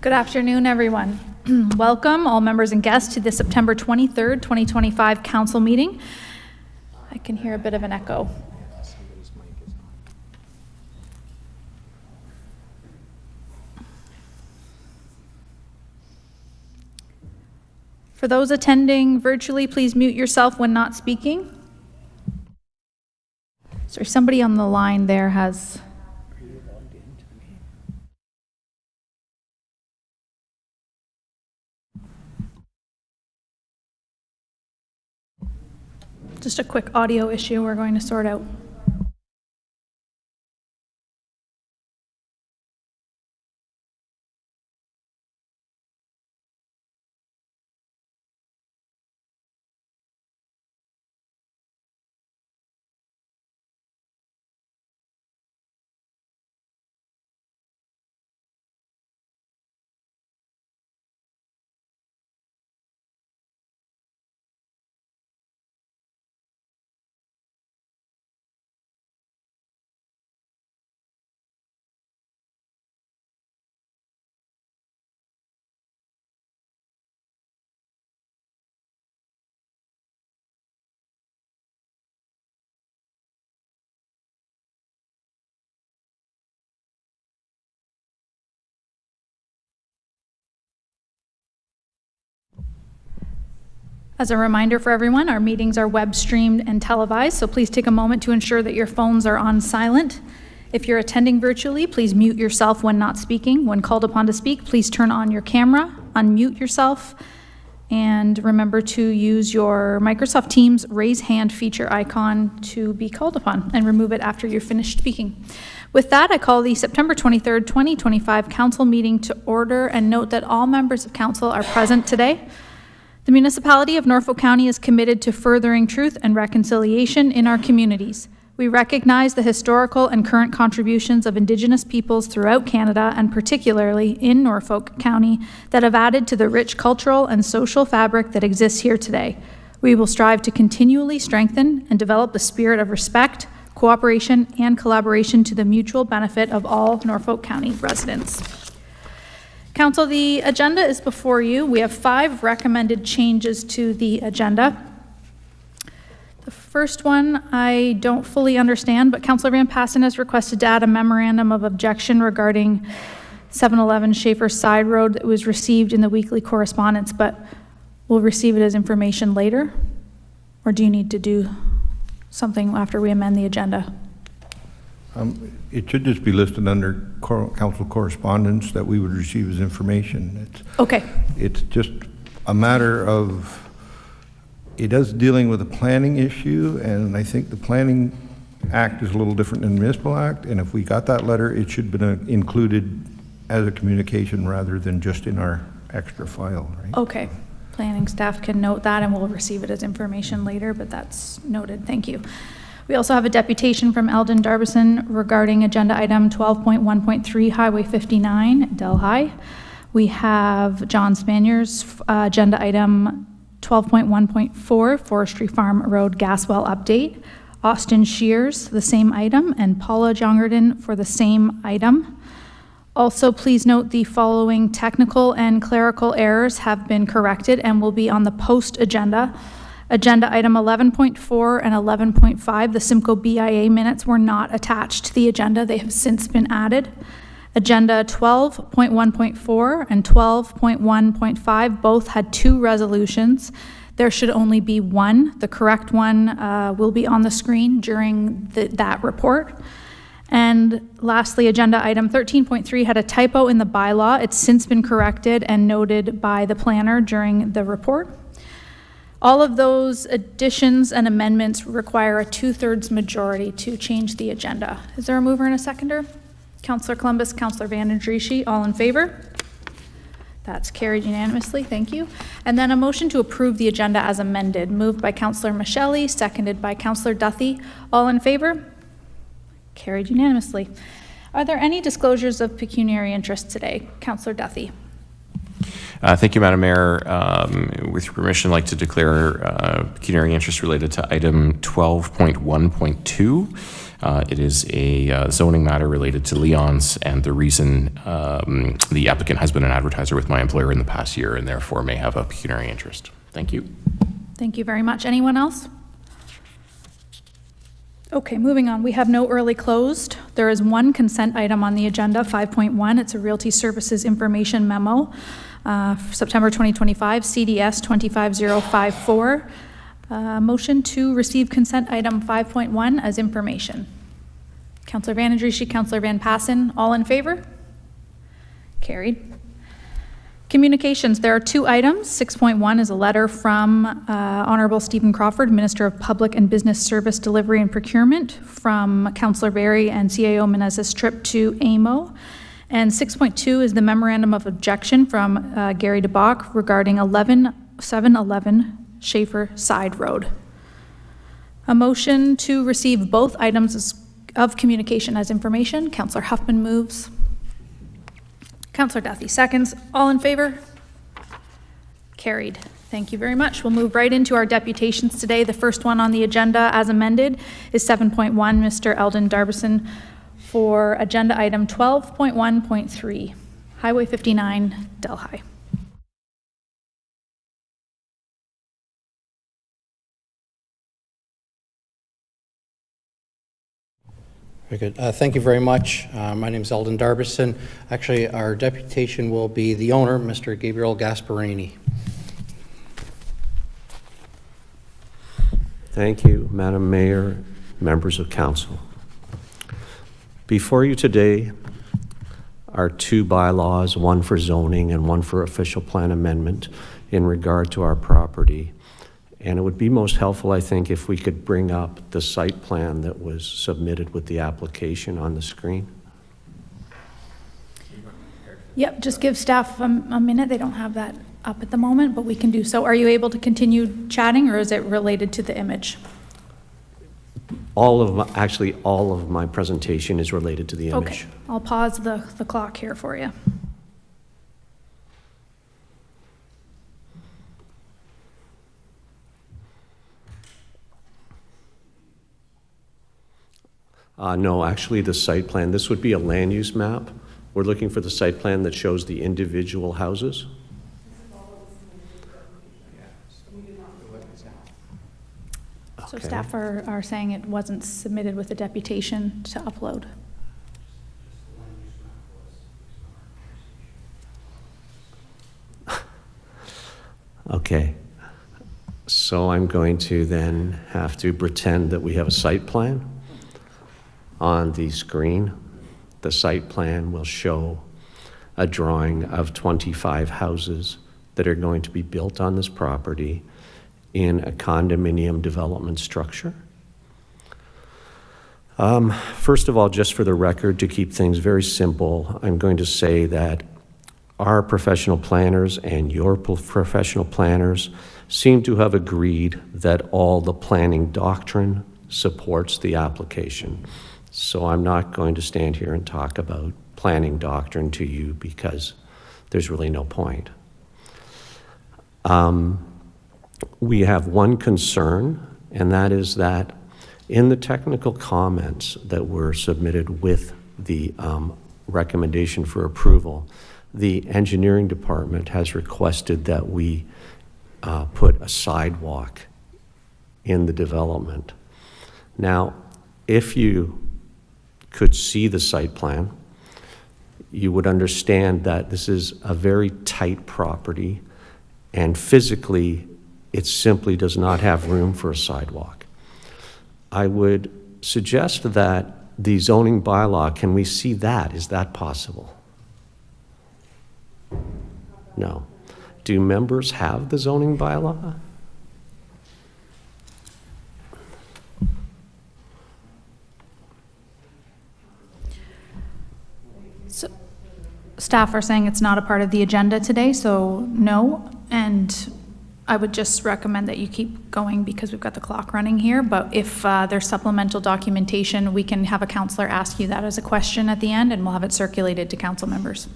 Good afternoon, everyone. Welcome, all members and guests, to the September 23rd, 2025 Council meeting. I can hear a bit of an echo. For those attending virtually, please mute yourself when not speaking. Sorry, somebody on the line there has... Just a quick audio issue we're going to sort out. As a reminder for everyone, our meetings are web streamed and televised, so please take a moment to ensure that your phones are on silent. If you're attending virtually, please mute yourself when not speaking. When called upon to speak, please turn on your camera, unmute yourself, and remember to use your Microsoft Teams raise hand feature icon to be called upon, and remove it after you're finished speaking. With that, I call the September 23rd, 2025 Council meeting to order and note that all members of Council are present today. The municipality of Norfolk County is committed to furthering truth and reconciliation in our communities. We recognize the historical and current contributions of Indigenous peoples throughout Canada, and particularly in Norfolk County, that have added to the rich cultural and social fabric that exists here today. We will strive to continually strengthen and develop the spirit of respect, cooperation, and collaboration to the mutual benefit of all Norfolk County residents. Council, the agenda is before you. We have 5 recommended changes to the agenda. The first one I don't fully understand, but Councillor Van Passen has requested to add a memorandum of objection regarding 711 Schaefer Side Road that was received in the weekly correspondence, but we'll receive it as information later. Or do you need to do something after we amend the agenda? It should just be listed under council correspondence that we would receive as information. Okay. It's just a matter of, it is dealing with a planning issue, and I think the Planning Act is a little different than the Municipal Act, and if we got that letter, it should have been included as a communication rather than just in our extra file, right? Okay. Planning staff can note that, and we'll receive it as information later, but that's noted. Thank you. We also have a deputation from Eldon Darbison regarding agenda item 12.1.3, Highway 59, Delhigh. We have John Spanier's agenda item 12.1.4, Forestry Farm Road gas well update. Austin Shears, the same item, and Paula Jongerden for the same item. Also, please note the following technical and clerical errors have been corrected and will be on the post agenda. Agenda item 11.4 and 11.5, the Simcoe BIA minutes were not attached to the agenda. They have since been added. Agenda 12.1.4 and 12.1.5 both had 2 resolutions. There should only be one. The correct one will be on the screen during that report. And lastly, agenda item 13.3 had a typo in the bylaw. It's since been corrected and noted by the planner during the report. All of those additions and amendments require a 2/3 majority to change the agenda. Is there a mover and a seconder? Councillor Columbus, Councillor Van den Drieschie, all in favor? That's carried unanimously, thank you. And then a motion to approve the agenda as amended, moved by Councillor Michelli, seconded by Councillor Duthie. All in favor? Carried unanimously. Are there any disclosures of pecuniary interest today? Councillor Duthie. Thank you, Madam Mayor. With your permission, I'd like to declare pecuniary interest related to item 12.1.2. It is a zoning matter related to Leon's, and the reason the applicant has been an advertiser with my employer in the past year and therefore may have a pecuniary interest. Thank you. Thank you very much. Anyone else? Okay, moving on. We have no early closed. There is one consent item on the agenda, 5.1. It's a Realty Services Information Memo, September 2025, CDS 25054. Motion to receive consent item 5.1 as information. Councillor Van Andriesch, Councillor Van Passen, all in favor? Carried. Communications, there are two items. 6.1 is a letter from Honorable Stephen Crawford, Minister of Public and Business Service Delivery and Procurement, from Councillor Barry and CAO Menezes' trip to AMO. And 6.2 is the Memorandum of Objection from Gary DeBach regarding 711 Schaefer Side Road. A motion to receive both items of communication as information. Councillor Huffman moves. Councillor Duthie seconds. All in favor? Carried. Thank you very much. We'll move right into our deputations today. The first one on the agenda as amended is 7.1, Mr. Eldon Darbison, for agenda item 12.1.3, Highway 59, Delhigh. Very good. Thank you very much. My name is Eldon Darbison. Actually, our deputation will be the owner, Mr. Gabriel Gasparini. Thank you, Madam Mayor, members of council. Before you today are two bylaws, one for zoning and one for official plan amendment in regard to our property. And it would be most helpful, I think, if we could bring up the site plan that was submitted with the application on the screen. Yep, just give staff a minute. They don't have that up at the moment, but we can do so. Are you able to continue chatting, or is it related to the image? All of my presentation is related to the image. Okay, I'll pause the clock here for you. No, actually the site plan, this would be a land use map. We're looking for the site plan that shows the individual houses. So Okay. staff are saying it wasn't submitted with the deputation to upload. Okay, so I'm going to then have to pretend that we have a site plan on the screen. The site plan will show a drawing of 25 houses that are going to be built on this property in a condominium development structure. First of all, just for the record, to keep things very simple, I'm going to say that our professional planners and your professional planners seem to have agreed that all the planning doctrine supports the application. So I'm not going to stand here and talk about planning doctrine to you because there's really no point. We have one concern, and that is that in the technical comments that were submitted with the recommendation for approval, the engineering department has requested that we put a sidewalk in the development. Now, if you could see the site plan, you would understand that this is a very tight property, and physically, it simply does not have room for a sidewalk. I would suggest that the zoning bylaw, can we see that? Is that possible? No. Do members have the zoning bylaw? So staff are saying it's not a part of the agenda today, so no. And I would just recommend that you keep going because we've got the clock running here. But if there's supplemental documentation, we can have a counselor ask you that as a question at the end, and we'll have it circulated to council members.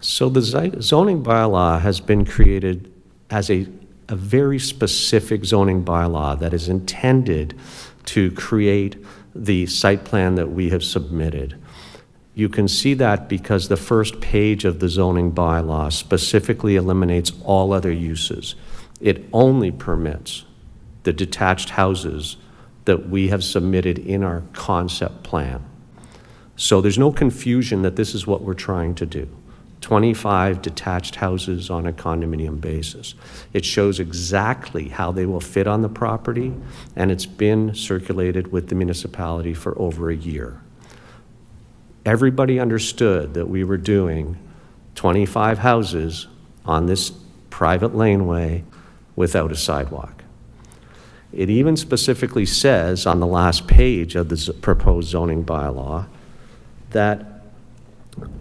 So the zoning bylaw has been created as a very specific zoning bylaw that is intended to create the site plan that we have submitted. You can see that because the first page of the zoning bylaw specifically eliminates all other uses. It only permits the detached houses that we have submitted in our concept plan. So there's no confusion that this is what we're trying to do. 25 detached houses on a condominium basis. It shows exactly how they will fit on the property, and it's been circulated with the municipality for over a year. Everybody understood that we were doing 25 houses on this private laneway without a sidewalk. It even specifically says on the last page of the proposed zoning bylaw that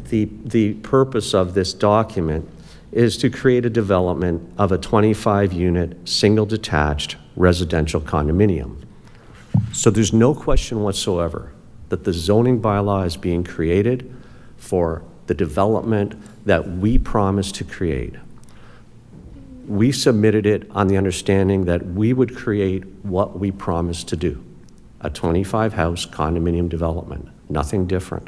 the purpose of this document is to create a development of a 25-unit, single-detached residential condominium. So there's no question whatsoever that the zoning bylaw is being created for the development that we promised to create. We submitted it on the understanding that we would create what we promised to do, a 25-house condominium development, nothing different.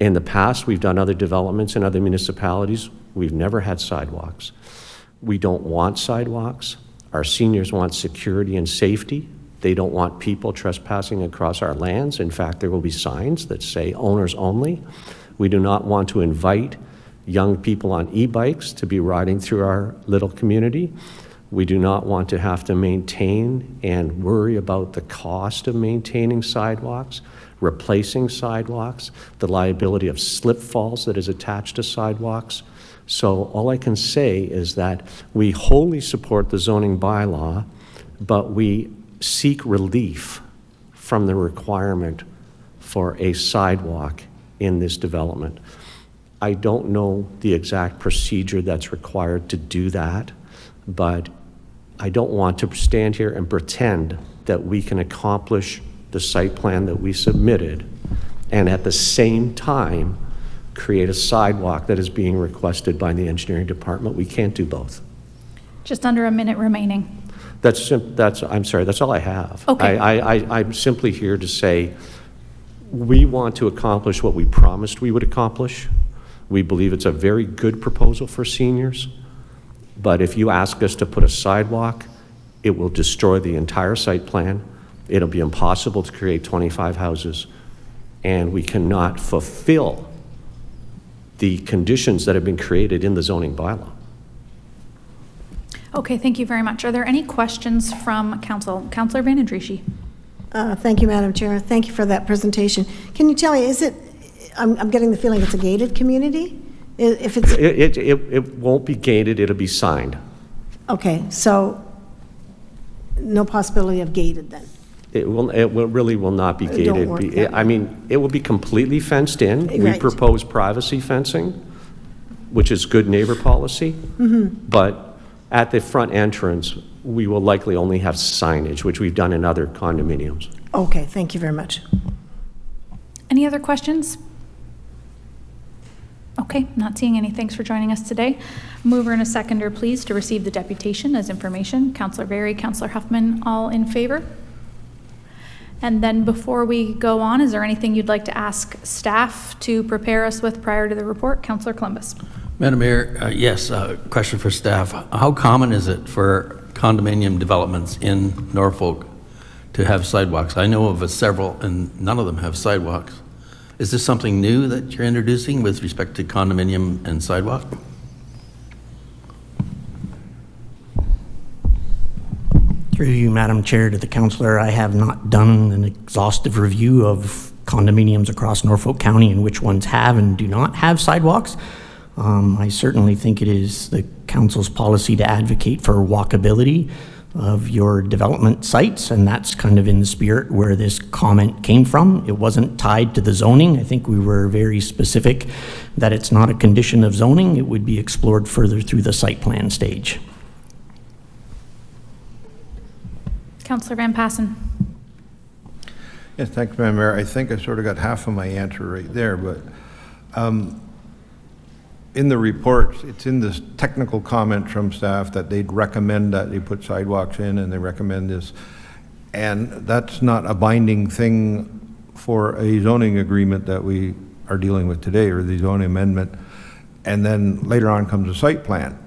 In the past, we've done other developments in other municipalities. We've never had sidewalks. We don't want sidewalks. Our seniors want security and safety. They don't want people trespassing across our lands. In fact, there will be signs that say owners only. We do not want to invite young people on e-bikes to be riding through our little community. We do not want to have to maintain and worry about the cost of maintaining sidewalks, replacing sidewalks, the liability of slip falls that is attached to sidewalks. So all I can say is that we wholly support the zoning bylaw, but we seek relief from the requirement for a sidewalk in this development. I don't know the exact procedure that's required to do that, but I don't want to stand here and pretend that we can accomplish the site plan that we submitted and at the same time create a sidewalk that is being requested by the engineering department. We can't do both. Just under a minute remaining. I'm sorry, that's all I have. Okay. I'm simply here to say we want to accomplish what we promised we would accomplish. We believe it's a very good proposal for seniors, but if you ask us to put a sidewalk, it will destroy the entire site plan. It'll be impossible to create 25 houses, and we cannot fulfill the conditions that have been created in the zoning bylaw. Okay, thank you very much. Are there any questions from council? Councillor Van Andrieschie. Thank you, Madam Chair. Thank you for that presentation. Can you tell me, is it, I'm getting the feeling it's a gated community? If it's... It won't be gated, it'll be signed. Okay, so no possibility of gated then? Really will not be gated. Don't work that way. I mean, it will be completely fenced in. We Right. propose privacy fencing, which is good neighbor policy. But at the front entrance, we will likely only have signage, which we've done in other condominiums. Okay, thank you very much. Any other questions? Okay, not seeing any. Thanks for joining us today. Mover and a seconder, please, to receive the deputation as information. Councillor Berry, Councillor Huffman, all in favor? And then before we go on, is there anything you'd like to ask staff to prepare us with prior to the report? Councillor Columbus. Madam Mayor, yes, question for staff. How common is it for condominium developments in Norfolk to have sidewalks? I know of several, and none of them have sidewalks. Is this something new that you're introducing with respect to condominium and sidewalk? Through you, Madam Chair, to the councillor, I have not done an exhaustive review of condominiums across Norfolk County and which ones have and do not have sidewalks. I certainly think it is the council's policy to advocate for walkability of your development sites, and that's kind of in the spirit where this comment came from. It wasn't tied to the zoning. I think we were very specific that it's not a condition of zoning. It would be explored further through the site plan stage. Councillor Van Passen. Yes, thanks, Madam Mayor. I think I sort of got half of my answer right there, but in the report, it's in this technical comment from staff that they'd recommend that they put sidewalks in and they recommend this. And that's not a binding thing for a zoning agreement that we are dealing with today, or the zoning amendment. And then later on comes a site plan.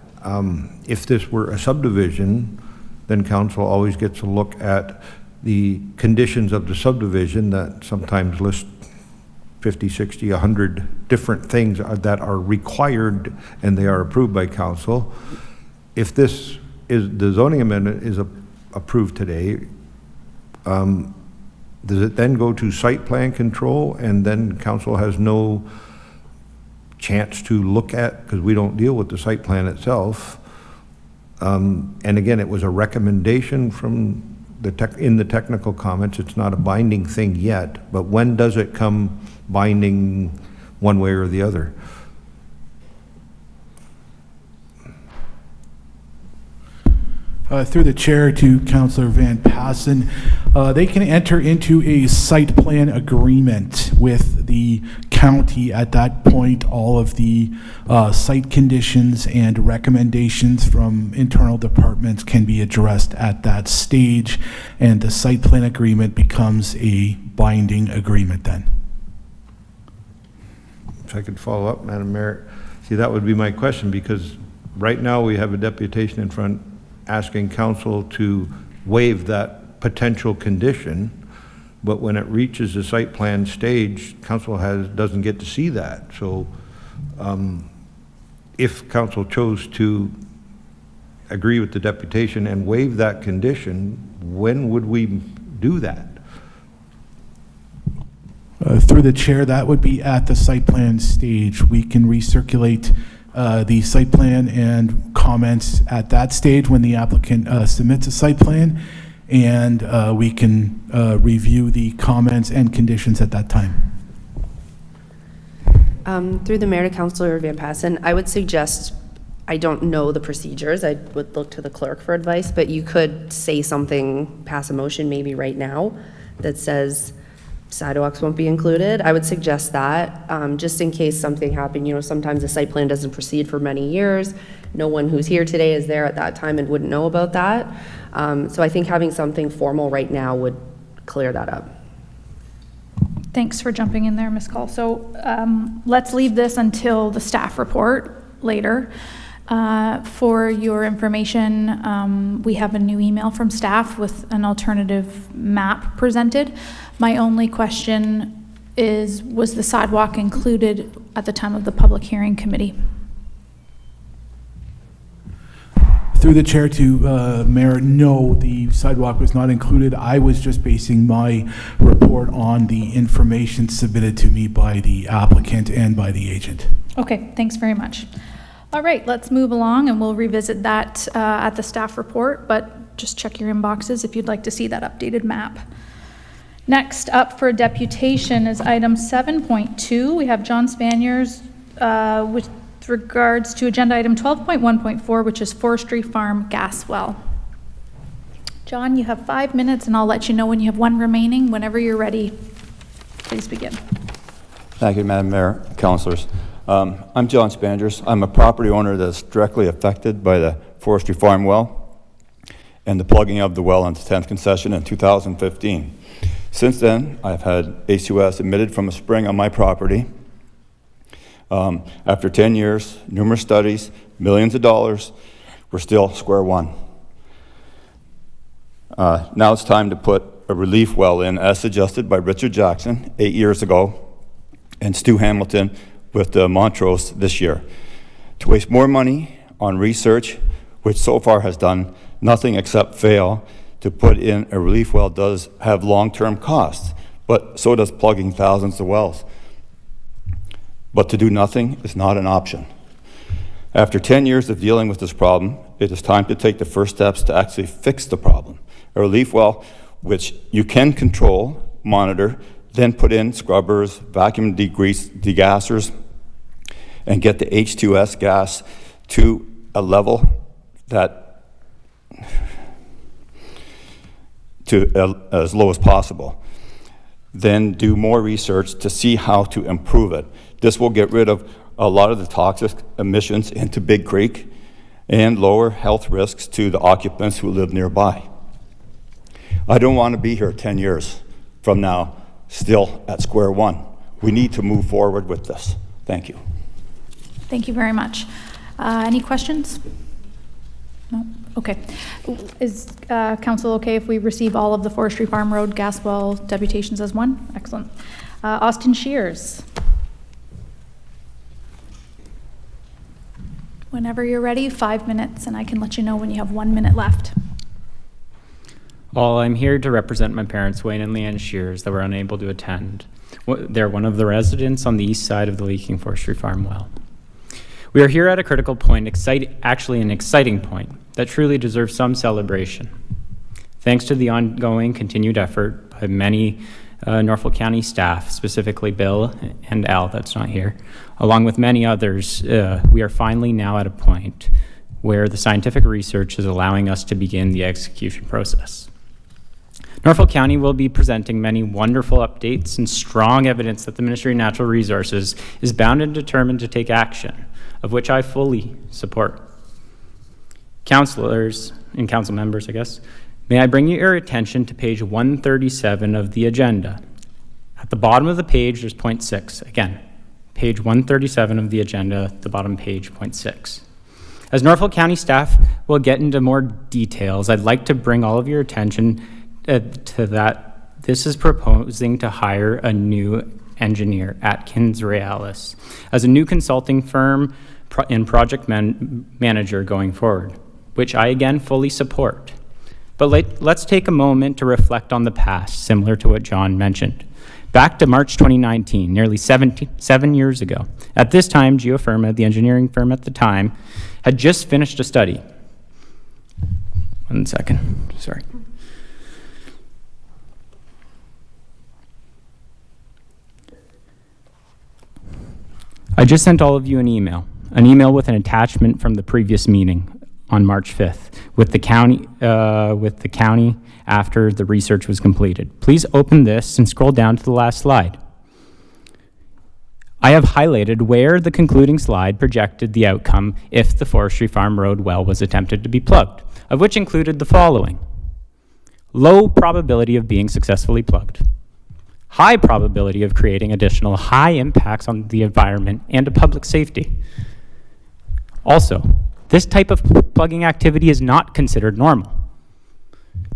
If this were a subdivision, then council always gets a look at the conditions of the subdivision that sometimes list 50, 60, 100 different things that are required, and they are approved by council. If this is, the zoning amendment is approved today, does it then go to site plan control, and then council has no chance to look at, because we don't deal with the site plan itself? And again, it was a recommendation from in the technical comments. It's not a binding thing yet, but when does it come binding one way or the other? Through the chair to Councillor Van Passen, they can enter into a site plan agreement with the county. At that point, all of the site conditions and recommendations from internal departments can be addressed at that stage, and the site plan agreement becomes a binding agreement then. If I could follow up, Madam Mayor. See, that would be my question, because right now we have a deputation in front asking council to waive that potential condition, but when it reaches the site plan stage, council doesn't get to see that. So if council chose to agree with the deputation and waive that condition, when would we do that? Through the chair, that would be at the site plan stage. We can recirculate the site plan and comments at that stage when the applicant submits a site plan, and we can review the comments and conditions at that time. Through the mayor to Councillor Van Passen, I would suggest, I don't know the procedures, I would look to the clerk for advice, but you could say something, pass a motion maybe right now that says sidewalks won't be included. I would suggest that, just in case something happened. You know, sometimes the site plan doesn't proceed for many years. No one who's here today is there at that time and wouldn't know about that. So I think having something formal right now would clear that up. Thanks for jumping in there, Ms. Call. So let's leave this until the staff report later. For your information, we have a new email from staff with an alternative map presented. My only question is, was the sidewalk included at the time of the public hearing committee? Through the chair to Mayor, no, the sidewalk was not included. I was just basing my report on the information submitted to me by the applicant and by the agent. Okay, thanks very much. All right, let's move along, and we'll revisit that at the staff report, but just check your inboxes if you'd like to see that updated map. Next up for deputation is item 7.2. We have John Spaniers with regards to agenda item 12.1.4, which is Forestry Farm gas well. John, you have 5 minutes, and I'll let you know when you have one remaining. Whenever you're ready, please begin. Thank you, Madam Mayor, councilors. I'm John Spangers. I'm a property owner that's directly affected by the Forestry Farm well and the plugging of the well on the 10th concession in 2015. Since then, I've had ACUS emitted from a spring on my property. After 10 years, numerous studies, millions of dollars, we're still square one. Now it's time to put a relief well in as suggested by Richard Jackson 8 years ago and Stu Hamilton with Montrose this year. To waste more money on research, which so far has done nothing except fail, to put in a relief well does have long-term costs, but so does plugging thousands of wells. But to do nothing is not an option. After 10 years of dealing with this problem, it is time to take the first steps to actually fix the problem. A relief well, which you can control, monitor, then put in scrubbers, vacuum degassers, and get the H2S gas to a level that as low as possible. Then do more research to see how to improve it. This will get rid of a lot of the toxic emissions into Big Creek and lower health risks to the occupants who live nearby. I don't want to be here 10 years from now, still at square one. We need to move forward with this. Thank you. Thank you very much. Any questions? No? Okay. Is council okay if we receive all of the Forestry Farm Road gas well deputations as one? Excellent. Austin Shears. Whenever you're ready, 5 minutes, and I can let you know when you have 1 minute left. Well, I'm here to represent my parents, Wayne and Leanne Shears, that were unable to attend. They're one of the residents on the east side of the leaking Forestry Farm well. We are here at a critical point, actually an exciting point, that truly deserves some celebration. Thanks to the ongoing continued effort by many Norfolk County staff, specifically Bill and Al, that's not here, along with many others, we are finally now at a point where the scientific research is allowing us to begin the execution process. Norfolk County will be presenting many wonderful updates and strong evidence that the Ministry of Natural Resources is bound and determined to take action, of which I fully support. Councilors and council members, I guess, may I bring your attention to page 137 of the agenda. At the bottom of the page, there's point 6. Again, page 137 of the agenda, the bottom page, point 6. As Norfolk County staff will get into more details, I'd like to bring all of your attention to that. This is proposing to hire a new engineer, Atkins Realis, as a new consulting firm and project manager going forward, which I again fully support. But let's take a moment to reflect on the past, similar to what John mentioned. Back to March 2019, nearly 7 years ago. At this time, Geofirma, the engineering firm at the time, had just finished a study. 1 second, sorry. I just sent all of you an email with an attachment from the previous meeting on March 5th with the county after the research was completed. Please open this and scroll down to the last slide. I have highlighted where the concluding slide projected the outcome if the Forestry Farm Road well was attempted to be plugged, of which included the following: low probability of being successfully plugged, high probability of creating additional high impacts on the environment and to public safety. Also, this type of plugging activity is not considered normal.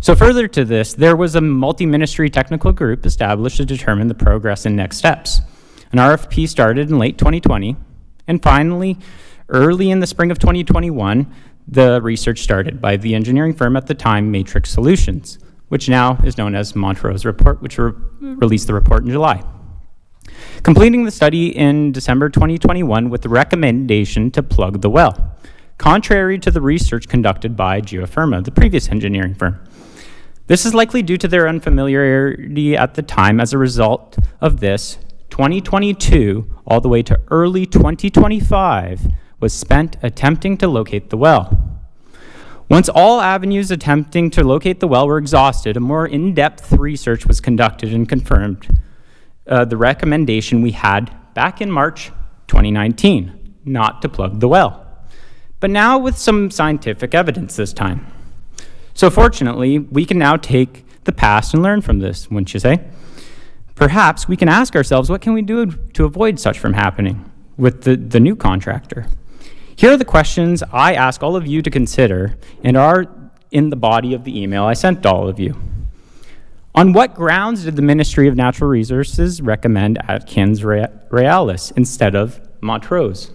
So further to this, there was a multi-ministry technical group established to determine the progress and next steps. An RFP started in late 2020, and finally, early in the spring of 2021, the research started by the engineering firm at the time, Matrix Solutions, which now is known as Montrose Report, which released the report in July. Completing the study in December 2021 with the recommendation to plug the well, contrary to the research conducted by Geofirma, the previous engineering firm. This is likely due to their unfamiliarity at the time. As a result of this, 2022 all the way to early 2025 was spent attempting to locate the well. Once all avenues attempting to locate the well were exhausted, a more in-depth research was conducted and confirmed the recommendation we had back in March 2019, not to plug the well. But now with some scientific evidence this time. So fortunately, we can now take the past and learn from this, wouldn't you say? Perhaps we can ask ourselves, what can we do to avoid such from happening with the new contractor? Here are the questions I ask all of you to consider and are in the body of the email I sent to all of you. On what grounds did the Ministry of Natural Resources recommend Atkins Realis instead of Montrose,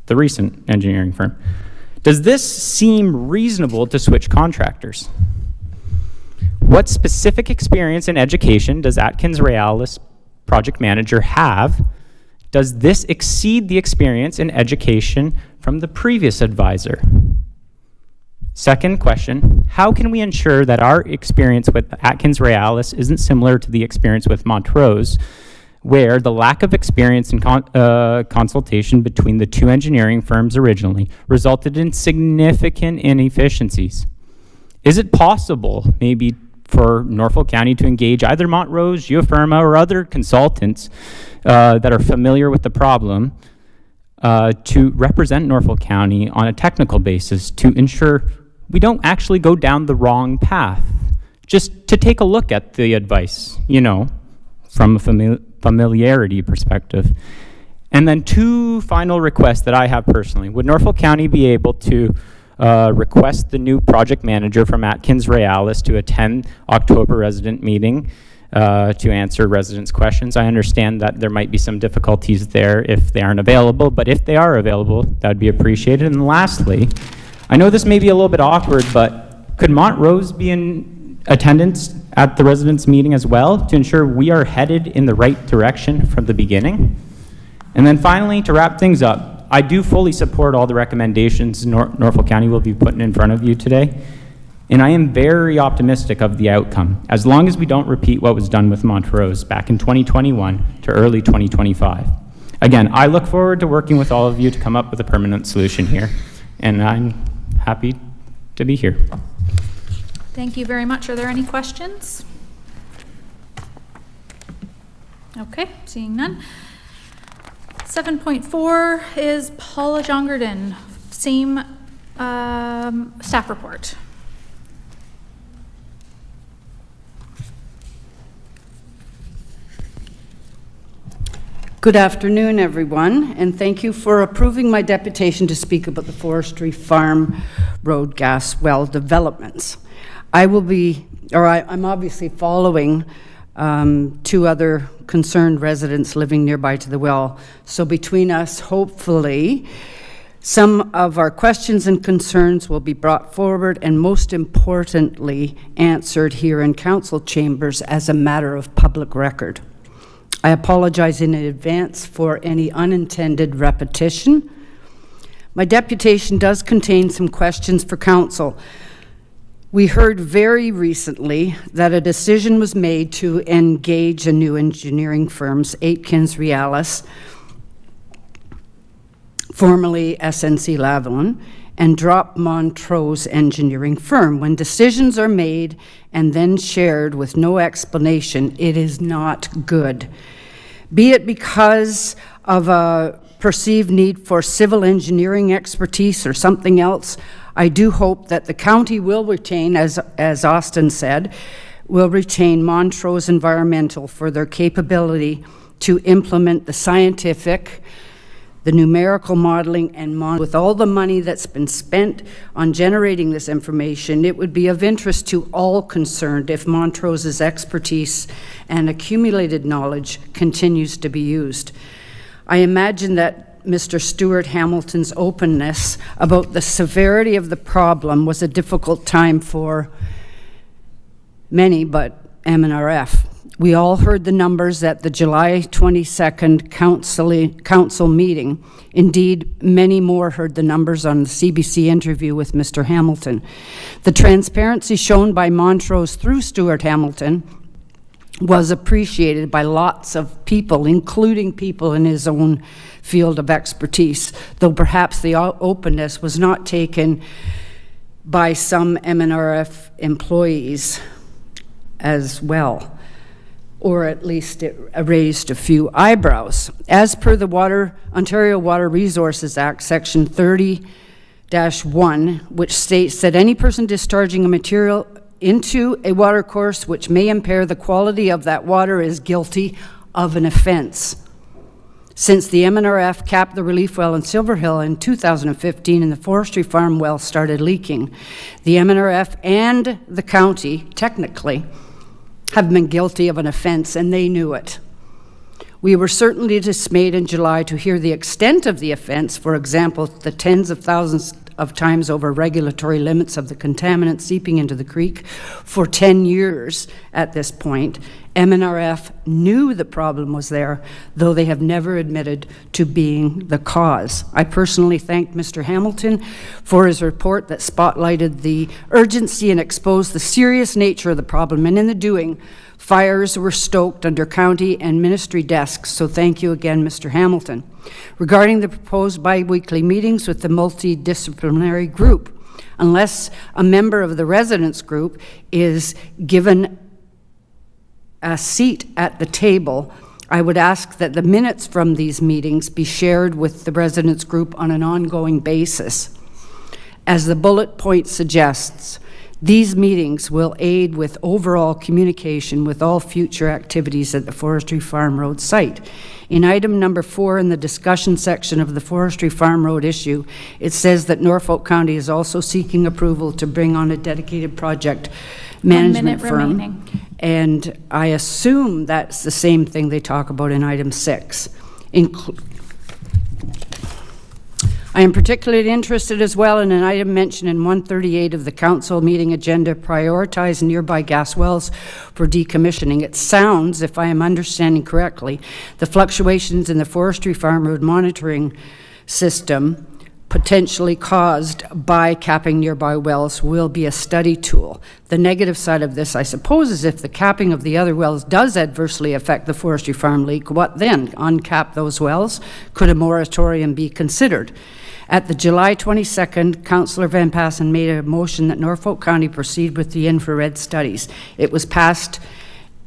the recent engineering firm? Does this seem reasonable to switch contractors? What specific experience in education does Atkins Realis project manager have? Does this exceed the experience in education from the previous advisor? Second question, how can we ensure that our experience with Atkins Realis isn't similar to the experience with Montrose, where the lack of experience and consultation between the two engineering firms originally resulted in significant inefficiencies? Is it possible, maybe, for Norfolk County to engage either Montrose, Geofirma, or other consultants that are familiar with the problem to represent Norfolk County on a technical basis to ensure we don't actually go down the wrong path just to take a look at the advice, you know, from a familiarity perspective. And then two final requests that I have personally. Would Norfolk County be able to request the new project manager from Atkins Realis to attend October resident meeting to answer residents' questions? I understand that there might be some difficulties there if they aren't available, but if they are available, that would be appreciated. And lastly, I know this may be a little bit awkward, but could Montrose be in attendance at the residents' meeting as well to ensure we are headed in the right direction from the beginning? And then finally, to wrap things up, I do fully support all the recommendations Norfolk County will be putting in front of you today. And I am very optimistic of the outcome, as long as we don't repeat what was done with Montrose back in 2021 to early 2025. Again, I look forward to working with all of you to come up with a permanent solution here, and I'm happy to be here. Thank you very much. Are there any questions? Okay, seeing none. 7.4 is Paula Jongerden, same staff report. Good afternoon, everyone, and thank you for approving my deputation to speak about the Forestry Farm road gas well developments. I'm obviously following two other concerned residents living nearby to the well. So between us, hopefully, some of our questions and concerns will be brought forward and most importantly, answered here in council chambers as a matter of public record. I apologize in advance for any unintended repetition. My deputation does contain some questions for council. We heard very recently that a decision was made to engage a new engineering firm, Atkins Realis, formerly SNC Lavalin, and drop Montrose engineering firm. When decisions are made and then shared with no explanation, it is not good. Be it because of a perceived need for civil engineering expertise or something else, I do hope that the county will retain, as Austin said, will retain Montrose Environmental for their capability to implement the scientific, the numerical modeling, and with all the money that's been spent on generating this information, it would be of interest to all concerned if Montrose's expertise and accumulated knowledge continues to be used. I imagine that Mr. Stuart Hamilton's openness about the severity of the problem was a difficult time for many, but MNRF. We all heard the numbers at the July 22nd council meeting. Indeed, many more heard the numbers on the CBC interview with Mr. Hamilton. The transparency shown by Montrose through Stuart Hamilton was appreciated by lots of people, including people in his own field of expertise, though perhaps the openness was not taken by some MNRF employees as well, or at least it raised a few eyebrows. As per the Ontario Water Resources Act, Section 30-1, which states that any person discharging a material into a water course which may impair the quality of that water is guilty of an offense. Since the MNRF capped the relief well in Silver Hill in 2015 and the Forestry Farm well started leaking, the MNRF and the county, technically, have been guilty of an offense, and they knew it. We were certainly dismayed in July to hear the extent of the offense, for example, the tens of thousands of times over regulatory limits of the contaminant seeping into the creek for 10 years at this point. MNRF knew the problem was there, though they have never admitted to being the cause. I personally thank Mr. Hamilton for his report that spotlighted the urgency and exposed the serious nature of the problem, and in the doing, fires were stoked under county and ministry desks, so thank you again, Mr. Hamilton. Regarding the proposed bi-weekly meetings with the multidisciplinary group, unless a member of the residents group is given a seat at the table, I would ask that the minutes from these meetings be shared with the residents group on an ongoing basis. As the bullet point suggests, These meetings will aid with overall communication with all future activities at the Forestry Farm Road site. In item number 4 in the discussion section of the Forestry Farm Road issue, it says that Norfolk County is also seeking approval to bring on a dedicated project management firm. Remaining. And I assume that's the same thing they talk about in item 6. I am particularly interested as well in an item mentioned in 138 of the council meeting agenda, prioritize nearby gas wells for decommissioning. It sounds, if I am understanding correctly, the fluctuations in the Forestry Farm Road monitoring system potentially caused by capping nearby wells will be a study tool. The negative side of this, I suppose, is if the capping of the other wells does adversely affect the forestry farm leak, what then? Uncap those wells? Could a moratorium be considered? At the July 22nd, Councillor Van Passen made a motion that Norfolk County proceed with the infrared studies. It was passed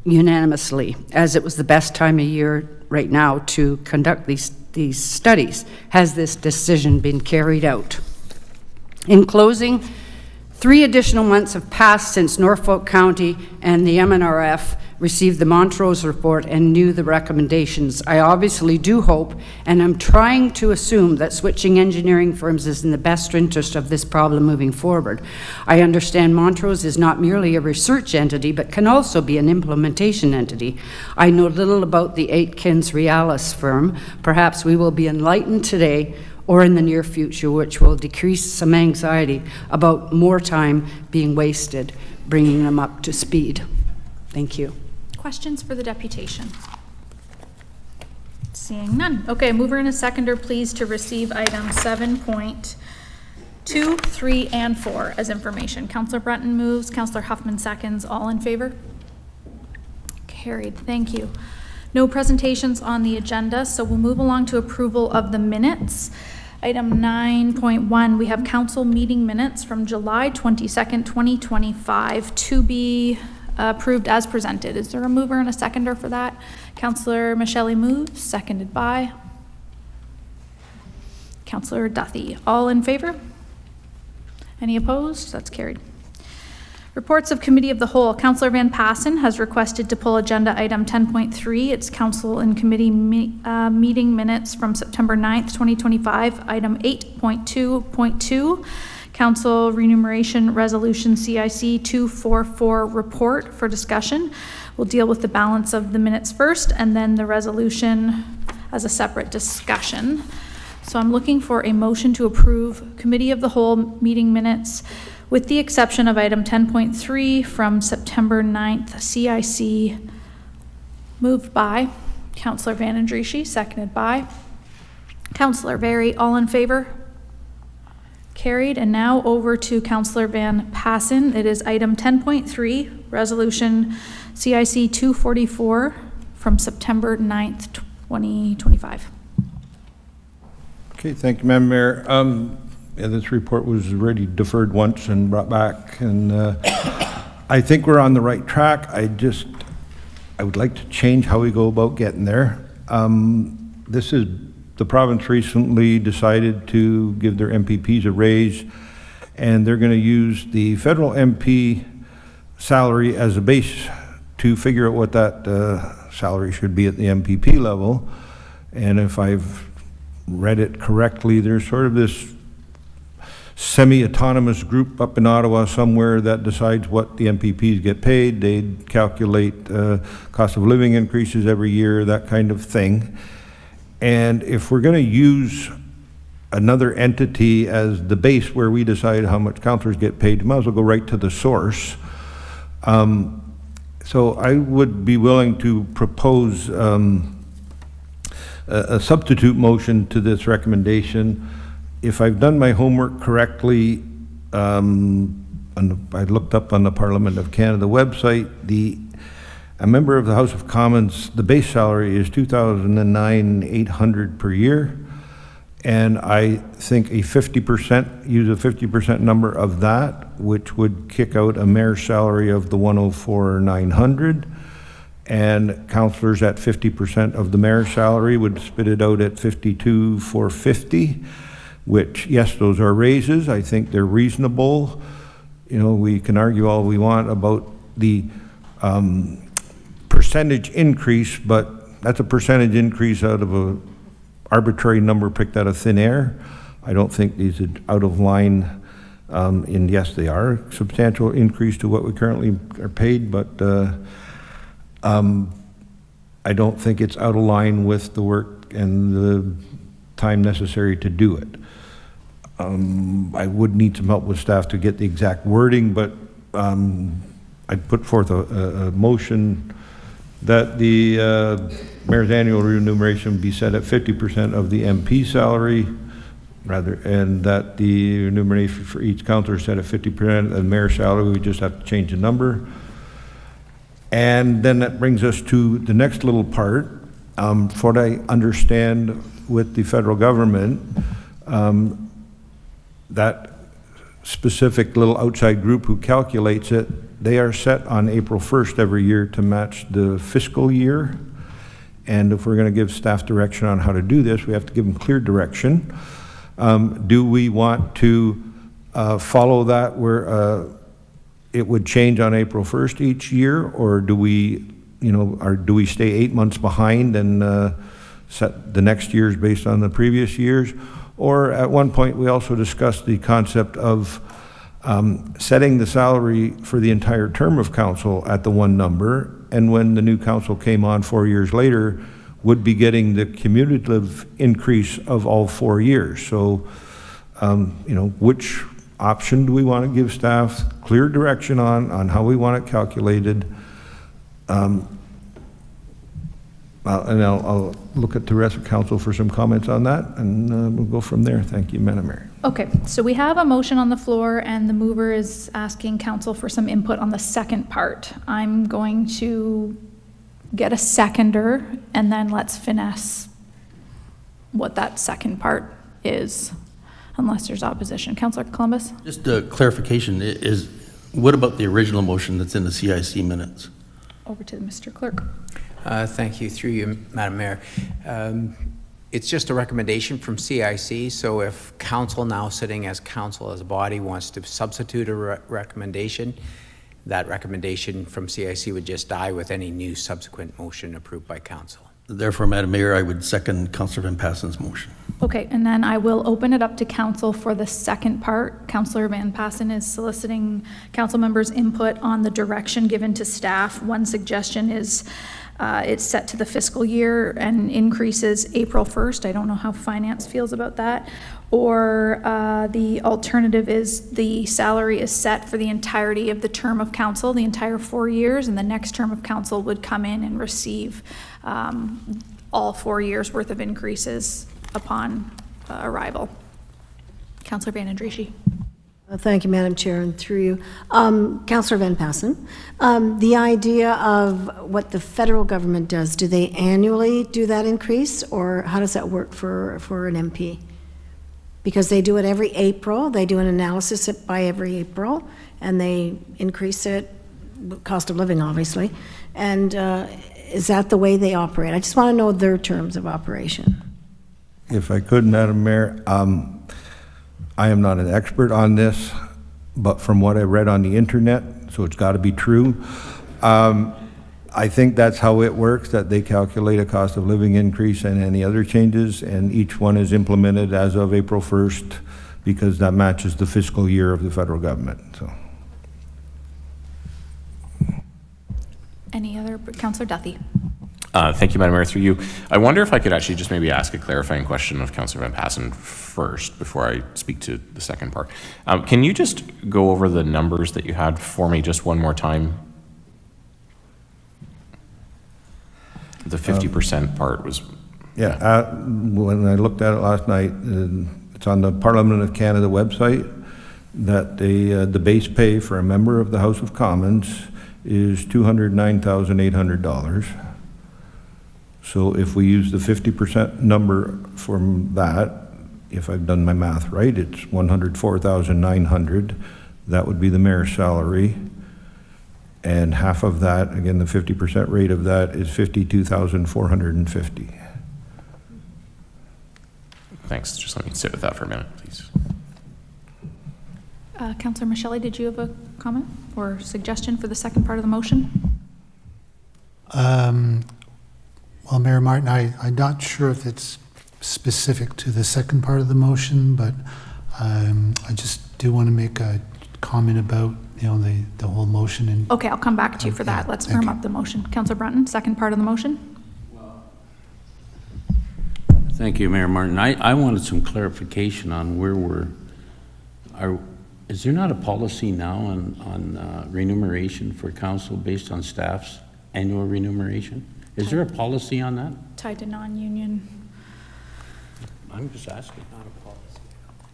unanimously, as it was the best time of year right now to conduct these studies. Has this decision been carried out? In closing, 3 additional months have passed since Norfolk County and the MNRF received the Montrose report and knew the recommendations. I obviously do hope, and I'm trying to assume, that switching engineering firms is in the best interest of this problem moving forward. I understand Montrose is not merely a research entity, but can also be an implementation entity. I know little about the Aitkins Realis firm. Perhaps we will be enlightened today or in the near future, which will decrease some anxiety about more time being wasted bringing them up to speed. Thank you. Questions for the deputation? Seeing none. Okay, mover and a seconder, please, to receive items 7.2, 3, and 4 as information. Councillor Brunton moves, Councillor Huffman seconds. All in favor? Carried. Thank you. No presentations on the agenda, so we'll move along to approval of the minutes. Item 9.1, we have council meeting minutes from July 22nd, 2025 to be approved as presented. Is there a mover and a seconder for that? Councillor Michele moves, seconded by Councillor Duthie. All in favor? Any opposed? That's carried. Reports of Committee of the Whole. Councillor Van Passen has requested to pull agenda item 10.3. It's council and committee meeting minutes from September 9th, 2025. Item 8.2.2. Council Remuneration Resolution CIC 244 report for discussion. We'll deal with the balance of the minutes first and then the resolution as a separate discussion. So I'm looking for a motion to approve Committee of the Whole meeting minutes with the exception of item 10.3 from September 9th CIC, moved by Councillor Van Andrieschie, seconded by Councillor Berry. All in favor? Carried. And now over to Councillor Van Passen. It is item 10.3, resolution CIC 244 from September 9th, 2025. Okay, thank you, Madam Mayor. Yeah, this report was already deferred once and brought back, and I think we're on the right track. I would like to change how we go about getting there. The province recently decided to give their MPPs a raise, and they're going to use the federal MP salary as a base to figure out what that salary should be at the MPP level. And if I've read it correctly, there's sort of this semi-autonomous group up in Ottawa somewhere that decides what the MPPs get paid. They calculate cost of living increases every year, that kind of thing. And if we're going to use another entity as the base where we decide how much councillors get paid, you might as well go right to the source. So I would be willing to propose a substitute motion to this recommendation. If I've done my homework correctly, I looked up on the Parliament of Canada website, a member of the House of Commons, the base salary is $2,009,800 per year, and I think use a 50% number of that, which would kick out a mayor's salary of the $104,900, and councillors at 50% of the mayor's salary would spit it out at $52,450. Which, yes, those are raises. I think they're reasonable. you know, we can argue all we want about the percentage increase, but that's a percentage increase out of a arbitrary number picked out of thin air. I don't think these are out of line, and yes, they are a substantial increase to what we currently are paid, but I don't think it's out of line with the work and the time necessary to do it. I would need some help with staff to get the exact wording, but I'd put forth a motion that the mayor's annual remuneration be set at 50% of the MP salary, and that the remuneration for each councillor set at 50% of the mayor's salary. We just have to change the number. And then that brings us to the next little part. From what I understand with the federal government, that specific little outside group who calculates it, they are set on April 1st every year to match the fiscal year. And if we're going to give staff direction on how to do this, we have to give them clear direction. Do we want to follow that where it would change on April 1st each year, or do we, you know, or do we stay 8 months behind and set the next year's based on the previous years? Or at one point, we also discussed the concept of setting the salary for the entire term of council at the one number, and when the new council came on 4 years later, would be getting the cumulative increase of all 4 years. So, you know, which option do we want to give staff clear direction on how we want it calculated? And I'll look at the rest of council for some comments on that, and we'll go from there. Thank you, Madam Mayor. Okay, so we have a motion on the floor, and the mover is asking council for some input on the second part. I'm going to get a seconder, and then let's finesse what that second part is, unless there's opposition. Councillor Columbus? Just a clarification, what about the original motion that's in the CIC minutes? Over to Mr. Clerk. Thank you, through you, Madam Mayor. It's just a recommendation from CIC, so if council, now sitting as council as a body, wants to substitute a recommendation, that recommendation from CIC would just die with any new subsequent motion approved by council. Therefore, Madam Mayor, I would second Councillor Van Passen's motion. Okay, and then I will open it up to council for the second part. Councillor Van Passen is soliciting council members' input on the direction given to staff. One suggestion is it's set to the fiscal year and increases April 1st. I don't know how finance feels about that. Or the alternative is the salary is set for the entirety of the term of council, the entire 4 years, and the next term of council would come in and receive all 4 years worth of increases upon arrival. Councillor Van Andriesch. Thank you, Madam Chair, and through you. Councillor Van Passen, the idea of what the federal government does, do they annually do that increase, or how does that work for an MP? Because they do it every April, they do an analysis by every April, and they increase it, cost of living, obviously. And is that the way they operate? I just want to know their terms of operation. If I could, Madam Mayor, I am not an expert on this, but from what I read on the internet, so it's got to be true, I think that's how it works, that they calculate a cost of living increase and any other changes, and each one is implemented as of April 1st because that matches the fiscal year of the federal government. So. Any other? Councillor Duthie. Thank you, Madam Mayor, through you. I wonder if I could actually just maybe ask a clarifying question of Councillor Van Passen first before I speak to the second part. Can you just go over the numbers that you had for me just one more time? The 50% part was... Yeah, when I looked at it last night, it's on the Parliament of Canada website that the base pay for a member of the House of Commons is $209,800. So if we use the 50% number from that, if I've done my math right, it's $104,900. That would be the mayor's salary. And half of that, again, the 50% rate of that is $52,450. Thanks. Just let me sit with that for a minute, please. Councillor Michelli, did you have a comment or suggestion for the second part of the motion? Well, Mayor Martin, I'm not sure if it's specific to the second part of the motion, but I just do want to make a comment about, the whole motion. And Okay, I'll come back to you for that. Let's firm up the motion. Councillor Brunton, second part of the motion? Thank you, Mayor Martin. I wanted some clarification on where is there not a policy now on remuneration for council based on staff's annual remuneration? Is there a policy on that? Tied to non-union. I'm just asking. Not a policy.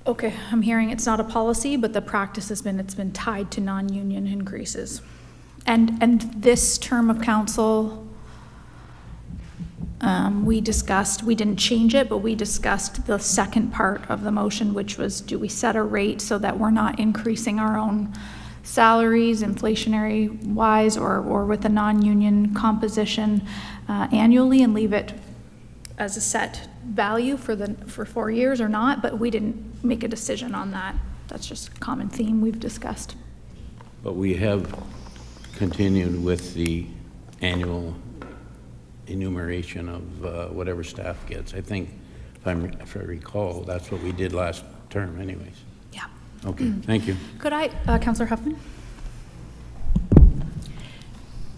Okay, I'm hearing it's not a policy, but the practice has been, it's been tied to non-union increases. And this term of council, we didn't change it, but we discussed the second part of the motion, which was, do we set a rate so that we're not increasing our own salaries, inflationary wise, or with a non-union composition annually, and leave it as a set value for 4 years or not, but we didn't make a decision on that. That's just a common theme we've discussed. But we have continued with the annual enumeration of whatever staff gets. I think, if I recall, that's what we did last term anyways. Yeah. Okay, thank you. Could I, Councillor Huffman?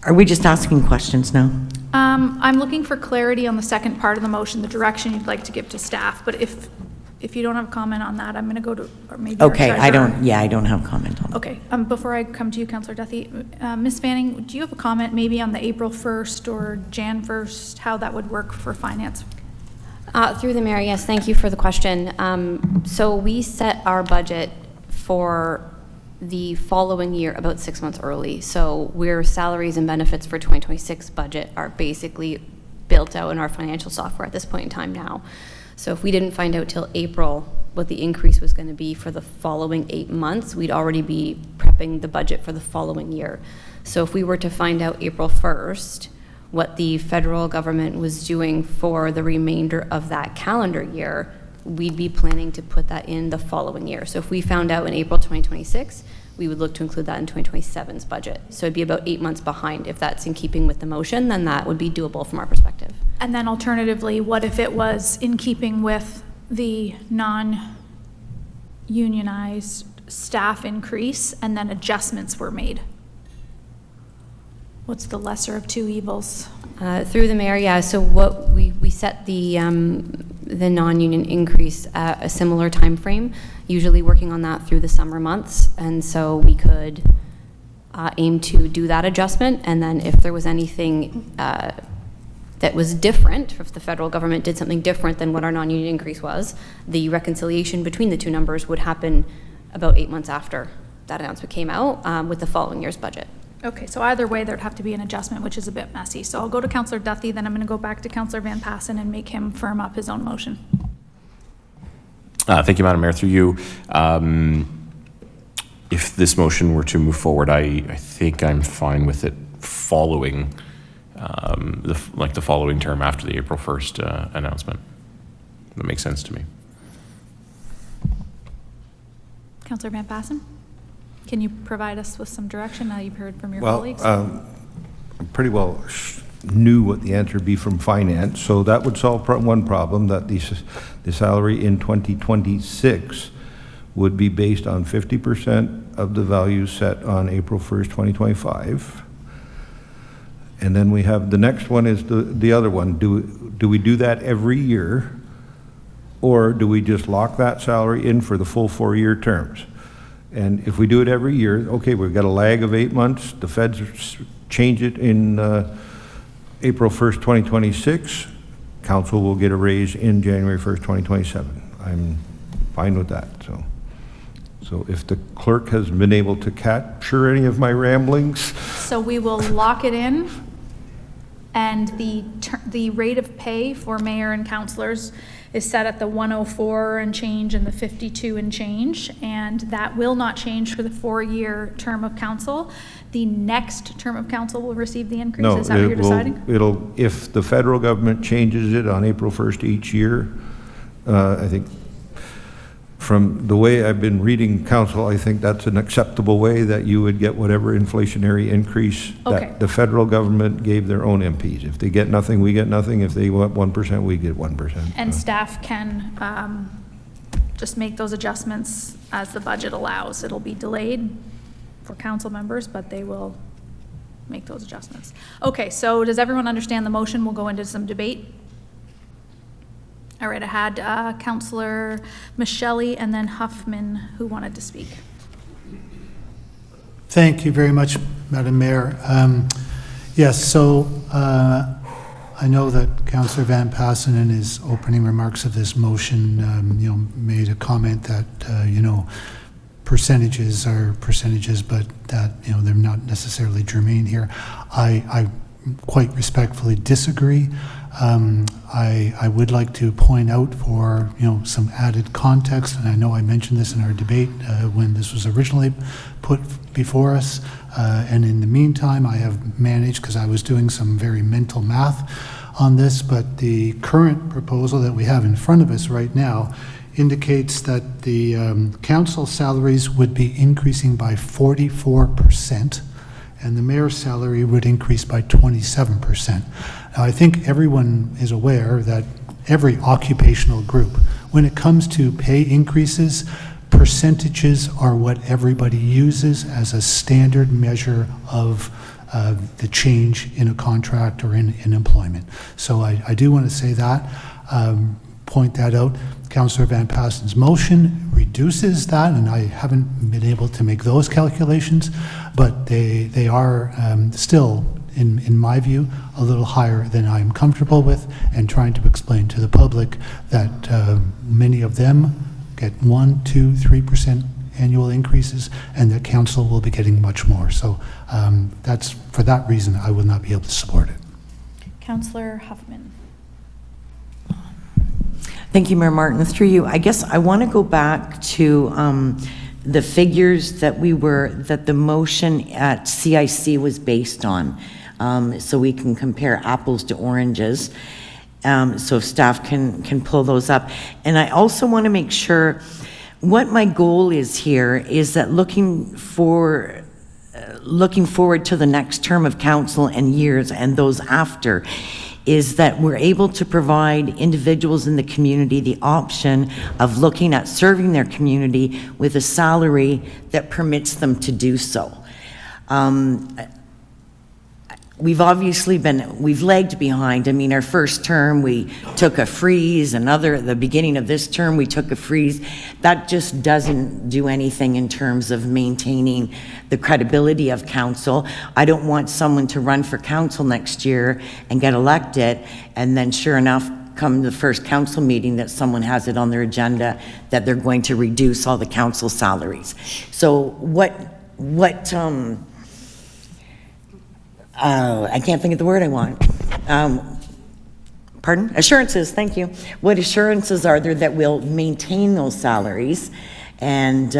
Are we just asking questions now? I'm looking for clarity on the second part of the motion, the direction you'd like to give to staff, but if you don't have a comment on that, I'm going to go to, or maybe our Okay, I treasurer. don't have comment on that. Okay, before I come to you, Councillor Delhigh, Ms. Fanning, do you have a comment maybe on the April 1st or Jan 1st, how that would work for finance? Through the mayor, yes, thank you for the question. So we set our budget for the following year about 6 months early. So where salaries and benefits for 2026 budget are basically built out in our financial software at this point in time now. So if we didn't find out till April what the increase was going to be for the following 8 months, we'd already be prepping the budget for the following year. So if we were to find out April 1st what the federal government was doing for the remainder of that calendar year, we'd be planning to put that in the following year. So if we found out in April 2026, we would look to include that in 2027's budget. So it'd be about 8 months behind. If that's in keeping with the motion, then that would be doable from our perspective. And then alternatively, what if it was in keeping with the non-unionized staff increase and then adjustments were made? What's the lesser of two evils? Through the mayor, yeah. So what we set the non-union increase at a similar time frame, usually working on that through the summer months, and so we could aim to do that adjustment. And then if there was anything that was different, if the federal government did something different than what our non-union increase was, the reconciliation between the two numbers would happen about 8 months after that announcement came out with the following year's budget. Okay, so either way, there'd have to be an adjustment, which is a bit messy. So I'll go to Councillor Delhigh, then I'm going to go back to Councillor Van Passen and make him firm up his own motion. Thank you, Madam Mayor. Through you, if this motion were to move forward, I think I'm fine with it following the following term after the April 1st announcement. That makes sense to me. Councillor Van Passen? Can you provide us with some direction now you've heard from your colleagues? I pretty well knew what the answer would be from finance, so that would solve one problem, that the salary in 2026 would be based on 50% of the value set on April 1st, 2025. And then we have, the next one is the other one. Do we do that every year, or do we just lock that salary in for the full 4-year terms? And if we do it every year, okay, we've got a lag of 8 months. The feds change it in April 1st, 2026. Council will get a raise in January 1st, 2027. I'm fine with that. So if the clerk has been able to capture any of my ramblings. So we will lock it in, and the rate of pay for mayor and councillors is set at the 104 and change and the 52 and change, and that will not change for the 4-year term of council. The next term of council will receive the increase. Is that what you're deciding? If the federal government changes it on April 1st each year, I think from the way I've been reading council, I think that's an acceptable way that you would get whatever inflationary increase Okay. that the federal government gave their own MPs. If they get nothing, we get nothing. If they want 1%, we get 1%. And staff can just make those adjustments as the budget allows. It'll be delayed for council members, but they will make those adjustments. Okay, so does everyone understand the motion? We'll go into some debate. All right, I had Councillor Michelli and then Huffman who wanted to speak. Thank you very much, Madam Mayor. Yes, so I know that Councillor Van Passen in his opening remarks of this motion, made a comment that, percentages are percentages, but that, they're not necessarily germane here. I quite respectfully disagree. I would like to point out for, some added context, and I know I mentioned this in our debate when this was originally put before us, and in the meantime, I have managed, because I was doing some very mental math on this, but the current proposal that we have in front of us right now indicates that the council salaries would be increasing by 44%, and the mayor's salary would increase by 27%. Now, I think everyone is aware that every occupational group, when it comes to pay increases, percentages are what everybody uses as a standard measure of the change in a contract or in employment. So I do want to say that, point that out. Councillor Van Passen's motion reduces that, and I haven't been able to make those calculations, but they are still, in my view, a little higher than I'm comfortable with, and trying to explain to the public that many of them get 1%, 2%, 3% annual increases, and that council will be getting much more. So that's, for that reason, I will not be able to support it. Councillor Huffman. Thank you, Mayor Martin. Through you, I guess I want to go back to the figures that the motion at CIC was based on, so we can compare apples to oranges. So if staff can pull those up. And I also want to make sure what my goal is here is that looking forward to the next term of council and years and those after, is that we're able to provide individuals in the community the option of looking at serving their community with a salary that permits them to do so. We've lagged behind. I mean, our first term, we took a freeze. The beginning of this term, we took a freeze. That just doesn't do anything in terms of maintaining the credibility of council. I don't want someone to run for council next year and get elected, and then sure enough, come the first council meeting that someone has it on their agenda that they're going to reduce all the council salaries. So I can't think of the word I want. Pardon? Assurances, thank you. What assurances are there that we'll maintain those salaries? And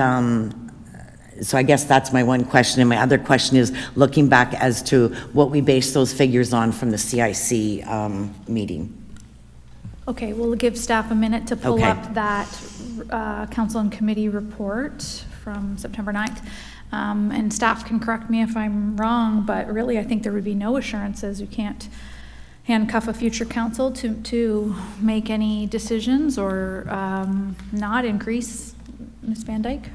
so I guess that's my one question. And my other question is looking back as to what we base those figures on from the CIC meeting. Okay, we'll give staff a minute to pull up that council and committee report from September 9th. And staff can correct me if I'm wrong, but really I think there would be no assurances. You can't handcuff a future council to make any decisions or not increase. Ms. Van Dyke?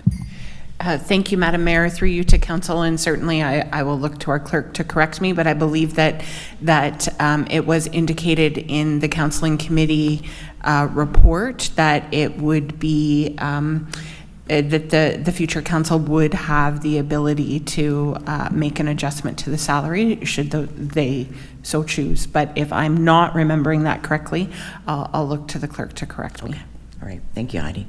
Thank you, Madam Mayor. Through you to council, and certainly I will look to our clerk to correct me, but I believe that it was indicated in the counseling committee report that it would be that the future council would have the ability to make an adjustment to the salary should they so choose. But if I'm not remembering that correctly, I'll look to the clerk to correct me. Okay. All right. Thank you, Heidi.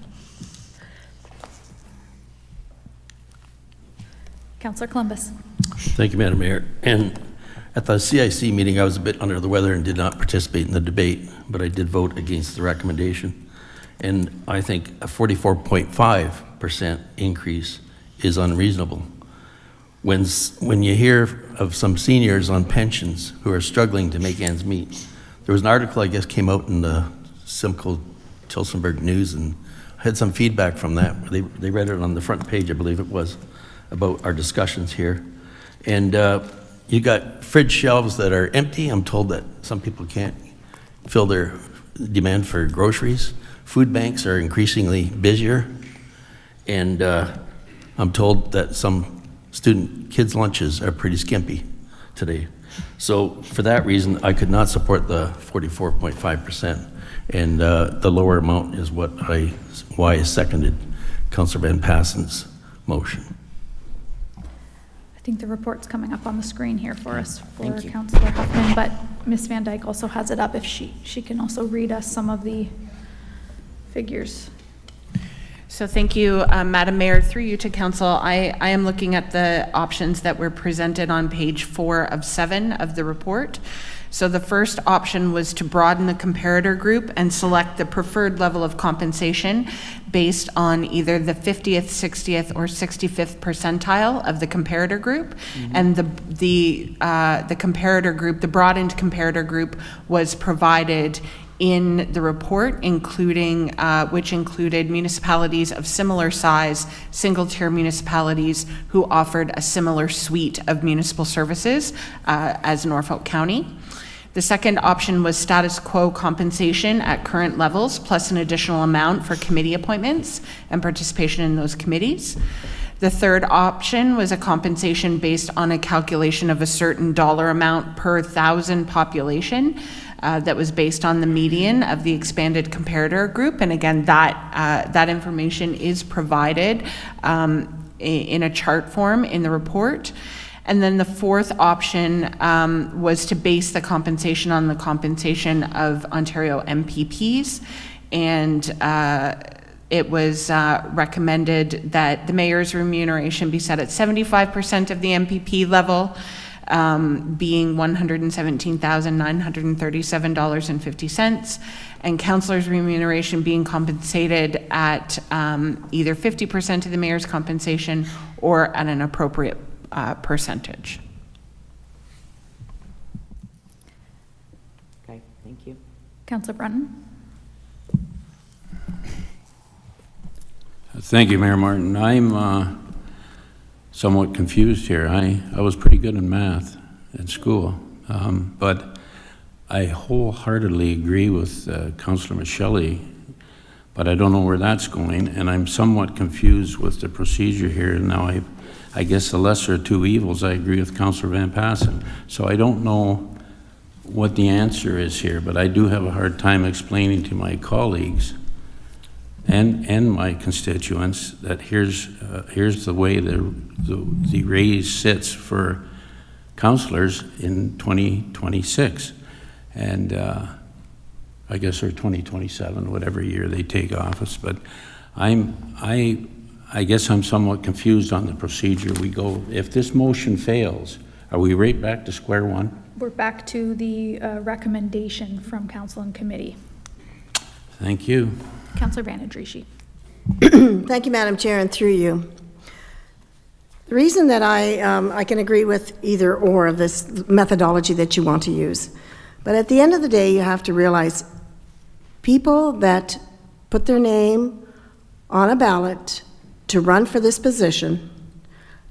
Councillor Columbus. Thank you, Madam Mayor. And at the CIC meeting, I was a bit under the weather and did not participate in the debate, but I did vote against the recommendation. And I think a 44.5% increase is unreasonable. When you hear of some seniors on pensions who are struggling to make ends meet, there was an article, I guess, came out in the Simcoe Tilsonburg News, and I had some feedback from that. They read it on the front page, I believe it was, about our discussions here. And you got fridge shelves that are empty. I'm told that some people can't fill their demand for groceries. Food banks are increasingly busier. And I'm told that some kids' lunches are pretty skimpy today. So for that reason, I could not support the 44.5%. And the lower amount is why I seconded Councillor Van Passen's motion. I think the report's coming up on the screen here for us for Councillor Huffman, but Ms. Van Dyke also has it up if she can also read us some of the figures. So thank you, Madam Mayor. Through you to Council, I am looking at the options that were presented on page 4 of 7 of the report. So the first option was to broaden the comparator group and select the preferred level of compensation based on either the 50th, 60th, or 65th percentile of the comparator group. And the comparator group, the broadened comparator group, was provided in the report, including which included municipalities of similar size, single-tier municipalities who offered a similar suite of municipal services as Norfolk County. The second option was status quo compensation at current levels, plus an additional amount for committee appointments and participation in those committees. The third option was a compensation based on a calculation of a certain dollar amount per 1,000 population that was based on the median of the expanded comparator group. And again, that information is provided in a chart form in the report. And then the fourth option was to base the compensation on the compensation of Ontario MPPs. And it was recommended that the mayor's remuneration be set at 75% of the MPP level, being $117,937.50, and councillors' remuneration being compensated at either 50% of the mayor's compensation or at an appropriate percentage. Okay, thank you. Councillor Brunton? Thank you, Mayor Martin. I'm somewhat confused here. I was pretty good in math in school, but I wholeheartedly agree with Councillor Michelli, but I don't know where that's going, and I'm somewhat confused with the procedure here. Now, I guess the lesser of two evils, I agree with Councillor Van Passen. So I don't know what the answer is here, but I do have a hard time explaining to my colleagues and my constituents that here's the way the raise sits for councillors in 2026, and I guess or 2027, whatever year they take office. But I guess I'm somewhat confused on the procedure. We go, if this motion fails, are we right back to square one? We're back to the recommendation from council and committee. Thank you. Councillor Van Adrishi. Thank you, Madam Chair, and through you. The reason that I can agree with either or of this methodology that you want to use, but at the end of the day, you have to realize people that put their name on a ballot to run for this position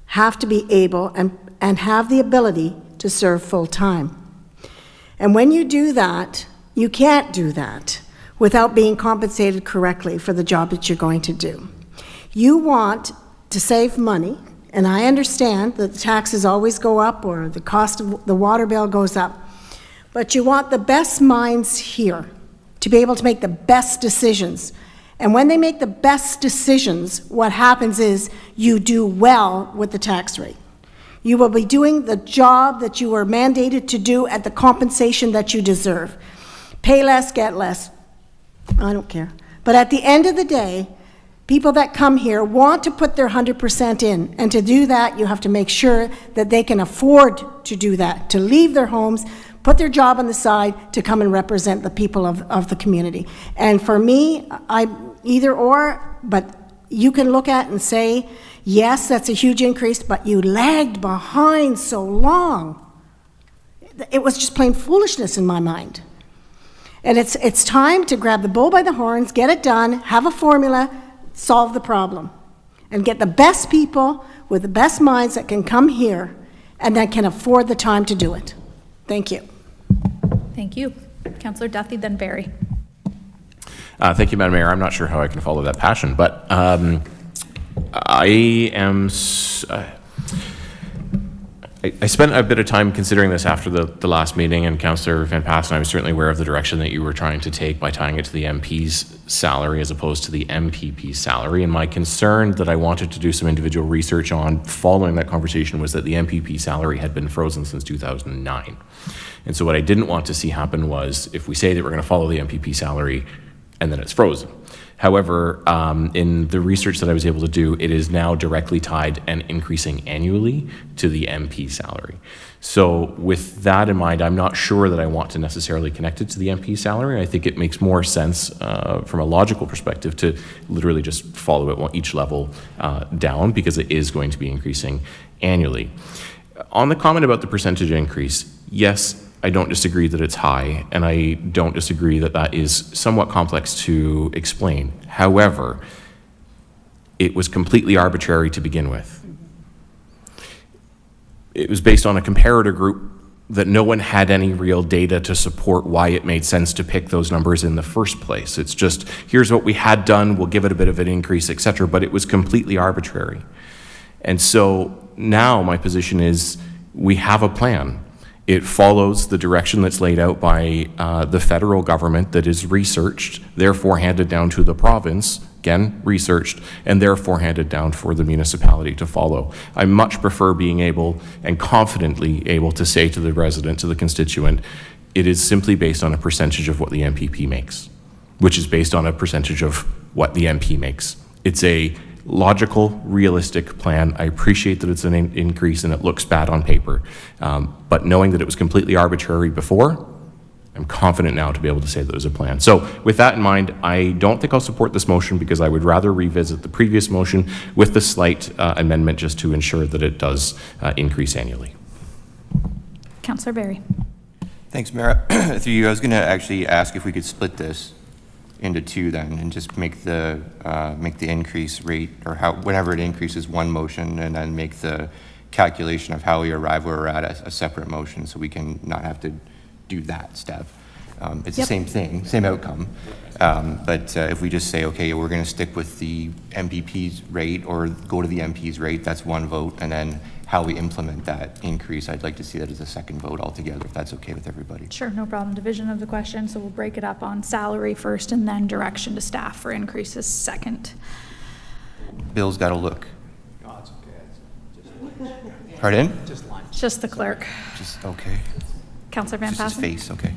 have to be able and have the ability to serve full-time. And when you do that, you can't do that without being compensated correctly for the job that you're going to do. You want to save money, and I understand that the taxes always go up or the cost of the water bill goes up, but you want the best minds here to be able to make the best decisions. And when they make the best decisions, what happens is you do well with the tax rate. You will be doing the job that you were mandated to do at the compensation that you deserve. Pay less, get less. I don't care. But at the end of the day, people that come here want to put their 100% in. And to do that, you have to make sure that they can afford to do that, to leave their homes, put their job on the side to come and represent the people of the community. And for me, either or, but you can look at and say, yes, that's a huge increase, but you lagged behind so long. It was just plain foolishness in my mind. And it's time to grab the bull by the horns, get it done, have a formula, solve the problem and get the best people with the best minds that can come here and that can afford the time to do it. Thank you. Thank you. Councillor Duthie, then Barry. Thank you, Madam Mayor. I'm not sure how I can follow that passion, but I am. I spent a bit of time considering this after the last meeting, and Councillor Van Passen, I was certainly aware of the direction that you were trying to take by tying it to the MP's salary as opposed to the MPP's salary. And my concern that I wanted to do some individual research on following that conversation was that the MPP salary had been frozen since 2009. And so what I didn't want to see happen was if we say that we're going to follow the MPP salary and then it's frozen. However, in the research that I was able to do, it is now directly tied and increasing annually to the MP salary. So with that in mind, I'm not sure that I want to necessarily connect it to the MP salary. I think it makes more sense from a logical perspective to literally just follow it each level down, because it is going to be increasing annually. On the comment about the percentage increase, yes, I don't disagree that it's high, and I don't disagree that that is somewhat complex to explain. However, it was completely arbitrary to begin with. It was based on a comparator group that no one had any real data to support why it made sense to pick those numbers in the first place. It's just, here's what we had done, we'll give it a bit of an increase, etc., but it was completely arbitrary. And so now my position is we have a plan. It follows the direction that's laid out by the federal government that is researched, therefore handed down to the province, again, researched, and therefore handed down for the municipality to follow. I much prefer being able and confidently able to say to the resident, to the constituent, it is simply based on a percentage of what the MPP makes, which is based on a percentage of what the MP makes. It's a logical, realistic plan. I appreciate that it's an increase and it looks bad on paper. But knowing that it was completely arbitrary before, I'm confident now to be able to say that there's a plan. So with that in mind, I don't think I'll support this motion because I would rather revisit the previous motion with the slight amendment just to ensure that it does increase annually. Councillor Barry. Thanks, Mayor. Through you, I was going to actually ask if we could split this into two then, and just make the increase rate, or whenever it increases, one motion, and then make the calculation of how we arrive where we're at a separate motion, so we can not have to do that step. It's the same thing, same outcome, but if we just say, okay, we're going to stick with the MPP's rate or go to the MP's rate, that's one vote, and then how we implement that increase, I'd like to see that as a second vote altogether, if that's okay with everybody. Sure, no problem. Division of the question, so we'll break it up on salary first and then direction to staff for increases second. Bill's got to look. Oh, it's okay. Pardon? Just the clerk. Just, okay. Councillor Van Just his Passen. face, okay.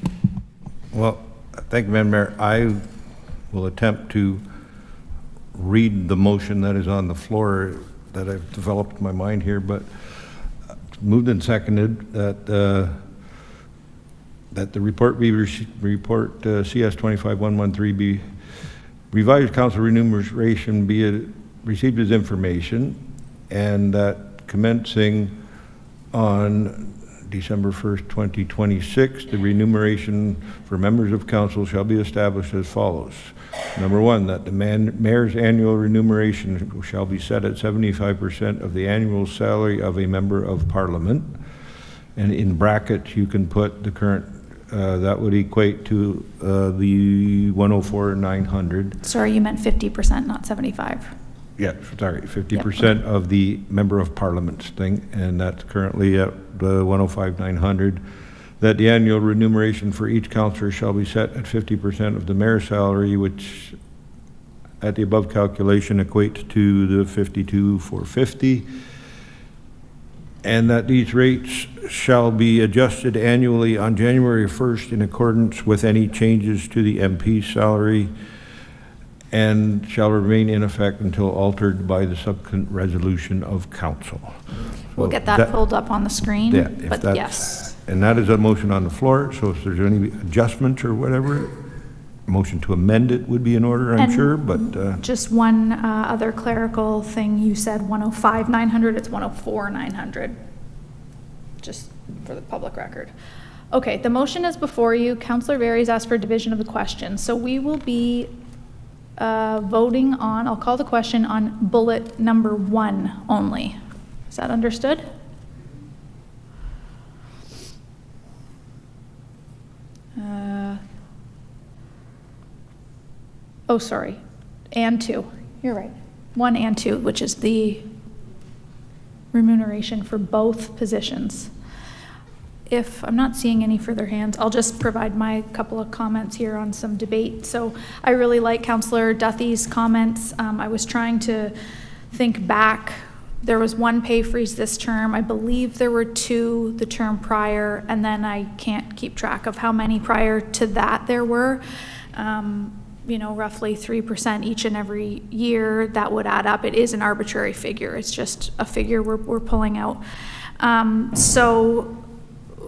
Well, thank you, Madam Mayor. I will attempt to read the motion that is on the floor that I've developed in my mind here, but moved and seconded that that the report CS 25113 be revised council remuneration be received as information, and that commencing on December 1st, 2026, the remuneration for members of council shall be established as follows. Number one, that the mayor's annual remuneration shall be set at 75% of the annual salary of a member of parliament. And in brackets, you can put the current, that would equate to the 104,900. Sorry, you meant 50%, not 75. Yeah, sorry, 50% of the member of parliament's thing, and that's currently at 105,900. That the annual remuneration for each councillor shall be set at 50% of the mayor's salary, which at the above calculation equates to the 52,450. And that these rates shall be adjusted annually on January 1st in accordance with any changes to the MP's salary, and shall remain in effect until altered by the subsequent resolution of council. We'll get that pulled up on the screen, yeah, but yes. And that is a motion on the floor, so if there's any adjustments or whatever, motion to amend it would be in order, I'm sure, but... Just one other clerical thing, you said 105,900, it's 104,900, just for the public record. Okay, the motion is before you. Councillor Barry's asked for division of the question, so we will be voting on, I'll call the question on bullet number 1 only. Is that understood? Oh, sorry, and 2. You're right. 1 and 2, which is the remuneration for both positions. If I'm not seeing any further hands, I'll just provide my couple of comments here on some debate. So I really like Councillor Duthie's comments. I was trying to think back. There was 1 pay freeze this term. I believe there were 2 the term prior, and then I can't keep track of how many prior to that there were. You know, roughly 3% each and every year, that would add up. It is an arbitrary figure. It's just a figure we're pulling out. So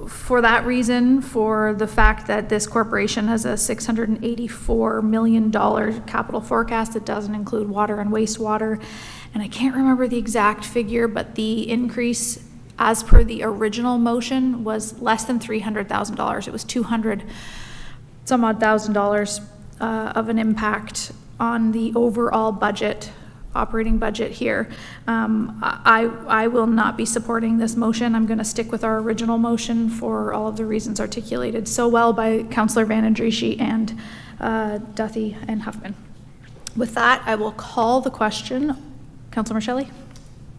for that reason, for the fact that this corporation has a $684 million capital forecast that doesn't include water and wastewater, and I can't remember the exact figure, but the increase as per the original motion was less than $300,000. It was $200 some odd thousand dollars of an impact on the overall budget, operating budget here. I will not be supporting this motion. I'm going to stick with our original motion for all of the reasons articulated so well by Councillor Van Andrieschie and Duthie and Huffman. With that, I will call the question. Councillor Marcelli?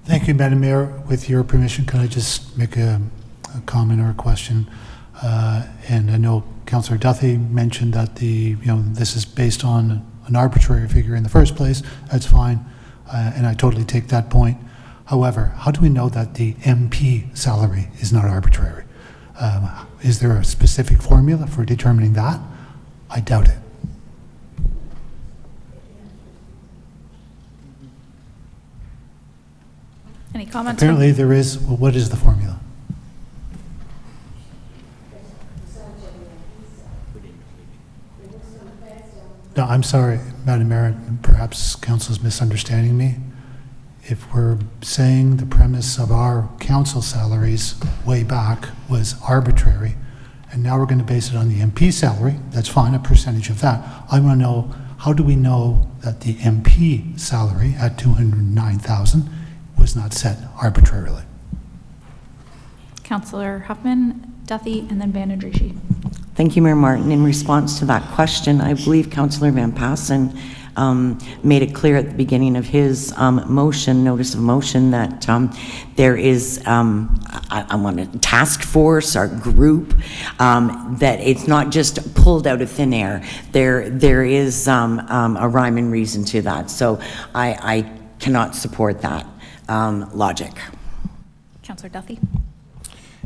Thank you, Madam Mayor. With your permission, can I just make a comment or a question? And I know Councillor Duthie mentioned that this is based on an arbitrary figure in the first place. That's fine, and I totally take that point. However, how do we know that the MP salary is not arbitrary? Is there a specific formula for determining that? I doubt it. Any comments? Apparently there is. Well, what is the formula? No, I'm sorry, Madam Mayor, perhaps council's misunderstanding me. If we're saying the premise of our council salaries way back was arbitrary, and now we're going to base it on the MP salary, that's fine, a percentage of that. I want to know, how do we know that the MP salary at $209,000 was not set arbitrarily? Councillor Huffman, Duthie, and then Van Andrieschie. Thank you, Mayor Martin. In response to that question, I believe Councillor Van Passen made it clear at the beginning of his notice of motion, that there is, I want a task force or group, that it's not just pulled out of thin air. There is a rhyme and reason to that. So I cannot support that logic. Councillor Duthie.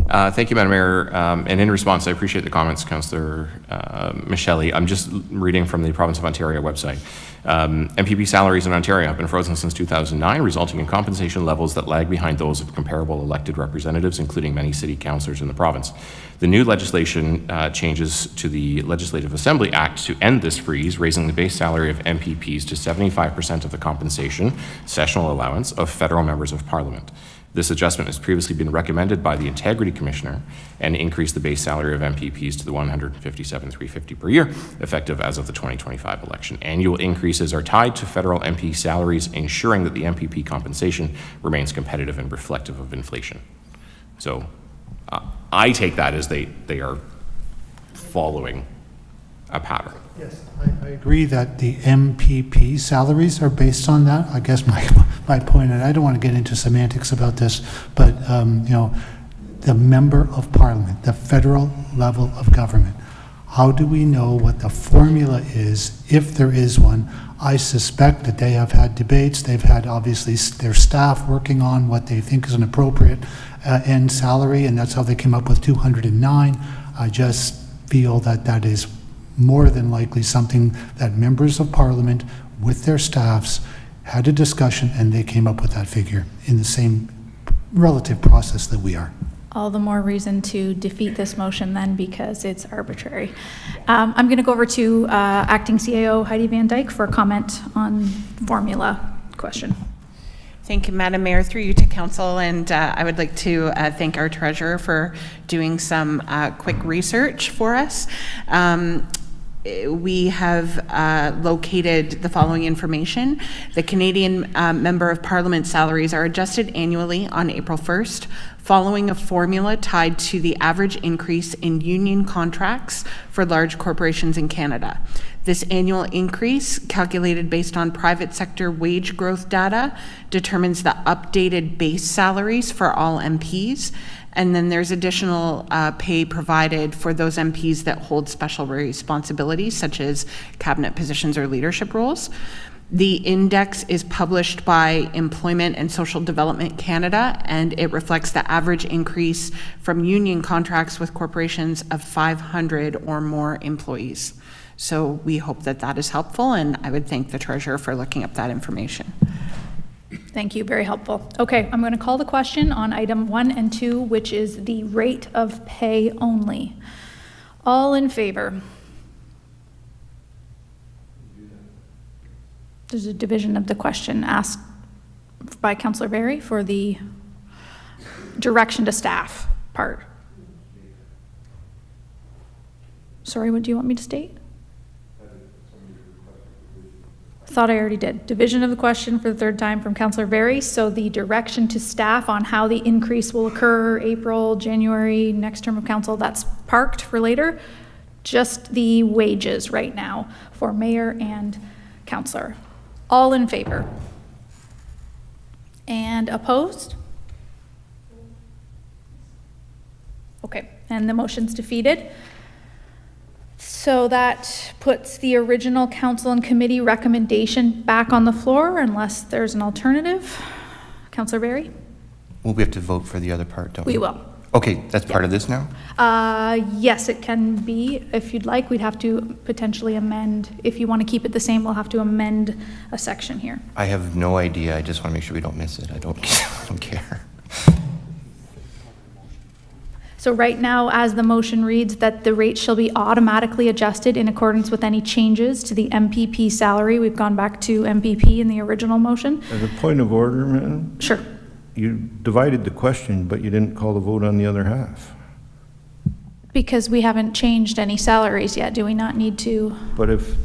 Thank you, Madam Mayor. And in response, I appreciate the comments, Councillor Michelli. I'm just reading from the Province of Ontario website. MPP salaries in Ontario have been frozen since 2009, resulting in compensation levels that lag behind those of comparable elected representatives, including many city councillors in the province. The new legislation changes to the Legislative Assembly Act to end this freeze, raising the base salary of MPPs to 75% of the compensation, sessional allowance, of federal members of Parliament. This adjustment has previously been recommended by the Integrity Commissioner and increased the base salary of MPPs to the $157,350 per year, effective as of the 2025 election. Annual increases are tied to federal MP salaries, ensuring that the MPP compensation remains competitive and reflective of inflation. So I take that as they are following a pattern. Yes, I agree that the MPP salaries are based on that. I guess my point, and I don't want to get into semantics about this, but the member of Parliament, the federal level of government, how do we know what the formula is, if there is one? I suspect that they have had debates. They've had, obviously, their staff working on what they think is an appropriate end salary, and that's how they came up with 209. I just feel that that is more than likely something that members of Parliament with their staffs had a discussion, and they came up with that figure in the same relative process that we are. All the more reason to defeat this motion then, because it's arbitrary. I'm going to go over to Acting CAO Heidi Van Dyke for a comment on formula question. Thank you, Madam Mayor. Through you to Council, and I would like to thank our Treasurer for doing some quick research for us. we have located the following information. The Canadian Member of Parliament salaries are adjusted annually on April 1st, following a formula tied to the average increase in union contracts for large corporations in Canada. This annual increase, calculated based on private sector wage growth data, determines the updated base salaries for all MPs. And then there's additional pay provided for those MPs that hold special responsibilities, such as cabinet positions or leadership roles. The index is published by Employment and Social Development Canada, and it reflects the average increase from union contracts with corporations of 500 or more employees. So we hope that that is helpful, and I would thank the treasurer for looking up that information. Thank you, very helpful. Okay, I'm going to call the question on item 1 and 2, which is the rate of pay only. All in favor? There's a division of the question asked by Councillor Berry for the direction to staff part. Sorry, what do you want me to state? Thought I already did. Division of the question for the third time from Councillor Berry. So the direction to staff on how the increase will occur, April, January, next term of council, that's parked for later. Just the wages right now for mayor and councillor. All in favor? And opposed? Okay, and the motion's defeated. So that puts the original council and committee recommendation back on the floor unless there's an alternative. Councillor Berry? Well, we have to vote for the other part, don't we? We will. Okay, that's part of this now? Yes, it can be. If you'd like, we'd have to potentially amend. If you want to keep it the same, we'll have to amend a section here. I have no idea. I just want to make sure we don't miss it. I don't care. So right now, as the motion reads, that the rate shall be automatically adjusted in accordance with any changes to the MPP salary. We've gone back to MPP in the original motion. As a point of order, madam? Sure. You divided the question, but you didn't call the vote on the other half. Because we haven't changed any salaries yet, do we not need to? But if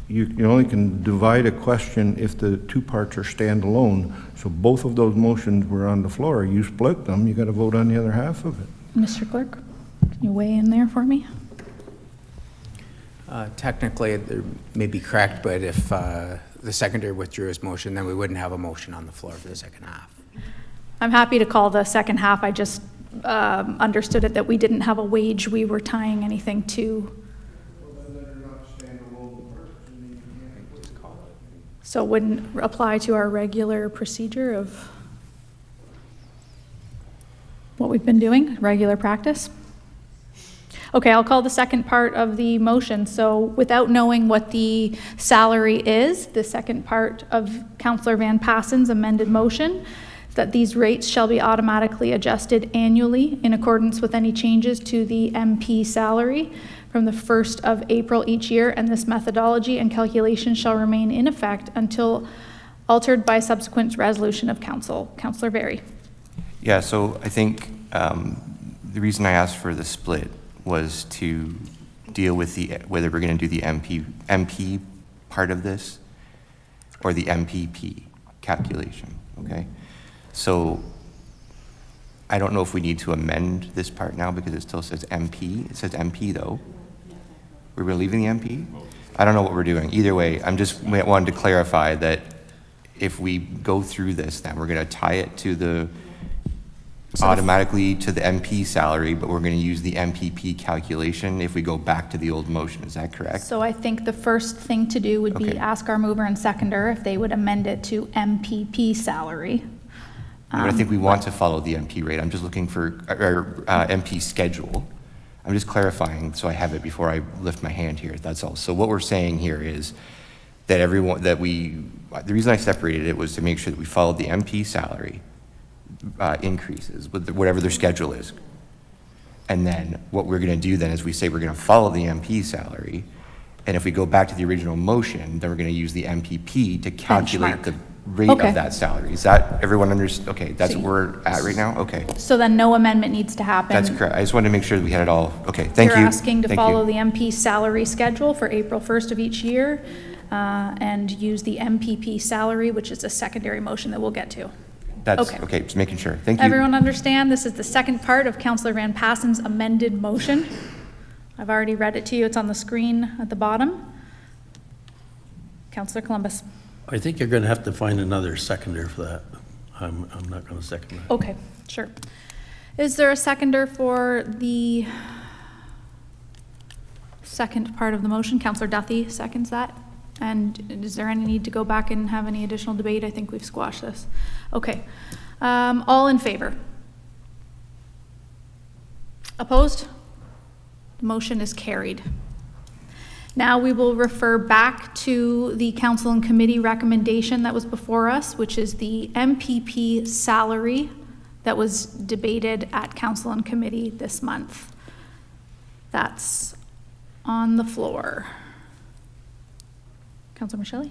you only can divide a question if the two parts are standalone, so both of those motions were on the floor, you split them, you got to vote on the other half of it. Mr. Clerk, can you weigh in there for me? Technically, it may be correct, but if the seconder withdrew his motion, then we wouldn't have a motion on the floor for the second half. I'm happy to call the second half. I just understood it that we didn't have a wage we were tying anything to. So it wouldn't apply to our regular procedure of what we've been doing, regular practice? Okay, I'll call the second part of the motion. So without knowing what the salary is, the second part of Councillor Van Passen's amended motion, that these rates shall be automatically adjusted annually in accordance with any changes to the MP salary from the 1st of April each year, and this methodology and calculation shall remain in effect until altered by subsequent resolution of council. Councillor Berry. Yeah, so I think the reason I asked for the split was to deal with whether we're going to do the MP part of this or the MPP calculation, okay? So I don't know if we need to amend this part now because it still says MP. It says MP though. We're leaving the MP? I don't know what we're doing. Either way, I'm just wanted to clarify that if we go through this, then we're going to tie it to the automatically to the MP salary, but we're going to use the MPP calculation if we go back to the old motion. Is that correct? So I think the first thing to do would be ask our mover and seconder if they would amend it to MPP salary. But I think we want to follow the MP rate. I'm just looking for MP schedule. I'm just clarifying so I have it before I lift my hand here. That's all. So what we're saying here is that the reason I separated it was to make sure that we followed the MP salary increases with whatever their schedule is. And then what we're going to do then is we say we're going to follow the MP salary. And if we go back to the original motion, then we're going to use the MPP to calculate rate Okay. of that salary. Is that, everyone okay, that's So where we're at right now? Okay, So then no amendment needs to happen. that's correct. I just wanted to make sure that we had it all, okay, thank you. You're asking to Thank you. follow the MP salary schedule for April 1st of each year and use the MPP salary, which is a secondary motion that we'll get to. That's, Okay. okay, just making sure. Thank you. Everyone understand this is the second part of Councillor Van Passen's amended motion. I've already read it to you. It's on the screen at the bottom. Councillor Columbus. I think you're going to have to find another seconder for that. I'm not going to second that. Okay, sure. Is there a seconder for the second part of the motion? Councillor Duthie seconds that. And is there any need to go back and have any additional debate? I think we've squashed this. Okay. All in favor? Opposed? The motion is carried. Now we will refer back to the council and committee recommendation that was before us, which is the MPP salary that was debated at council and committee this month. That's on the floor. Councilor Michelli?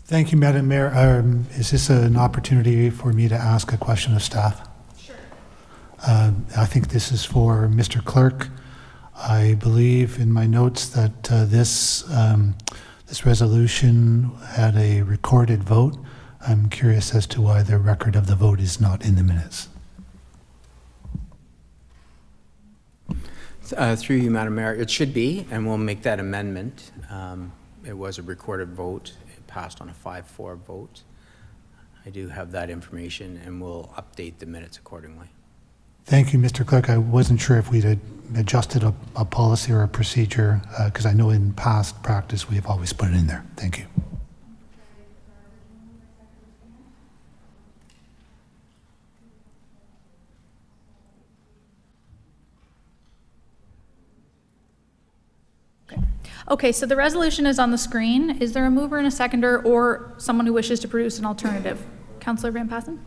Thank you, Madam Mayor. Is this an opportunity for me to ask a question of staff? Sure. I think this is for Mr. Clerk. I believe in my notes that this resolution had a recorded vote. I'm curious as to why the record of the vote is not in the minutes. Through you, Madam Mayor, it should be, and we'll make that amendment. It was a recorded vote. It passed on a 5-4 vote. I do have that information, and we'll update the minutes accordingly. Thank you, Mr. Clerk. I wasn't sure if we'd adjusted a policy or a procedure, because I know in past practice we have always put it in there. Thank you. Okay, so the resolution is on the screen. Is there a mover and a seconder or someone who wishes to produce an alternative? Councillor Van Passen?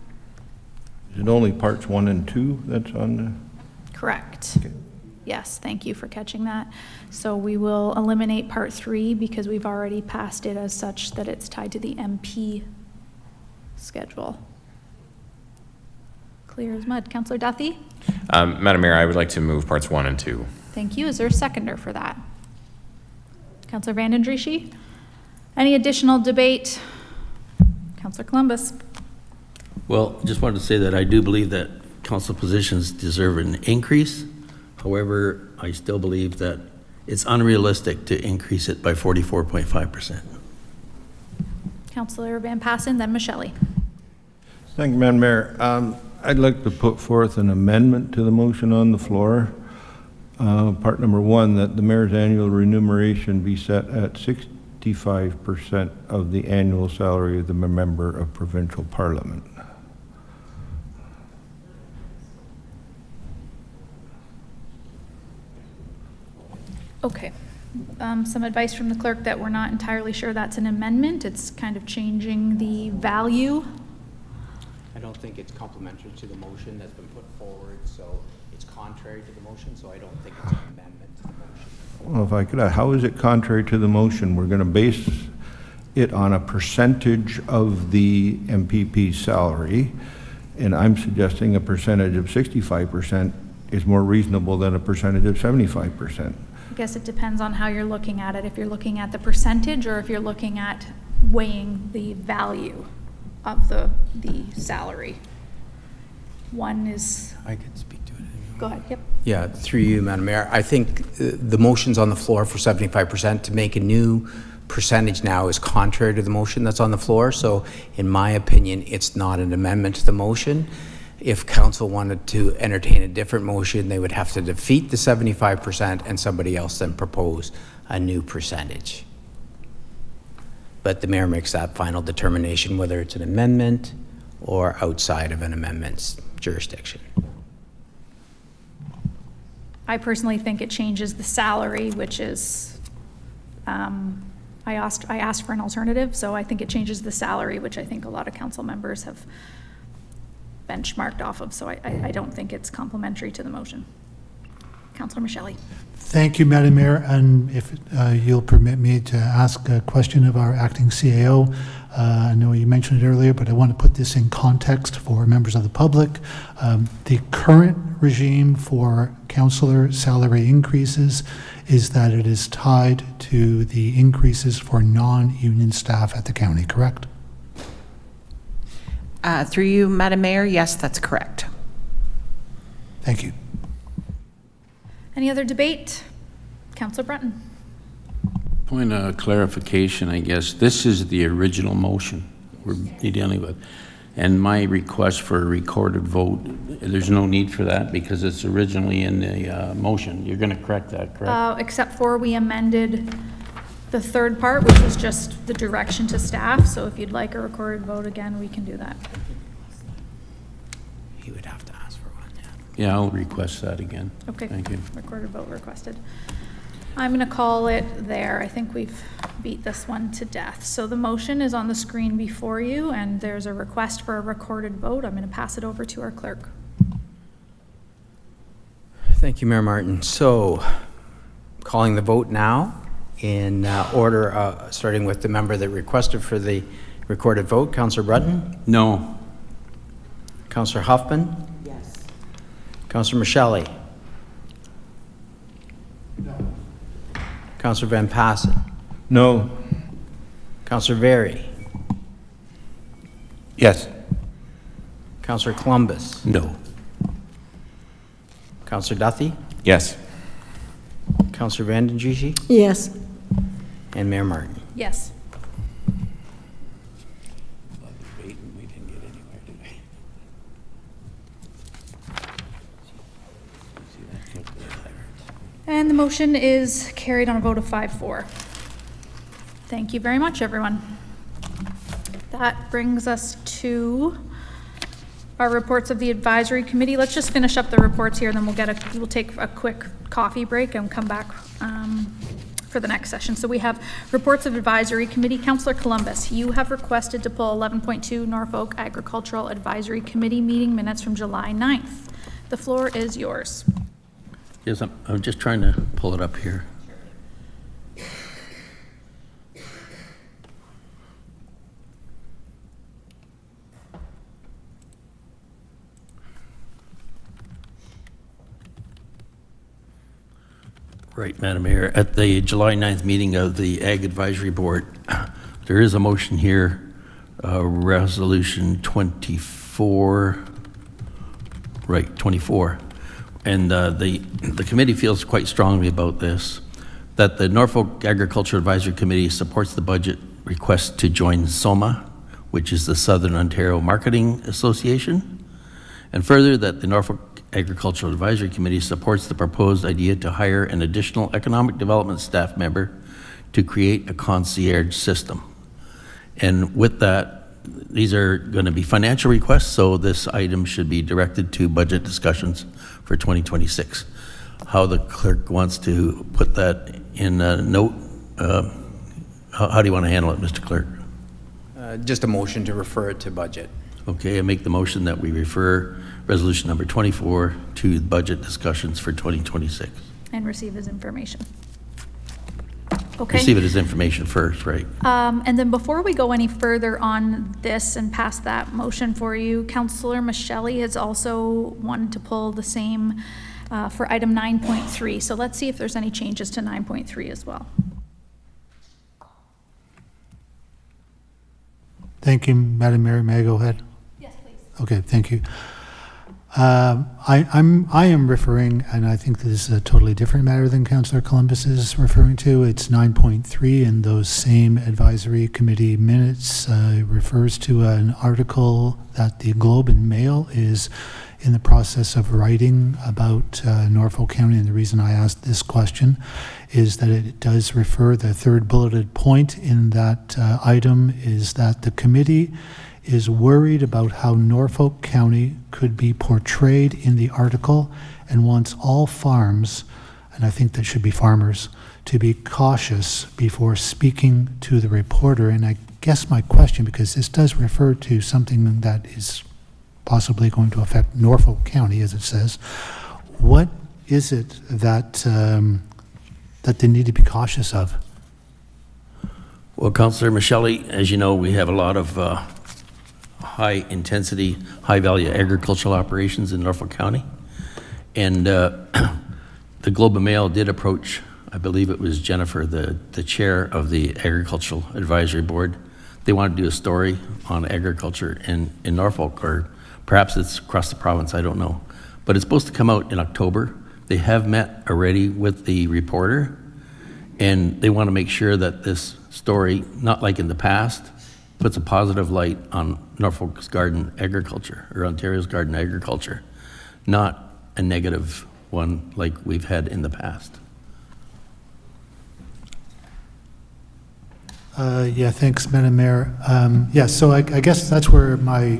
Is it only parts 1 and 2 that's on the? Correct. Yes, thank you for catching that. So we will eliminate part 3 because we've already passed it as such that it's tied to the MP schedule. Clear as mud. Councillor Duthie? Madam Mayor, I would like to move parts 1 and 2. Thank you. Is there a seconder for that? Councillor Vanden Drieschie? Any additional debate? Councillor Columbus? Well, just wanted to say that I do believe that council positions deserve an increase. However, I still believe that it's unrealistic to increase it by 44.5%. Councillor Van Passen, then Michelli. Thank you, Madam Mayor. I'd like to put forth an amendment to the motion on the floor. Part number 1, that the mayor's annual remuneration be set at 65% of the annual salary of the member of provincial parliament. Okay. Some advice from the clerk that we're not entirely sure that's an amendment. It's kind of changing the value. I don't think it's complementary to the motion that's been put forward, so it's contrary to the motion, so I don't think it's an amendment to the motion. Well, if I could, how is it contrary to the motion? We're going to base it on a percentage of the MPP salary, and I'm suggesting a percentage of 65% is more reasonable than a percentage of 75%. I guess it depends on how you're looking at it. If you're looking at the percentage or if you're looking at weighing the value of the salary. One is... I could speak to it. Go ahead, yep. Yeah, through you, Madam Mayor. I think the motion's on the floor for 75%. To make a new percentage now is contrary to the motion that's on the floor. So in my opinion, it's not an amendment to the motion. If council wanted to entertain a different motion, they would have to defeat the 75% and somebody else then propose a new percentage. But the mayor makes that final determination whether it's an amendment or outside of an amendment's jurisdiction. I personally think it changes the salary, which is, I asked for an alternative, so I think it changes the salary, which I think a lot of council members have benchmarked off of, so I don't think it's complementary to the motion. Councillor Michelli. Thank you, Madam Mayor, and if you'll permit me to ask a question of our acting CAO. I know you mentioned it earlier, but I want to put this in context for members of the public. The current regime for councillor salary increases is that it is tied to the increases for non-union staff at the county, correct? Through you, Madam Mayor, yes, that's correct. Thank you. Any other debate? Councillor Breton. Point of clarification, I guess. This is the original motion we're dealing with. And my request for a recorded vote, there's no need for that because it's originally in the motion. You're going to correct that, correct? Except for we amended the third part, which was just the direction to staff. So if you'd like a recorded vote again, we can do that. He would have to ask for one, yeah. Yeah, I'll request that again. Okay. Thank you. Recorded vote requested. I'm going to call it there. I think we've beat this one to death. So the motion is on the screen before you, and there's a request for a recorded vote. I'm going to pass it over to our clerk. Thank you, Mayor Martin. So, calling the vote now in order, starting with the member that requested for the recorded vote, Councillor Breton? No. Councillor Huffman? Yes. Councillor Michele? No. Councillor Van Passen? No. Councillor Very? Yes. Councillor Columbus? No. Councillor Duthie? Yes. Councillor Vanden Geesche? Yes. And Mayor Martin? Yes. And the motion is carried on a vote of 5-4. Thank you very much, everyone. That brings us to our reports of the advisory committee. Let's just finish up the reports here, then we'll take a quick coffee break and come back for the next session. So we have reports of advisory committee. Councillor Columbus, you have requested to pull 11.2 Norfolk Agricultural Advisory Committee meeting minutes from July 9th. The floor is yours. Yes, I'm just trying to pull it up here. Right, Madam Mayor. At the July 9th meeting of the Ag Advisory Board, there is a motion here, Resolution 24, right, 24. And the committee feels quite strongly about this, that the Norfolk Agriculture Advisory Committee supports the budget request to join SOMA, which is the Southern Ontario Marketing Association, and further that the Norfolk Agricultural Advisory Committee supports the proposed idea to hire an additional economic development staff member to create a concierge system. And with that, these are going to be financial requests, so this item should be directed to budget discussions for 2026. How the clerk wants to put that in a note, how do you want to handle it, Mr. Clerk? Just a motion to refer it to budget. Okay, I make the motion that we refer resolution number 24 to budget discussions for 2026. And receive his information. Okay. Receive it as information first, right? And then before we go any further on this and pass that motion for you, Councillor Michele has also wanted to pull the same for item 9.3. So let's see if there's any changes to 9.3 as well. Thank you, Madam Mayor. May I go ahead? Yes, please. Okay, thank you. I am referring, and I think this is a totally different matter than Councillor Columbus is referring to. It's 9.3 in those same advisory committee minutes refers to an article that the Globe and Mail is in the process of writing about Norfolk County. And the reason I asked this question is that it does refer, the third bulleted point in that item is that the committee is worried about how Norfolk County could be portrayed in the article and wants all farms, and I think that should be farmers, to be cautious before speaking to the reporter. And I guess my question, because this does refer to something that is possibly going to affect Norfolk County, as it says, what is it that that they need to be cautious of? Well, Councillor Michelli, as you know, we have a lot of high-intensity, high-value agricultural operations in Norfolk County. And the Globe and Mail did approach, I believe it was Jennifer, the chair of the Agricultural Advisory Board. They wanted to do a story on agriculture in Norfolk, or perhaps it's across the province, I don't know. But it's supposed to come out in October. They have met already with the reporter, and they want to make sure that this story, not like in the past, puts a positive light on Norfolk's garden agriculture, or Ontario's garden agriculture, not a negative one like we've had in the past. Yeah, thanks, Madam Mayor. Yeah, so I guess that's where my,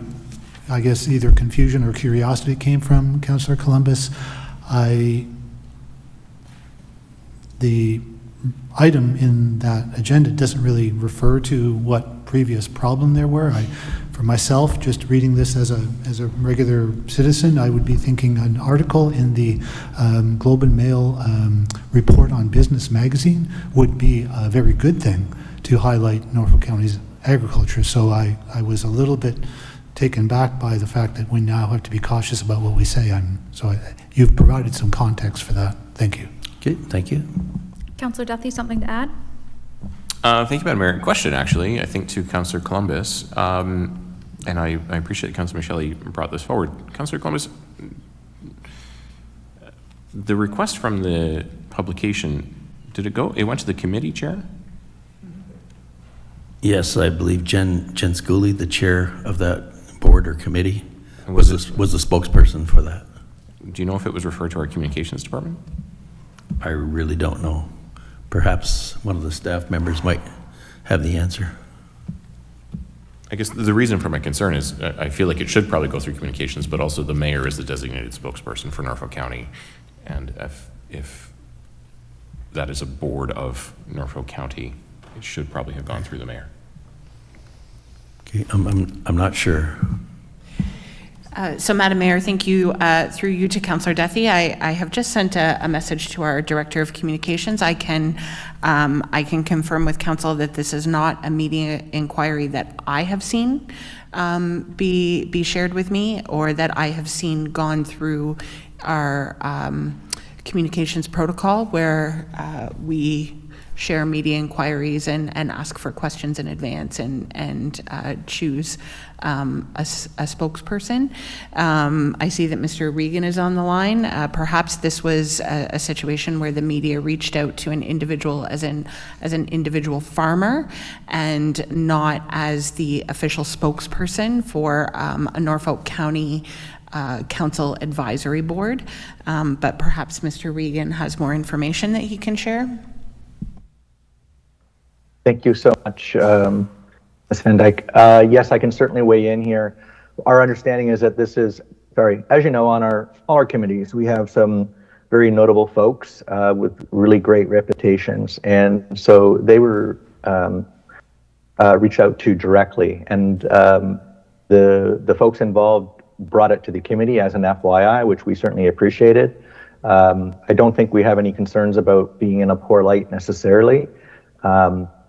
either confusion or curiosity came from, Councillor Columbus. The item in that agenda doesn't really refer to what previous problem there were. For myself, just reading this as a regular citizen, I would be thinking an article in the Globe and Mail report on Business Magazine would be a very good thing to highlight Norfolk County's agriculture. So I was a little bit taken back by the fact that we now have to be cautious about what we say. You've provided some context for that. Thank you. Okay, thank you. Councillor Duthie, something to add? Thank you, Madam Mayor. Question, actually, I think to Councillor Columbus, and I appreciate Councillor Michelli brought this forward. Councillor Columbus, the request from the publication, did it go? It went to the committee chair? Yes, I believe Jen Schooley, the chair of that board or committee, was the spokesperson for that. Do you know if it was referred to our communications department? I really don't know. Perhaps one of the staff members might have the answer. I guess the reason for my concern is I feel like it should probably go through communications, but also the mayor is the designated spokesperson for Norfolk County. And if that is a board of Norfolk County, it should probably have gone through the mayor. Okay, I'm not sure. So, Madam Mayor, thank you. Through you to Councillor Duthie, I have just sent a message to our Director of Communications. I can confirm with Council that this is not a media inquiry that I have seen be shared with me, or that I have seen gone through our communications protocol, where we share media inquiries and ask for questions in advance and choose a spokesperson. I see that Mr. Regan is on the line. Perhaps this was a situation where the media reached out to an individual as an individual farmer and not as the official spokesperson for a Norfolk County Council Advisory Board. But perhaps Mr. Regan has more information that he can share. Thank you so much, Ms. Van Dyke. Yes, I can certainly weigh in here. Our understanding is that this is, as you know, on all our committees, we have some very notable folks with really great reputations. And so they were reached out to directly. And the folks involved brought it to the committee as an FYI, which we certainly appreciated. I don't think we have any concerns about being in a poor light necessarily.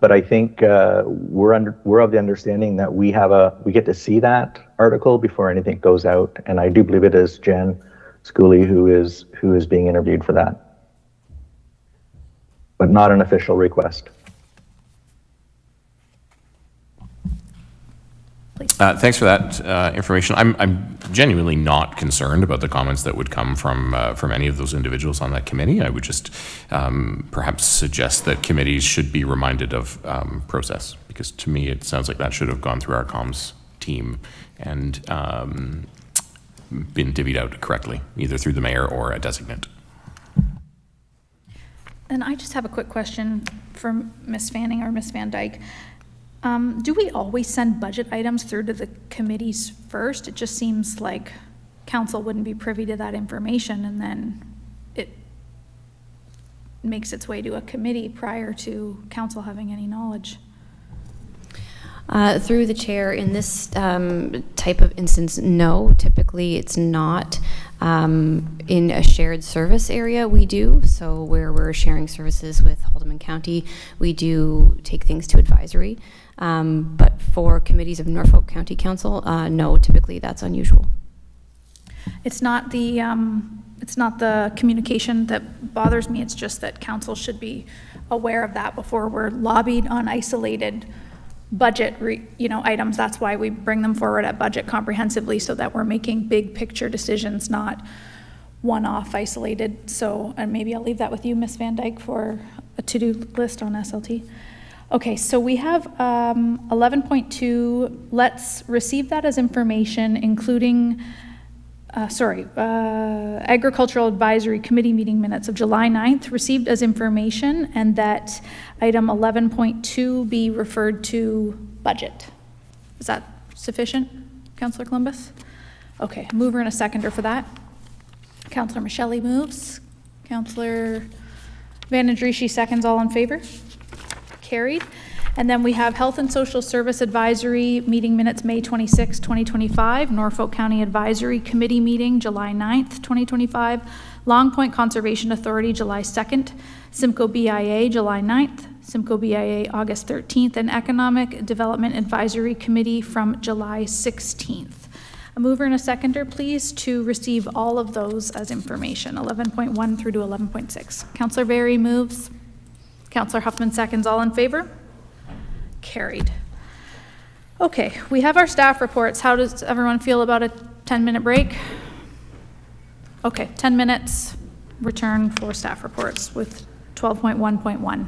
But I think we're of the understanding that we get to see that article before anything goes out, and I do believe it is Jen Schooley who is being interviewed for that, but not an official request. Thanks for that information. I'm genuinely not concerned about the comments that would come from any of those individuals on that committee. I would just perhaps suggest that committees should be reminded of process, because to me it sounds like that should have gone through our comms team and been divvied out correctly, either through the mayor or a designate. And I just have a quick question for Ms. Fanning or Ms. Van Dyke. Do we always send budget items through to the committees first? It just seems like council wouldn't be privy to that information, and then it makes its way to a committee prior to council having any knowledge. Through the chair, in this type of instance, no, typically it's not. In a shared service area, we do. So where we're sharing services with Haldimand County, we do take things to advisory. But for committees of Norfolk County Council, no, typically that's unusual. It's not the communication that bothers me, it's just that council should be aware of that before we're lobbied on isolated budget items. That's why we bring them forward at budget comprehensively, so that we're making big picture decisions, not one-off isolated. So, and maybe I'll leave that with you, Ms. Van Dyke, for a to-do list on SLT. Okay, so we have 11.2, let's receive that as information, including Agricultural Advisory Committee meeting minutes of July 9th, received as information, and that item 11.2 be referred to budget. Is that sufficient, Councillor Columbus? Okay, a mover and a seconder for that. Councillor Michelli moves. Councillor Van Andriesch seconds. All in favor? Carried. And then we have Health and Social Service Advisory meeting minutes, May 26, 2025, Norfolk County Advisory Committee meeting, July 9th, 2025, Long Point Conservation Authority, July 2nd, Simcoe BIA, July 9th, Simcoe BIA, August 13th, and Economic Development Advisory Committee from July 16th. A mover and a seconder, please, to receive all of those as information, 11.1 through to 11.6. Councillor Berry moves. Councillor Huffman seconds. All in favor? Carried. Okay, we have our staff reports. How does everyone feel about a 10-minute break? Okay, 10 minutes, return for staff reports with 12.1.1.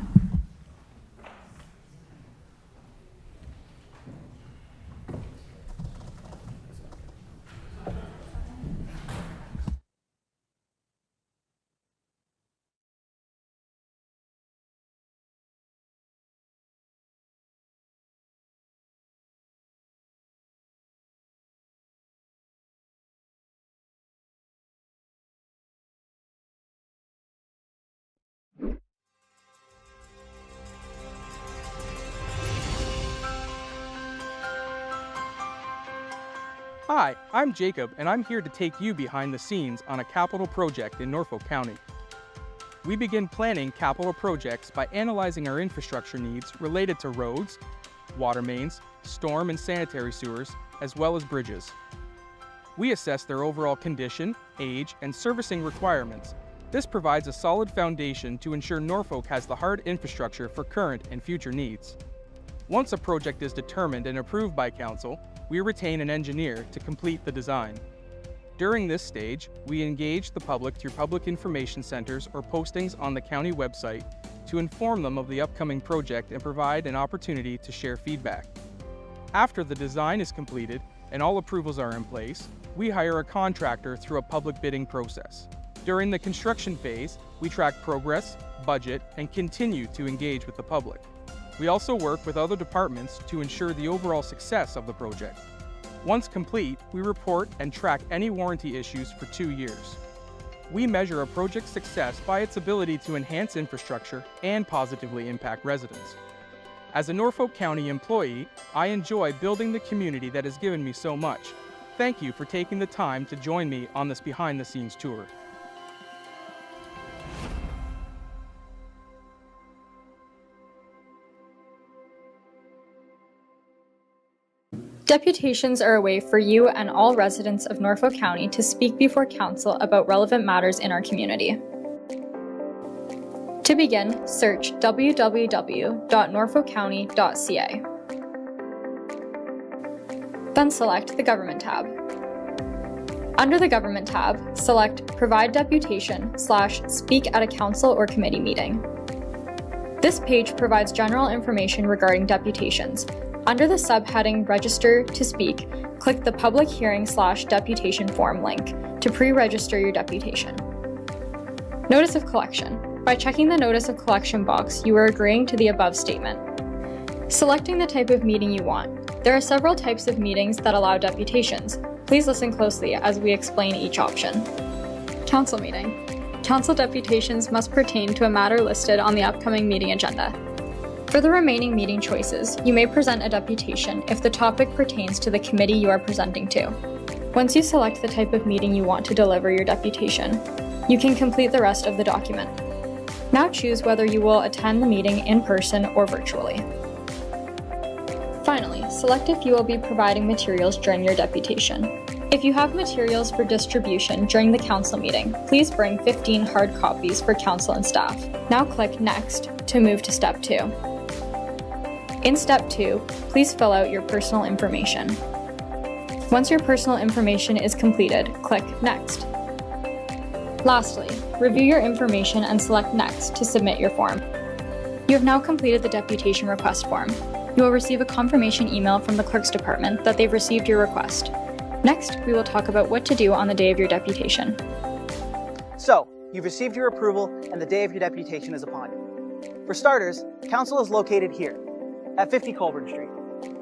Hi, I'm Jacob, and I'm here to take you behind the scenes on a capital project in Norfolk County. We begin planning capital projects by analyzing our infrastructure needs related to roads, water mains, storm and sanitary sewers, as well as bridges. We assess their overall condition, age, and servicing requirements. This provides a solid foundation to ensure Norfolk has the hard infrastructure for current and future needs. Once a project is determined and approved by Council, we retain an engineer to complete the design. During this stage, we engage the public through public information centers or postings on the county website to inform them of the upcoming project and provide an opportunity to share feedback. After the design is completed and all approvals are in place, we hire a contractor through a public bidding process. During the construction phase, we track progress, budget, and continue to engage with the public. We also work with other departments to ensure the overall success of the project. Once complete, we report and track any warranty issues for 2 years. We measure a project's success by its ability to enhance infrastructure and positively impact residents. As a Norfolk County employee, I enjoy building the community that has given me so much. Thank you for taking the time to join me on this behind-the-scenes tour. Deputations are a way for you and all residents of Norfolk County to speak before Council about relevant matters in our community. To begin, search www.norfolkcounty.ca. Then select the Government tab. Under the Government tab, select Provide Deputation / Speak at a Council or Committee Meeting. This page provides general information regarding deputations. Under the subheading Register to Speak, click the Public Hearing / Deputation Form link to pre-register your deputation. Notice of Collection. By checking the Notice of Collection box, you are agreeing to the above statement. Selecting the type of meeting you want. There are several types of meetings that allow deputations. Please listen closely as we explain each option. Council meeting. Council deputations must pertain to a matter listed on the upcoming meeting agenda. For the remaining meeting choices, you may present a deputation if the topic pertains to the committee you are presenting to. Once you select the type of meeting you want to deliver your deputation, you can complete the rest of the document. Now choose whether you will attend the meeting in person or virtually. Finally, select if you will be providing materials during your deputation. If you have materials for distribution during the council meeting, please bring 15 hard copies for council and staff. Now click Next to move to Step 2. In Step 2, please fill out your personal information. Once your personal information is completed, click Next. Lastly, review your information and select Next to submit your form. You have now completed the deputation request form. You will receive a confirmation email from the Clerk's Department that they've received your request. Next, we will talk about what to do on the day of your deputation. So, you've received your approval and the day of your deputation is upon you. For starters, council is located here, at 50 Colburn Street.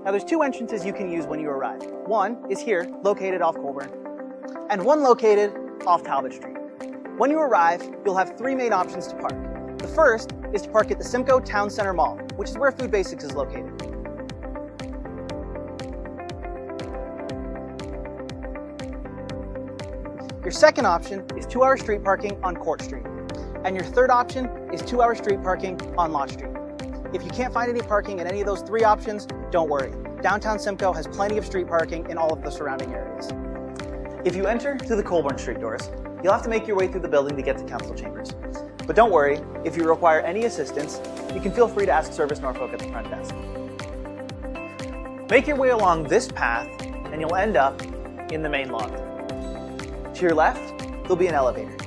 Now there's two entrances you can use when you arrive. One is here, located off Colburn, and one located off Talbot Street. When you arrive, you'll have three main options to park. The first is to park at the Simcoe Town Center Mall, which is where Food Basics is located. Your second option is 2-hour street parking on Court Street. And your third option is 2-hour street parking on Lott Street. If you can't find any parking at any of those three options, don't worry. Downtown Simcoe has plenty of street parking in all of the surrounding areas. If you enter through the Colburn Street doors, you'll have to make your way through the building to get to council chambers. But don't worry, if you require any assistance, you can feel free to ask Service Norfolk at the front desk. Make your way along this path and you'll end up in the main lobby. To your left, there'll be an elevator.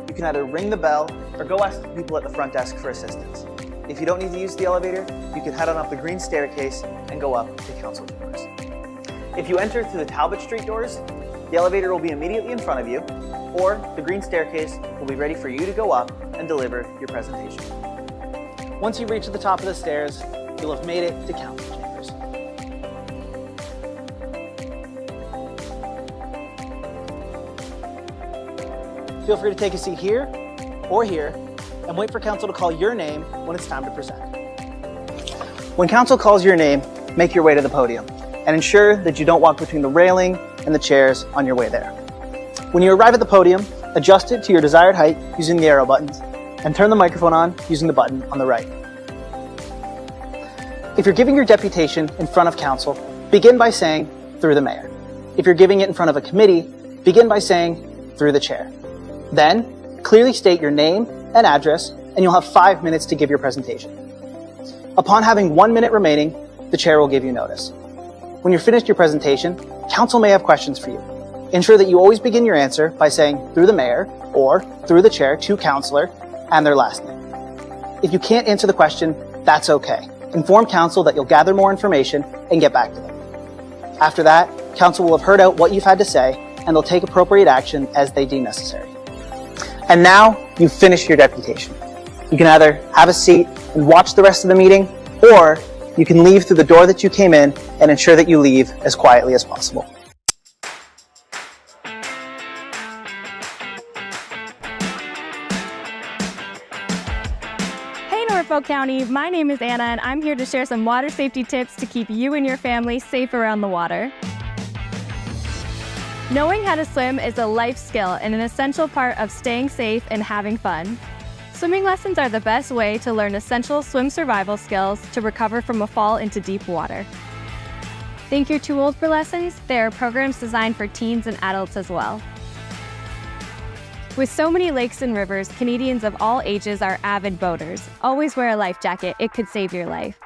You can either ring the bell or go ask the people at the front desk for assistance. If you don't need to use the elevator, you can head on up the green staircase and go up to council chambers. If you enter through the Talbot Street doors, the elevator will be immediately in front of you, or the green staircase will be ready for you to go up and deliver your presentation. Once you reach the top of the stairs, you'll have made it to council chambers. Feel free to take a seat here or here and wait for council to call your name when it's time to present. When council calls your name, make your way to the podium and ensure that you don't walk between the railing and the chairs on your way there. When you arrive at the podium, adjust it to your desired height using the arrow buttons and turn the microphone on using the button on the right. If you're giving your deputation in front of council, begin by saying, "Through the mayor." If you're giving it in front of a committee, begin by saying, "Through the chair." Then, clearly state your name and address, and you'll have 5 minutes to give your presentation. Upon having 1 minute remaining, the chair will give you notice. When you're finished your presentation, council may have questions for you. Ensure that you always begin your answer by saying "through the mayor" or "through the chair" to councillor and their last name. If you can't answer the question, that's okay. Inform council that you'll gather more information and get back to them. After that, council will have heard out what you've had to say and they'll take appropriate action as they deem necessary. And now you've finished your deputation. You can either have a seat and watch the rest of the meeting, or you can leave through the door that you came in and ensure that you leave as quietly as possible. Hey Norfolk County, my name is Anna and I'm here to share some water safety tips to keep you and your family safe around the water. Knowing how to swim is a life skill and an essential part of staying safe and having fun. Swimming lessons are the best way to learn essential swim survival skills to recover from a fall into deep water. Think you're too old for lessons? There are programs designed for teens and adults as well. With so many lakes and rivers, Canadians of all ages are avid boaters. Always wear a life jacket, it could save your life.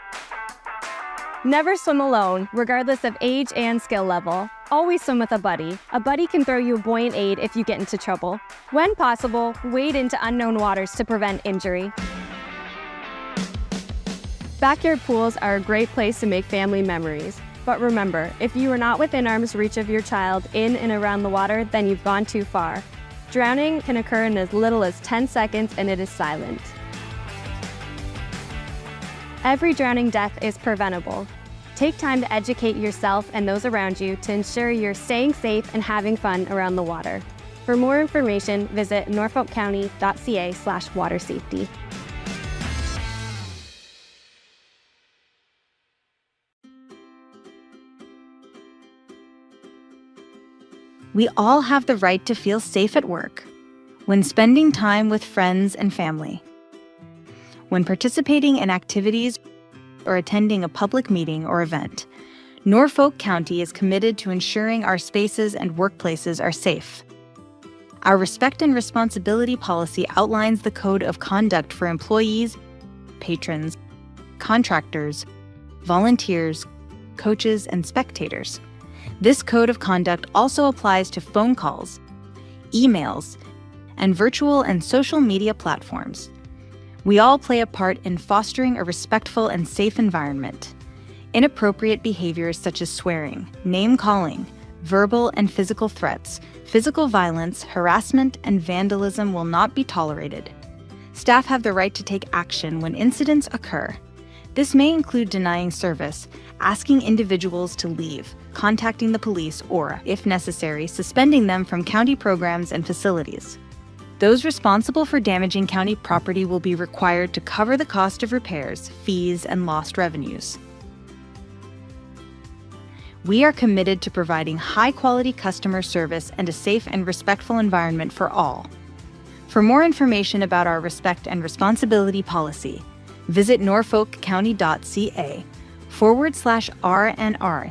Never swim alone, regardless of age and skill level. Always swim with a buddy. A buddy can throw you a buoyant aid if you get into trouble. When possible, wade into unknown waters to prevent injury. Backyard pools are a great place to make family memories. But remember, if you are not within arm's reach of your child in and around the water, then you've gone too far. Drowning can occur in as little as 10 seconds and it is silent. Every drowning death is preventable. Take time to educate yourself and those around you to ensure you're staying safe and having fun around the water. For more information, visit norfolkcounty.ca/watersafety. We all have the right to feel safe at work, when spending time with friends and family, when participating in activities or attending a public meeting or event. Norfolk County is committed to ensuring our spaces and workplaces are safe. Our Respect and Responsibility policy outlines the code of conduct for employees, patrons, contractors, volunteers, coaches, and spectators. This code of conduct also applies to phone calls, emails, and virtual and social media platforms. We all play a part in fostering a respectful and safe environment. Inappropriate behaviors such as swearing, name-calling, verbal and physical threats, physical violence, harassment, and vandalism will not be tolerated. Staff have the right to take action when incidents occur. This may include denying service, asking individuals to leave, contacting the police, or, if necessary, suspending them from county programs and facilities. Those responsible for damaging county property will be required to cover the cost of repairs, fees, and lost revenues. We are committed to providing high-quality customer service and a safe and respectful environment for all. For more information about our Respect and Responsibility policy, visit norfolkcounty.ca/R&R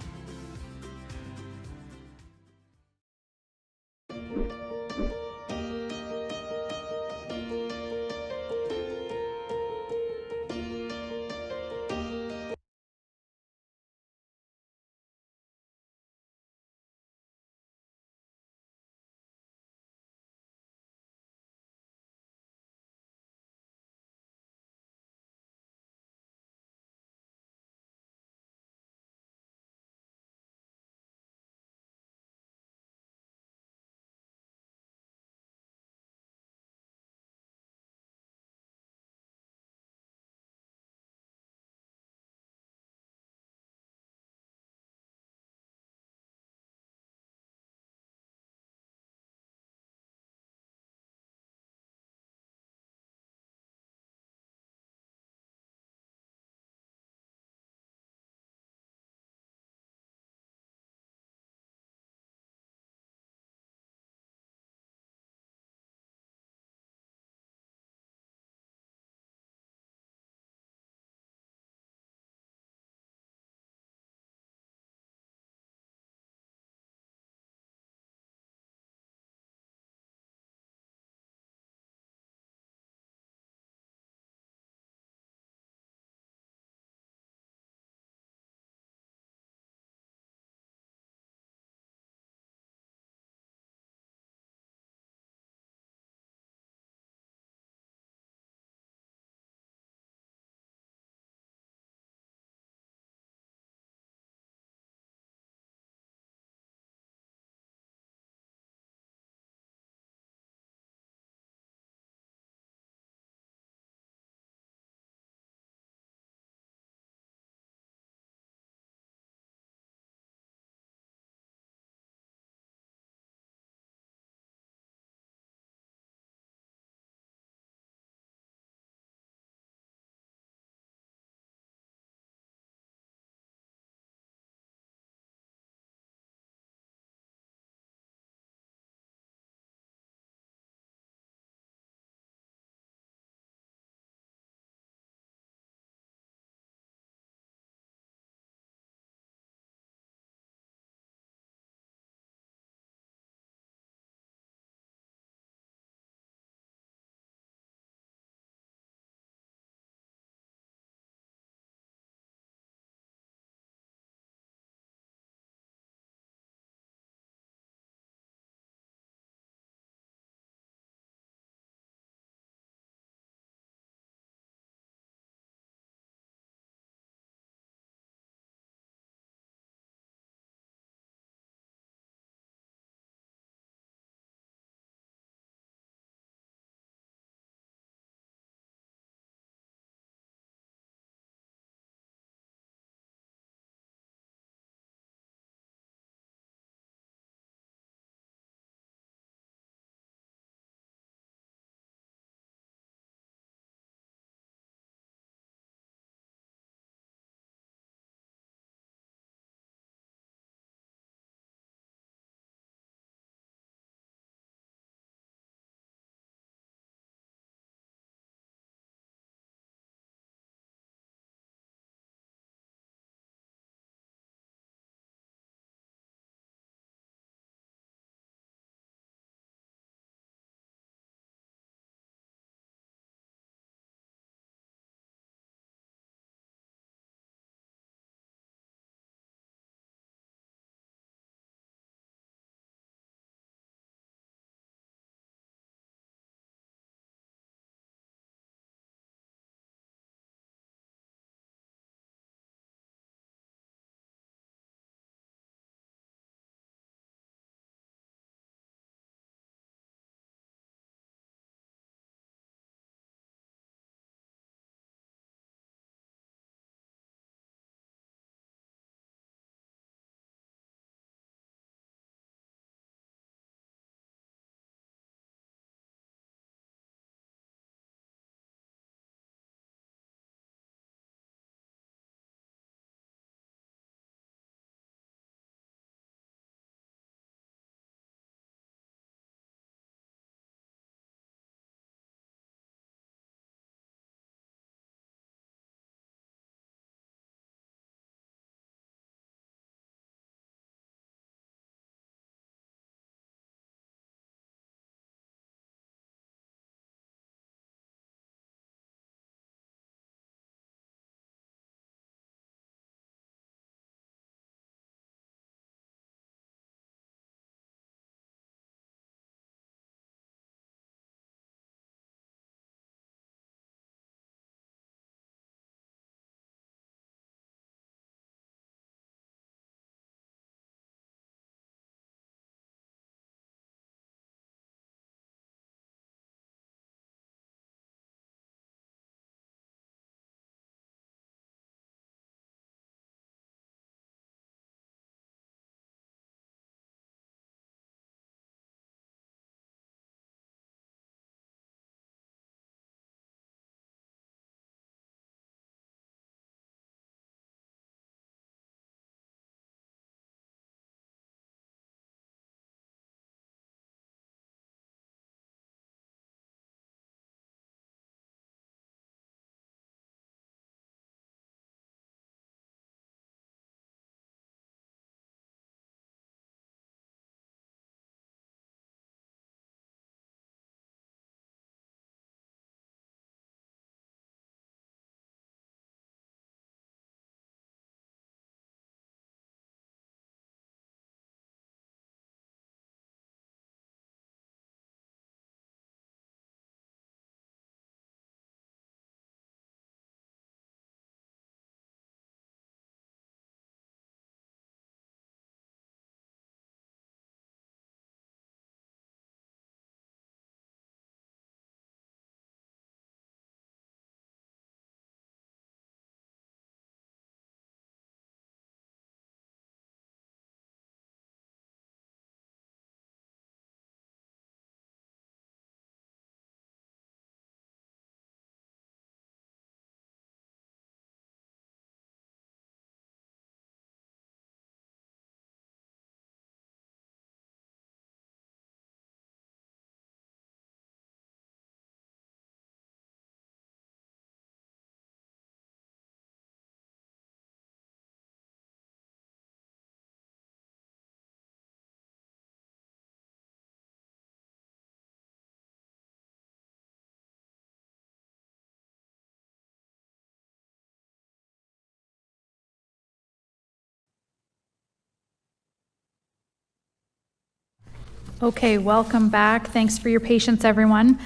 Okay, welcome back. Thanks for your patience, everyone.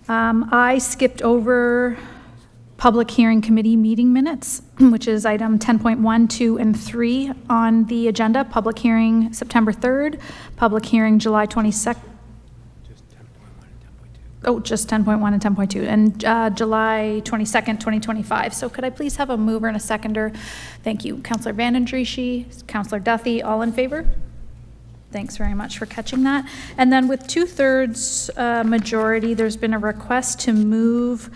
I skipped over public hearing committee meeting minutes, which is item 10.1, 2, and 3 on the agenda. Public hearing September 3rd, public hearing July 22nd. Oh, just 10.1 and 10.2, and July 22nd, 2025. So could I please have a mover and a seconder? Thank you. Councillor Vandendriessche, Councillor Duthie, all in favor? Thanks very much for catching that. And then with 2/3 majority, there's been a request to move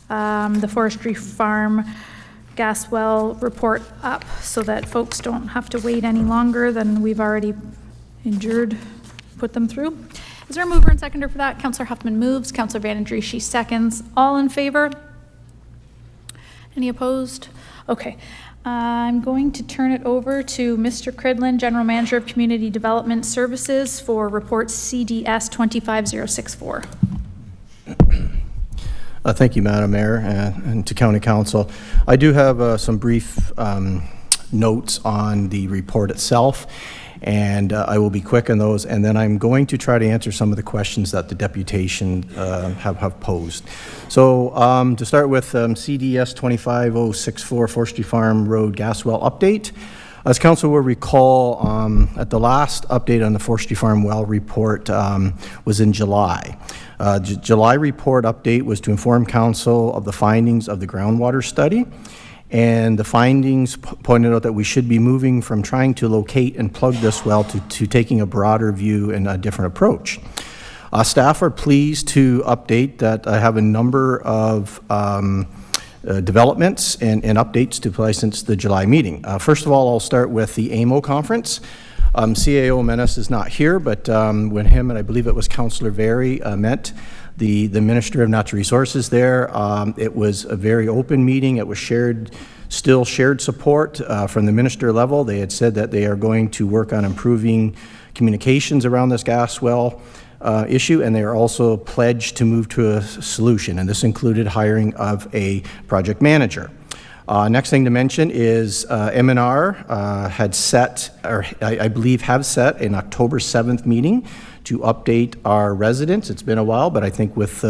the Forestry Farm gas well report up so that folks don't have to wait any longer than we've already put them through. Is there a mover and seconder for that? Councillor Huffman moves, Councillor Vandendriessche seconds. All in favor? Any opposed? Okay. I'm going to turn it over to Mr. Cridlin, General Manager of Community Development Services, for report CDS 25064. Thank you, Madam Mayor, and to County Council. I do have some brief notes on the report itself, and I will be quick on those, and then I'm going to try to answer some of the questions that the deputation have posed. So to start with, CDS 25064 Forestry Farm Road gas well update. As Council will recall, at the last update on the Forestry Farm well report was in July. July report update was to inform Council of the findings of the groundwater study. And the findings pointed out that we should be moving from trying to locate and plug this well to taking a broader view and a different approach. Staff are pleased to update that I have a number of developments and updates to play since the July meeting. First of all, I'll start with the AMO conference. CAO Menace is not here, but when him and I believe it was Councillor Very met the Minister of Natural Resources there, it was a very open meeting. It was still shared support from the minister level. They had said that they are going to work on improving communications around this gas well issue, and they are also pledged to move to a solution, and this included hiring of a project manager. Next thing to mention is M&R had set, or I believe have set, an October 7th meeting to update our residents. It's been a while, but I think with,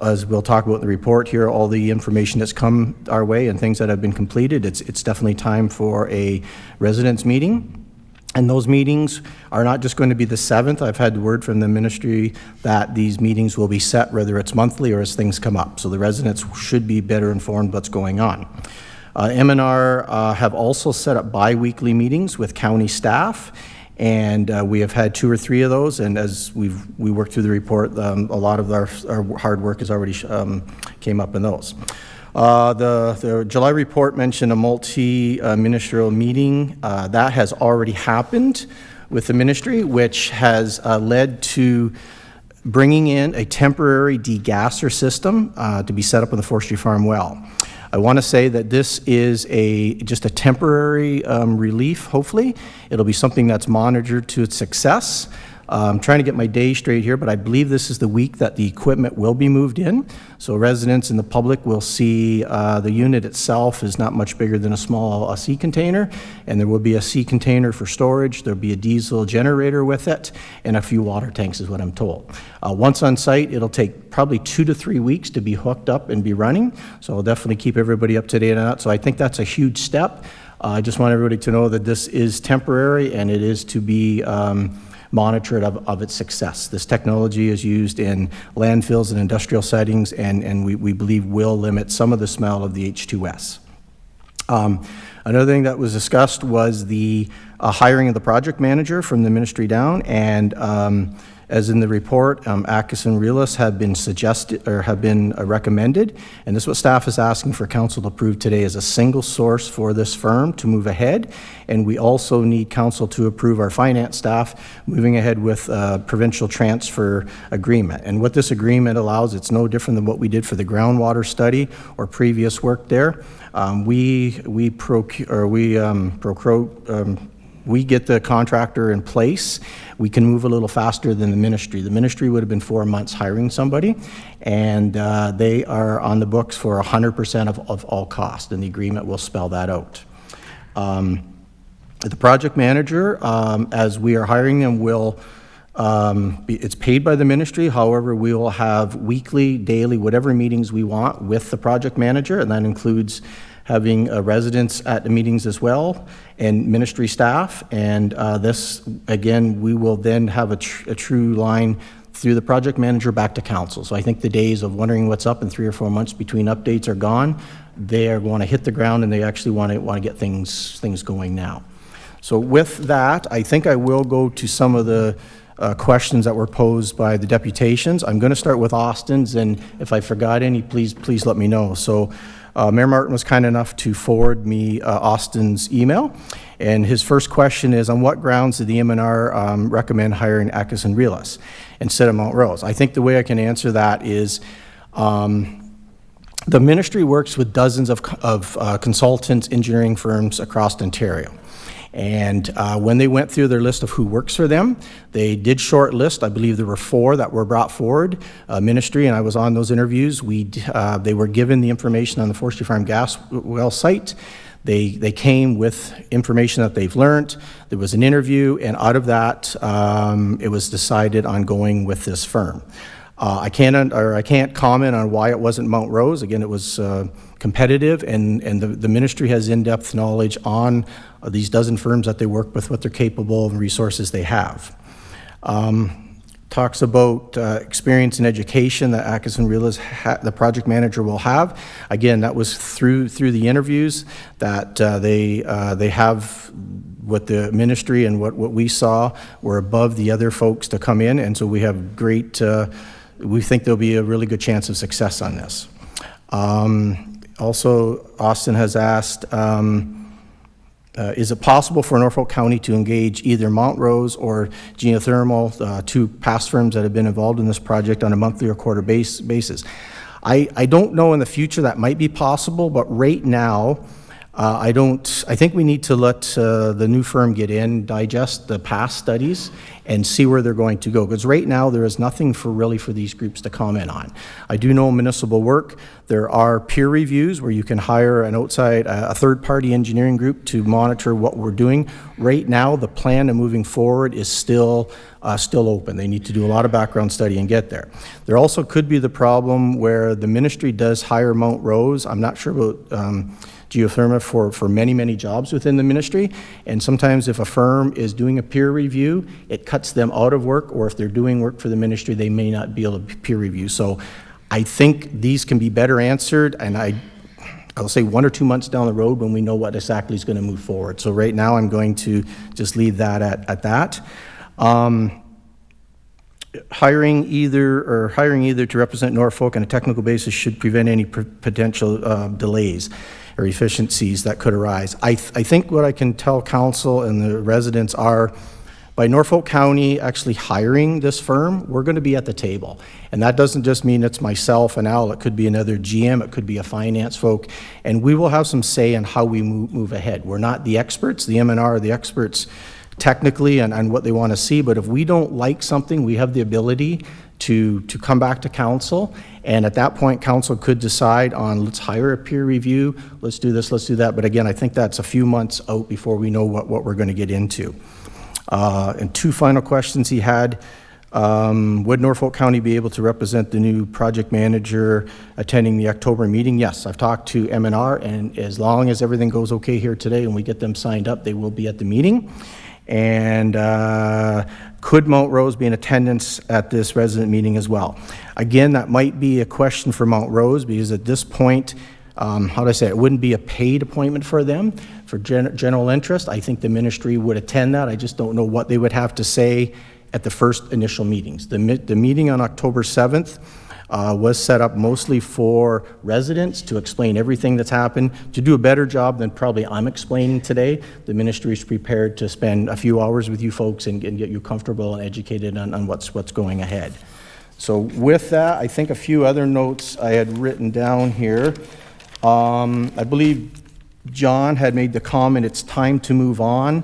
as we'll talk about in the report here, all the information that's come our way and things that have been completed, it's definitely time for a residents meeting. And those meetings are not just going to be the 7th. I've had word from the ministry that these meetings will be set, whether it's monthly or as things come up. So the residents should be better informed what's going on. M&R have also set up bi-weekly meetings with county staff, and we have had 2 or 3 of those, and as we worked through the report, a lot of our hard work has already came up in those. The July report mentioned a multi-ministerial meeting. That has already happened with the ministry, which has led to bringing in a temporary degasser system to be set up on the Forestry Farm well. I want to say that this is just a temporary relief, hopefully. It'll be something that's monitored to its success. I'm trying to get my day straight here, but I believe this is the week that the equipment will be moved in. So residents and the public will see the unit itself is not much bigger than a small sea container, and there will be a sea container for storage. There'll be a diesel generator with it, and a few water tanks is what I'm told. Once on site, it'll take probably 2 to 3 weeks to be hooked up and be running. So I'll definitely keep everybody up to date on that. So I think that's a huge step. I just want everybody to know that this is temporary, and it is to be monitored of its success. This technology is used in landfills and industrial settings, and we believe will limit some of the smell of the H2S. Another thing that was discussed was the hiring of the project manager from the ministry down, and as in the report, Acus and Realis have been suggested or have been recommended, and this is what staff is asking for council to approve today as a single source for this firm to move ahead. And we also need council to approve our finance staff moving ahead with provincial transfer agreement. And what this agreement allows, it's no different than what we did for the groundwater study or previous work there. We get the contractor in place. We can move a little faster than the ministry. The ministry would have been 4 months hiring somebody, and they are on the books for 100% of all cost, and the agreement will spell that out. The project manager, as we are hiring them, will It's paid by the ministry. However, we will have weekly, daily, whatever meetings we want with the project manager, and that includes having residents at the meetings as well, and ministry staff. And this, again, we will then have a true line through the project manager back to council. So I think the days of wondering what's up in 3 or 4 months between updates are gone. They are going to hit the ground, and they actually want to get things going now. So with that, I think I will go to some of the questions that were posed by the deputations. I'm going to start with Austin's, and if I forgot any, please let me know. So Mayor Martin was kind enough to forward me Austin's email, and his first question is, on what grounds did the M&R recommend hiring Atkinson Realis instead of Mount Rose? I think the way I can answer that is the ministry works with dozens of consultants, engineering firms across Ontario. And when they went through their list of who works for them, they did shortlist. I believe there were 4 that were brought forward, ministry, and I was on those interviews. They were given the information on the Forestry Farm gas well site. They came with information that they've learned. There was an interview, and out of that, it was decided on going with this firm. I can't comment on why it wasn't Mount Rose. Again, it was competitive, and the ministry has in-depth knowledge on these dozen firms that they work with, what they're capable of, and resources they have. Talks about experience in education that Atkinson Realis, the project manager, will have. Again, that was through the interviews that they have. What the ministry and what we saw were above the other folks to come in, and so we have great. We think there'll be a really good chance of success on this. Also, Austin has asked, is it possible for Norfolk County to engage either Mount Rose or Geothermal, 2 past firms that have been involved in this project, on a monthly or quarter basis? I don't know in the future that might be possible, but right now, I think we need to let the new firm get in, digest the past studies, and see where they're going to go. Because right now, there is nothing for these groups to comment on. I do know municipal work. There are peer reviews where you can hire an outside, a third-party engineering group to monitor what we're doing. Right now, the plan of moving forward is still open. They need to do a lot of background study and get there. There also could be the problem where the ministry does hire Mount Rose. I'm not sure about geothermal for many jobs within the ministry, and sometimes if a firm is doing a peer review, it cuts them out of work, or if they're doing work for the ministry, they may not be able to peer review. So I think these can be better answered, and I'll say 1 or 2 months down the road when we know what exactly is going to move forward. So right now I'm going to just leave that at that. Hiring either to represent Norfolk on a technical basis should prevent any potential delays or efficiencies that could arise. I think what I can tell council and the residents are, by Norfolk County actually hiring this firm, we're going to be at the table. And that doesn't just mean it's myself and Al, it could be another GM, it could be a finance folk, and we will have some say in how we move ahead. We're not the experts, the M&R are the experts technically on what they want to see, but if we don't like something, we have the ability to come back to council, and at that point, council could decide on, let's hire a peer review, let's do this, let's do that. But again, I think that's a few months out before we know what we're going to get into. And 2 final questions he had. Would Norfolk County be able to represent the new project manager attending the October meeting? Yes, I've talked to M&R, and as long as everything goes okay here today and we get them signed up, they will be at the meeting. And could Mount Rose be in attendance at this resident meeting as well? Again, that might be a question for Mount Rose, because at this point, how do I say it wouldn't be a paid appointment for them. For general interest, I think the ministry would attend that. I just don't know what they would have to say at the first initial meetings. The meeting on October 7th was set up mostly for residents to explain everything that's happened, to do a better job than probably I'm explaining today. The ministry is prepared to spend a few hours with you folks and get you comfortable and educated on what's going ahead. So with that, I think a few other notes I had written down here. I believe John had made the comment, it's time to move on.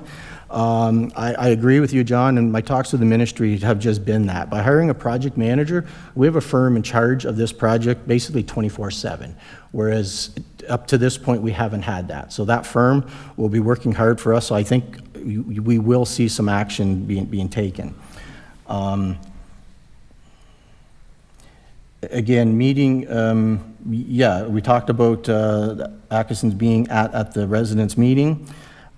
I agree with you, John, and my talks with the ministry have just been that. By hiring a project manager, we have a firm in charge of this project basically 24/7, whereas up to this point we haven't had that. So that firm will be working hard for us, so I think we will see some action being taken. Again, meeting, yeah, we talked about Atkinson's being at the residents' meeting.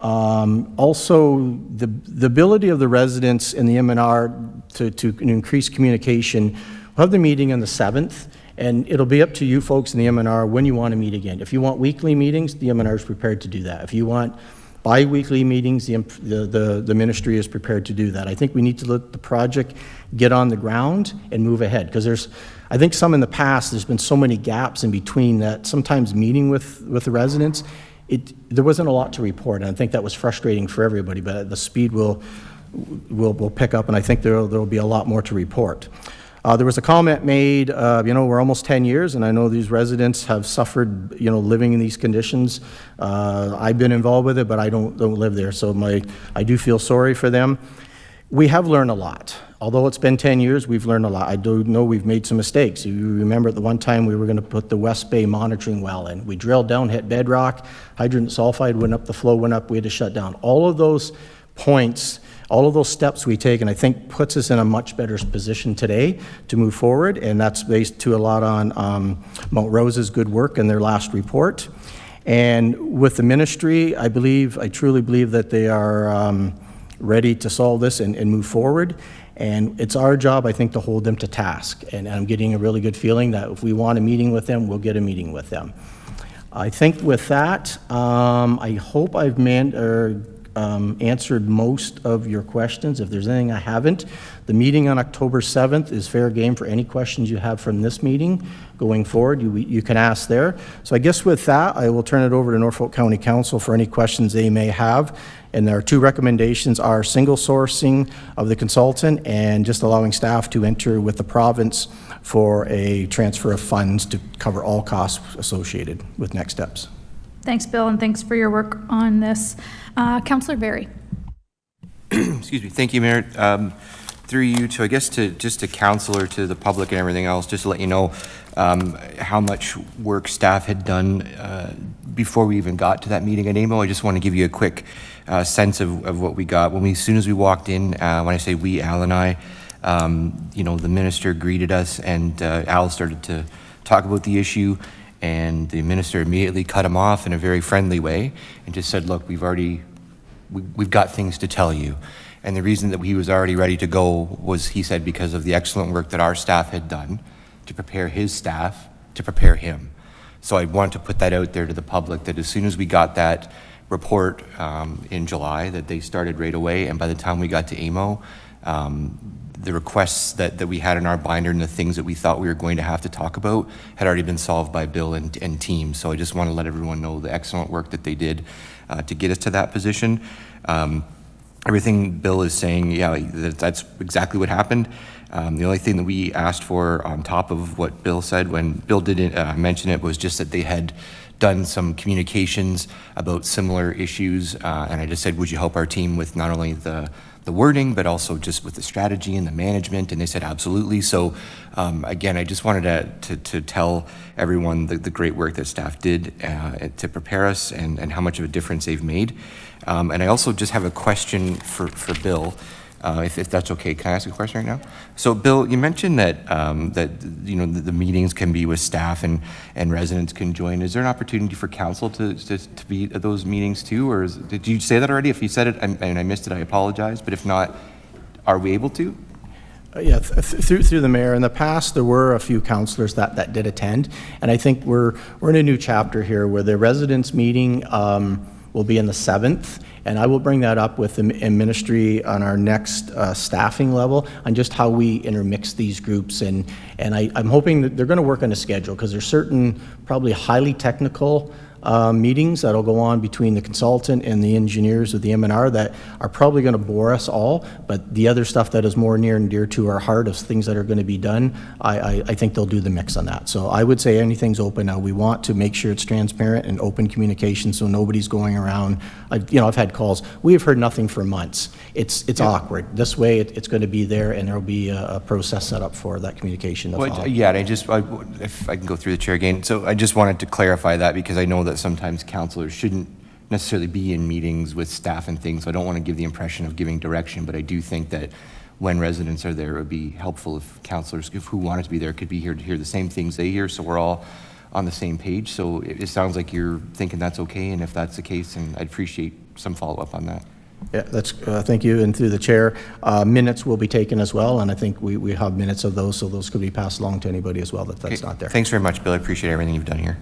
Also, the ability of the residents in the M&R to increase communication. We'll have the meeting on the 7th, and it'll be up to you folks in the M&R when you want to meet again. If you want weekly meetings, the M&R is prepared to do that. If you want bi-weekly meetings, the ministry is prepared to do that. I think we need to let the project get on the ground and move ahead, because I think some in the past, there's been so many gaps in between that sometimes meeting with the residents, there wasn't a lot to report, and I think that was frustrating for everybody, but the speed will pick up, and I think there will be a lot more to report. There was a comment made, we're almost 10 years, and I know these residents have suffered, living in these conditions. I've been involved with it, but I don't live there, so I do feel sorry for them. We have learned a lot. Although it's been 10 years, we've learned a lot. I do know we've made some mistakes. You remember at the one time we were going to put the West Bay monitoring well in. We drilled down, hit bedrock, hydrogen sulfide went up, the flow went up, we had to shut down. All of those points, all of those steps we take, and I think puts us in a much better position today to move forward, and that's based to a lot on Mount Rose's good work in their last report. And with the ministry, I truly believe that they are ready to solve this and move forward. And it's our job, I think, to hold them to task. And I'm getting a really good feeling that if we want a meeting with them, we'll get a meeting with them. I think with that, I hope I've answered most of your questions. If there's anything I haven't, the meeting on October 7th is fair game for any questions you have from this meeting going forward. You can ask there. So I guess with that, I will turn it over to Norfolk County Council for any questions they may have. And there are two recommendations: are single sourcing of the consultant and just allowing staff to enter with the province for a transfer of funds to cover all costs associated with next steps. Thanks, Bill, and thanks for your work on this. Councillor Berry. Excuse me. Thank you, Mayor. Through you to, I guess, to council or to the public and everything else, just to let you know how much work staff had done before we even got to that meeting at AMO. I just want to give you a quick sense of what we got. As soon as we walked in, when I say we, Al and I, the minister greeted us, and Al started to talk about the issue, and the minister immediately cut him off in a very friendly way and just said, look, we've got things to tell you. And the reason that he was already ready to go was, he said, because of the excellent work that our staff had done to prepare his staff to prepare him. So I want to put that out there to the public, that as soon as we got that report in July, that they started right away, and by the time we got to AMO, the requests that we had in our binder and the things that we thought we were going to have to talk about had already been solved by Bill and team. So I just want to let everyone know the excellent work that they did to get us to that position. Everything Bill is saying, yeah, that's exactly what happened. The only thing that we asked for on top of what Bill said when Bill didn't mention it was just that they had done some communications about similar issues, and I just said, would you help our team with not only the wording, but also just with the strategy and the management, and they said absolutely. So again, I just wanted to tell everyone the great work that staff did to prepare us and how much of a difference they've made. And I also just have a question for Bill, if that's okay. Can I ask a question right now? So Bill, you mentioned that the meetings can be with staff and residents can join. Is there an opportunity for council to be at those meetings too, or did you say that already? If you said it and I missed it, I apologize. But if not, are we able to? Yeah, through the mayor. In the past, there were a few councillors that did attend, and I think we're in a new chapter here where the residents meeting will be on the 7th, and I will bring that up with the ministry on our next staffing level on just how we intermix these groups, and I'm hoping that they're going to work on a schedule, because there's certain probably highly technical meetings that'll go on between the consultant and the engineers of the M&R that are probably going to bore us all, but the other stuff that is more near and dear to our heart of things that are going to be done, I think they'll do the mix on that. So I would say anything's open now. We want to make sure it's transparent and open communication, so nobody's going around. I've had calls. We have heard nothing for months. It's awkward. This way, it's going to be there, and there will be a process set up for that communication. Yeah, and if I can go through the chair again. So I just wanted to clarify that, because I know that sometimes councillors shouldn't necessarily be in meetings with staff and things. So I don't want to give the impression of giving direction, but I do think that when residents are there, it would be helpful if councillors, who wanted to be there, could be here to hear the same things they hear, so we're all on the same page. So it sounds like you're thinking that's okay, and if that's the case, then I'd appreciate some follow-up on that. Yeah, that's, thank you, and through the chair, minutes will be taken as well, and I think we have minutes of those, so those could be passed along to anybody as well that's not there. Thanks very much, Bill. I appreciate everything you've done here.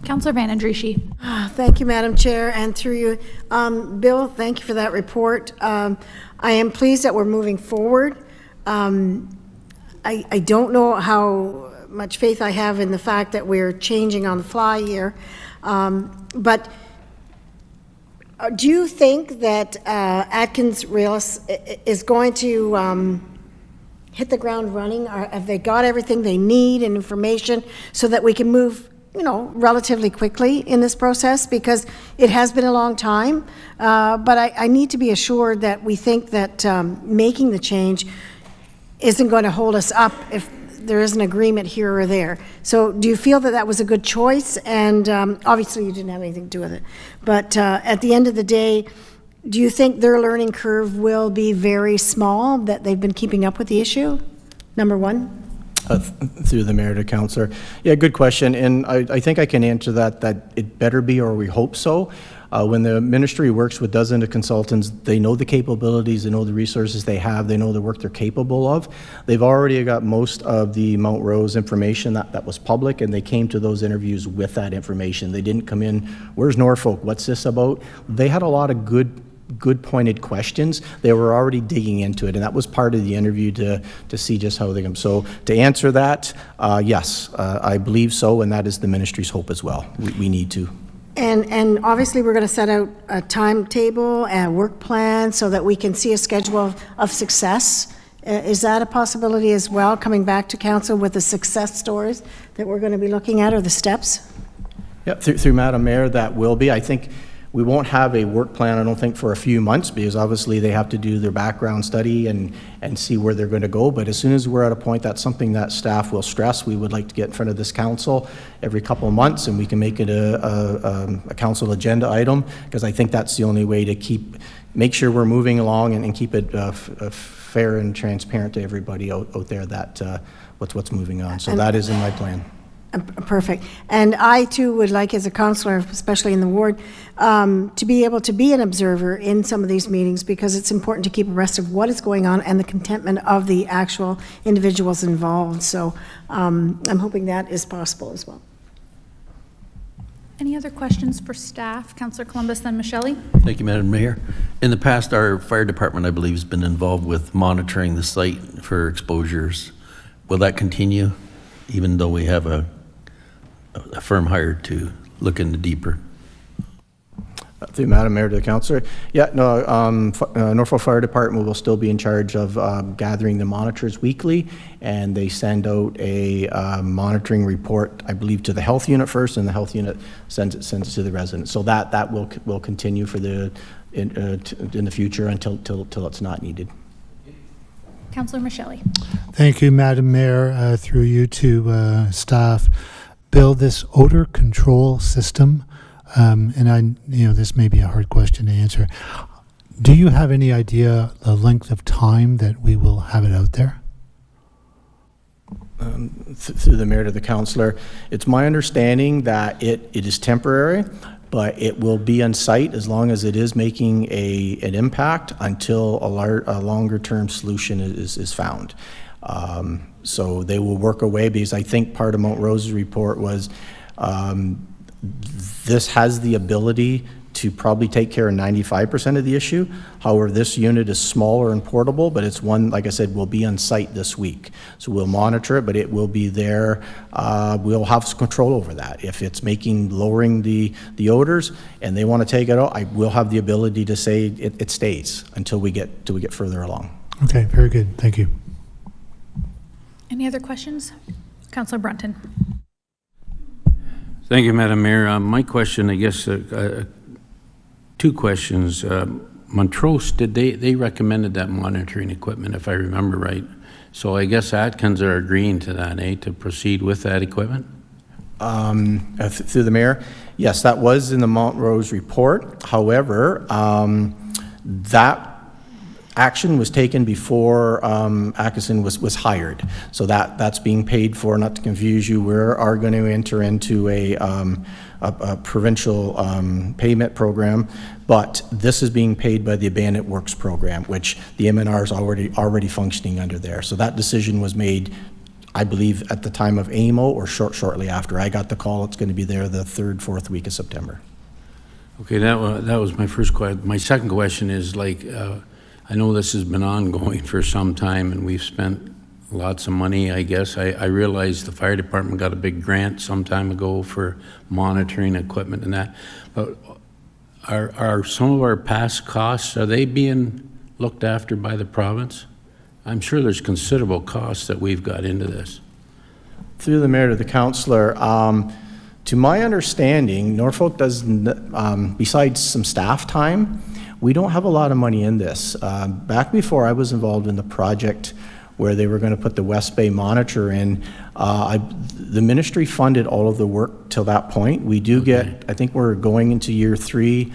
Councillor Van Andrieschie. Thank you, Madam Chair, and through you. Bill, thank you for that report. I am pleased that we're moving forward. I don't know how much faith I have in the fact that we're changing on the fly here, but do you think that Atkins Realis is going to hit the ground running? Or have they got everything they need and information so that we can move, relatively quickly in this process? Because it has been a long time, but I need to be assured that we think that making the change isn't going to hold us up if there is an agreement here or there. So do you feel that that was a good choice? And obviously you didn't have anything to do with it. But at the end of the day, do you think their learning curve will be very small, that they've been keeping up with the issue? Number one. Through the mayor to councillor. Yeah, good question. And I think I can answer that it better be, or we hope so. When the ministry works with dozens of consultants, they know the capabilities, they know the resources they have, they know the work they're capable of. They've already got most of the Mount Rose information that was public, and they came to those interviews with that information. They didn't come in, where's Norfolk, what's this about? They had a lot of good pointed questions. They were already digging into it, and that was part of the interview to see just how they come. So to answer that, yes, I believe so, and that is the ministry's hope as well. We need to. And obviously we're going to set out a timetable and a work plan so that we can see a schedule of success. Is that a possibility as well, coming back to council with the success stories that we're going to be looking at, or the steps? Yeah, through Madam Mayor, that will be. I think we won't have a work plan, I don't think, for a few months, because obviously they have to do their background study and see where they're going to go. But as soon as we're at a point, that's something that staff will stress. We would like to get in front of this council every couple of months, and we can make it a council agenda item, because I think that's the only way to make sure we're moving along and keep it fair and transparent to everybody out there that what's moving on. So that is in my plan. Perfect. And I too would like, as a councillor, especially in the ward, to be able to be an observer in some of these meetings, because it's important to keep abreast of what is going on and the contentment of the actual individuals involved. So I'm hoping that is possible as well. Any other questions for staff? Councillor Columbus, then Michelle. Thank you, Madam Mayor. In the past, our fire department, I believe, has been involved with monitoring the site for exposures. Will that continue, even though we have a firm hired to look into deeper? Through Madam Mayor to the councillor. Yeah, no, Norfolk Fire Department will still be in charge of gathering the monitors weekly, and they send out a monitoring report, I believe, to the health unit first, and the health unit sends it to the residents. So that will continue for in the future until it's not needed. Councillor Michelle. Thank you, Madam Mayor. Through you to staff, build this odor control system. And this may be a hard question to answer. Do you have any idea the length of time that we will have it out there? Through the mayor to the councillor, it's my understanding that it is temporary, but it will be on site as long as it is making an impact until a longer term solution is found. So they will work away, because I think part of Mount Rose's report was this has the ability to probably take care of 95% of the issue. However, this unit is smaller and portable, but it's one, like I said, will be on site this week. So we'll monitor it, but it will be there. We'll have some control over that. If it's lowering the odors and they want to take it out, I will have the ability to say it stays until we get further along. Okay, very good. Thank you. Any other questions? Councillor Brunton. Thank you, Madam Mayor. My question, I guess, two questions. Montrose, they recommended that monitoring equipment, if I remember right. So I guess Atkins are agreeing to that, to proceed with that equipment? Through the mayor, yes, that was in the Mount Rose report. However, that action was taken before Atkinson was hired. So that's being paid for. Not to confuse you, we are going to enter into a provincial payment program, but this is being paid by the Abandoned Works program, which the MNR is already functioning under there. So that decision was made, I believe, at the time of AMO or shortly after. I got the call. It's going to be there the 3rd, 4th week of September. Okay, that was my first question. My second question is, like, I know this has been ongoing for some time, and we've spent lots of money, I guess. I realize the fire department got a big grant some time ago for monitoring equipment and that, but are some of our past costs, are they being looked after by the province? I'm sure there's considerable costs that we've got into this. Through the mayor to the councillor, to my understanding, Norfolk does, besides some staff time, we don't have a lot of money in this. Back before I was involved in the project where they were going to put the West Bay monitor in, the ministry funded all of the work till that point. We do get, I think we're going into year 3,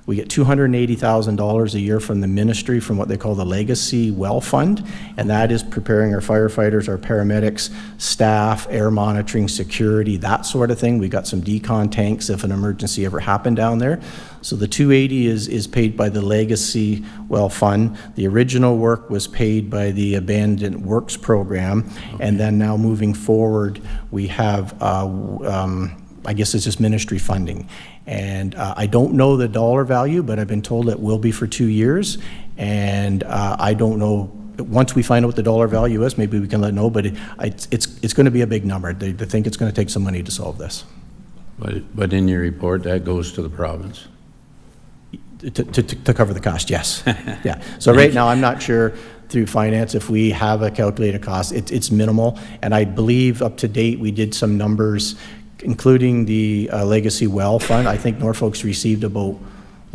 we get $280,000 a year from the ministry from what they call the Legacy Well Fund, and that is preparing our firefighters, our paramedics, staff, air monitoring, security, that sort of thing. We got some decon tanks if an emergency ever happened down there. So the 280 is paid by the Legacy Well Fund. The original work was paid by the Abandoned Works program, and then now moving forward, we have I guess it's just ministry funding. And I don't know the dollar value, but I've been told it will be for 2 years. And I don't know, once we find out what the dollar value is, maybe we can let know, but it's going to be a big number. They think it's going to take some money to solve this. But in your report, that goes to the province? To cover the cost, yes. Yeah. So right now, I'm not sure through finance if we have a calculated cost. It's minimal. And I believe up to date, we did some numbers including the Legacy Well Fund. I think Norfolk's received about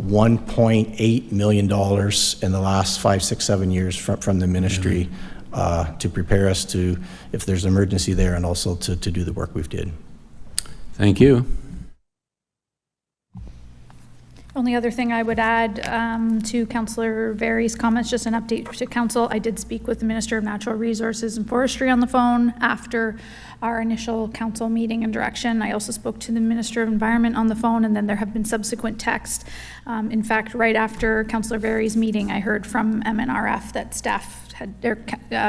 $1.8 million in the last 5, 6, 7 years from the ministry to prepare us to, if there's an emergency there, and also to do the work we've did. Thank you. Only other thing I would add to Councillor Very's comments, just an update to Council. I did speak with the Minister of Natural Resources and Forestry on the phone after our initial Council meeting and direction. I also spoke to the Minister of Environment on the phone, and then there have been subsequent texts. In fact, right after Councillor Very's meeting, I heard from MNRF that staff had,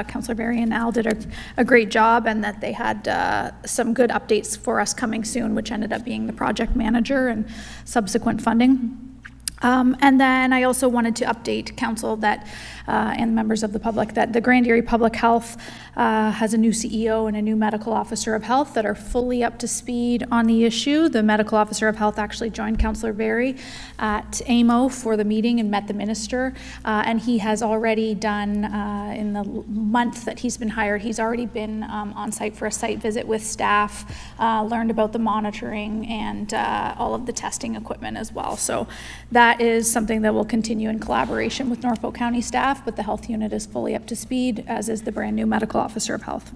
Councillor Vary and Al did a great job, and that they had some good updates for us coming soon, which ended up being the project manager and subsequent funding. And then I also wanted to update Council that, and members of the public, that the Grand Erie Public Health has a new CEO and a new medical officer of health that are fully up to speed on the issue. The medical officer of health actually joined Councillor Berry at AMO for the meeting and met the minister, and he has already done, in the month that he's been hired, he's already been on site for a site visit with staff, learned about the monitoring and all of the testing equipment as well. So that is something that will continue in collaboration with Norfolk County staff, but the health unit is fully up to speed, as is the brand new medical officer of health.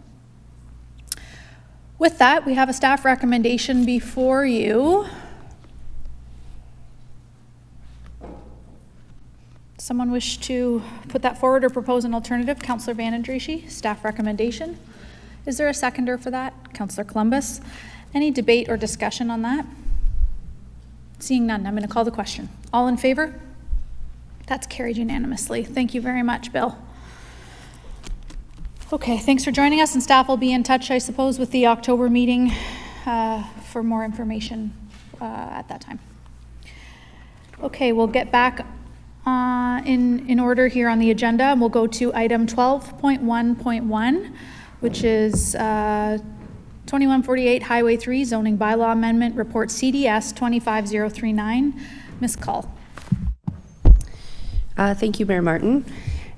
With that, we have a staff recommendation before you. Someone wish to put that forward or propose an alternative? Councillor Van Andrieschie, staff recommendation. Is there a seconder for that? Councillor Columbus. Any debate or discussion on that? Seeing none, I'm going to call the question. All in favor? That's carried unanimously. Thank you very much, Bill. Okay, thanks for joining us, and staff will be in touch, I suppose, with the October meeting for more information at that time. Okay, we'll get back in order here on the agenda, and we'll go to item 12.1.1, which is 2148 Highway 3 Zoning Bylaw Amendment Report CDS 25039. Ms. Call. Thank you, Mayor Martin.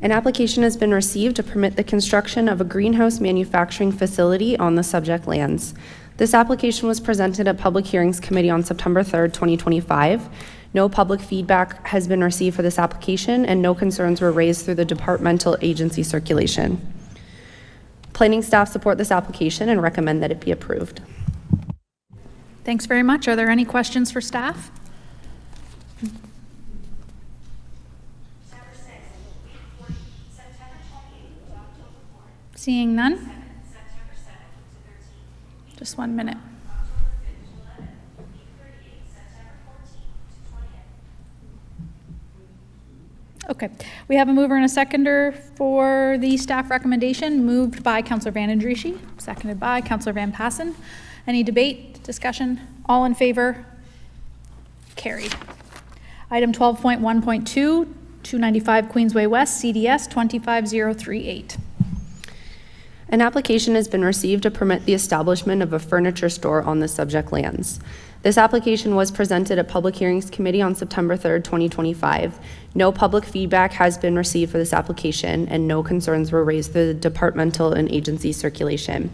An application has been received to permit the construction of a greenhouse manufacturing facility on the subject lands. This application was presented at Public Hearings Committee on September 3rd, 2025. No public feedback has been received for this application, and no concerns were raised through the departmental agency circulation. Planning staff support this application and recommend that it be approved. Thanks very much. Are there any questions for staff? Seeing none? Just 1 minute. Okay, we have a mover and a seconder for the staff recommendation, moved by Councillor Van Andrieschie, seconded by Councillor Van Passen. Any debate, discussion? All in favor? Carried. Item 12.1.2, 295 Queensway West, CDS 25038. An application has been received to permit the establishment of a furniture store on the subject lands. This application was presented at Public Hearings Committee on September 3rd, 2025. No public feedback has been received for this application, and no concerns were raised through the departmental and agency circulation.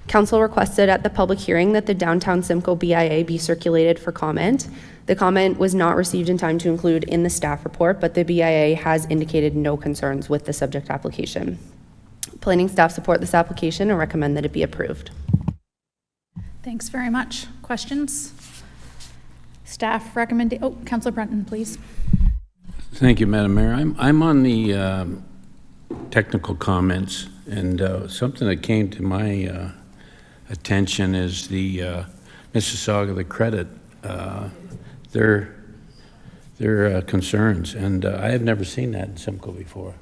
Council requested at the public hearing that the Downtown Simcoe BIA be circulated for comment. The comment was not received in time to include in the staff report, but the BIA has indicated no concerns with the subject application. Planning staff support this application and recommend that it be approved. Thanks very much. Questions? Staff recommend. Oh, Councillor Brunton, please. Thank you, Madam Mayor. I'm on the technical comments, and something that came to my attention is the Mississauga, the credit, their concerns, and I have never seen that in Simcoe before.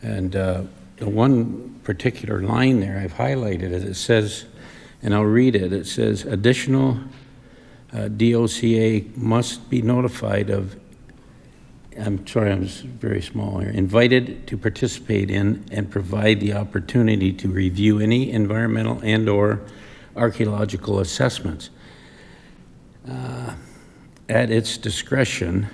And the one particular line there, I've highlighted it. It says, and I'll read it. It says, additional DOCA must be notified of, I'm sorry, I'm very small here, invited to participate in and provide the opportunity to review any environmental and or archaeological assessments at its discretion,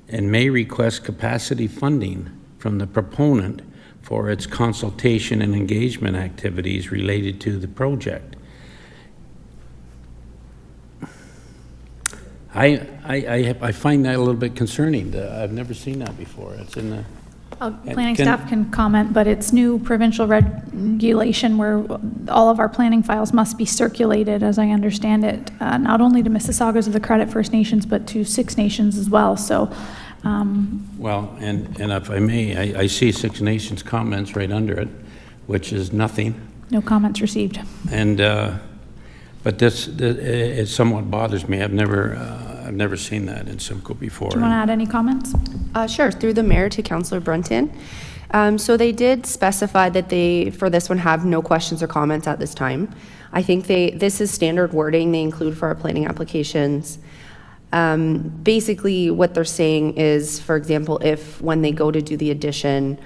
and may request capacity funding from the proponent for its consultation and engagement activities related to the project. I find that a little bit concerning. I've never seen that before. It's in the... Planning staff can comment, but it's new provincial regulation where all of our planning files must be circulated, as I understand it, not only to Mississaugas of the Credit First Nations, but to Six Nations as well. So, well, and if I may, I see Six Nations comments right under it, which is nothing. no comments received. And but this it somewhat bothers me. I've never seen that in Simcoe before. Do you want to add any comments? Sure, through the mayor to Councillor Brunton. So they did specify that they, for this one, have no questions or comments at this time. I think this is standard wording they include for our planning applications. Basically, what they're saying is, for example, if when they go to do the addition,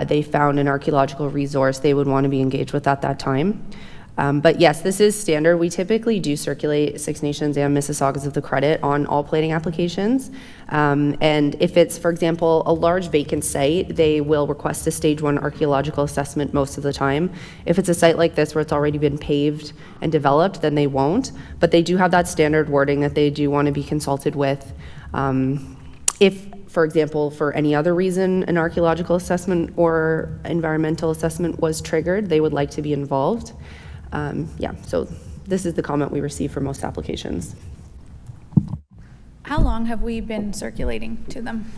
they found an archaeological resource, they would want to be engaged with at that time. But yes, this is standard. We typically do circulate Six Nations and Mississaugas of the Credit on all plating applications. And if it's, for example, a large vacant site, they will request a stage 1 archaeological assessment most of the time. If it's a site like this where it's already been paved and developed, then they won't. But they do have that standard wording that they do want to be consulted with. If, for example, for any other reason, an archaeological assessment or environmental assessment was triggered, they would like to be involved. Yeah, so this is the comment we receive for most applications. How long have we been circulating to them?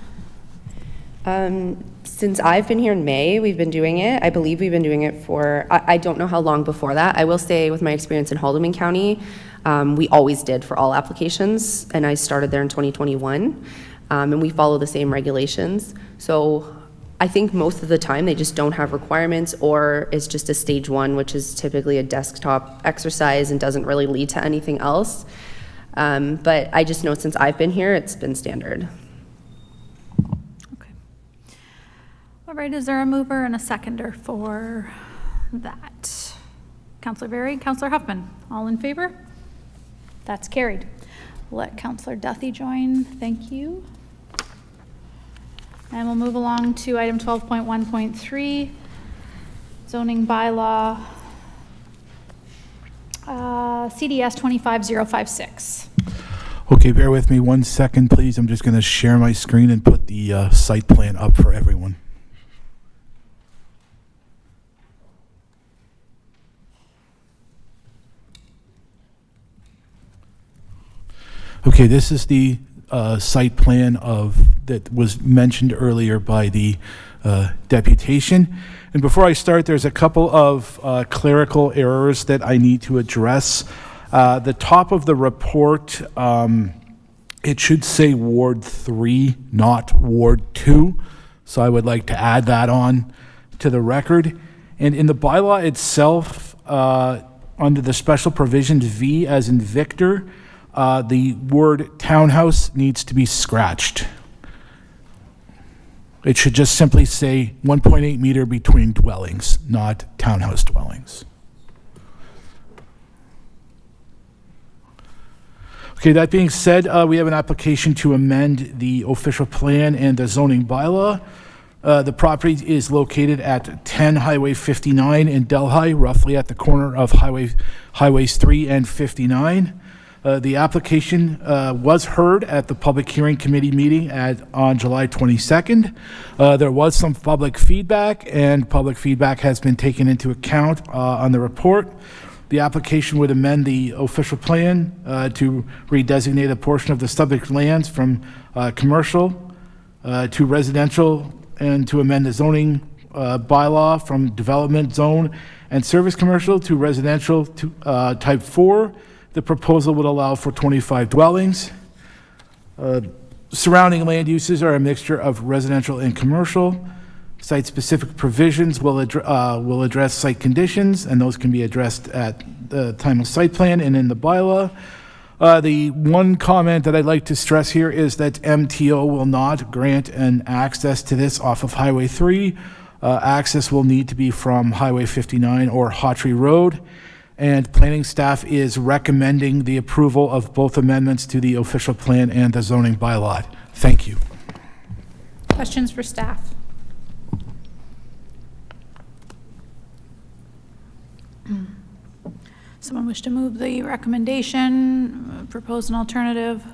Since I've been here in May, we've been doing it. I believe we've been doing it for, I don't know how long before that. I will say with my experience in Haldimand County, we always did for all applications, and I started there in 2021, and we follow the same regulations. So I think most of the time they just don't have requirements, or it's just a stage 1, which is typically a desktop exercise and doesn't really lead to anything else. But I just know since I've been here, it's been standard. Okay. All right, is there a mover and a seconder for that? Councillor Berry, Councillor Huffman, all in favor? That's carried. Let Councillor Duthie join, thank you. And we'll move along to item 12.1.3, zoning bylaw, CDS 25056. Okay, bear with me 1 second, please. I'm just going to share my screen and put the site plan up for everyone. Okay, this is the site plan that was mentioned earlier by the deputation. And before I start, there's a couple of clerical errors that I need to address. The top of the report, it should say Ward 3, not Ward 2. So I would like to add that on to the record. And in the bylaw itself, under the special provisions V as in Victor, the word townhouse needs to be scratched. It should just simply say 1.8 meter between dwellings, not townhouse dwellings. Okay, that being said, we have an application to amend the official plan and the zoning bylaw. The property is located at 10 Highway 59 in Delhigh, roughly at the corner of Highways 3 and 59. The application was heard at the public hearing committee meeting on July 22nd. There was some public feedback, and public feedback has been taken into account on the report. The application would amend the official plan to redesignate a portion of the subject lands from commercial to residential, and to amend the zoning bylaw from development zone and service commercial to residential to type 4. The proposal would allow for 25 dwellings. Surrounding land uses are a mixture of residential and commercial. Site-specific provisions will address site conditions, and those can be addressed at the time of site plan and in the bylaw. The one comment that I'd like to stress here is that MTO will not grant an access to this off of Highway 3. Access will need to be from Highway 59 or Hawtrey Road. And planning staff is recommending the approval of both amendments to the official plan and the zoning bylaw. Thank you. Questions for staff? Someone wish to move the recommendation, propose an alternative?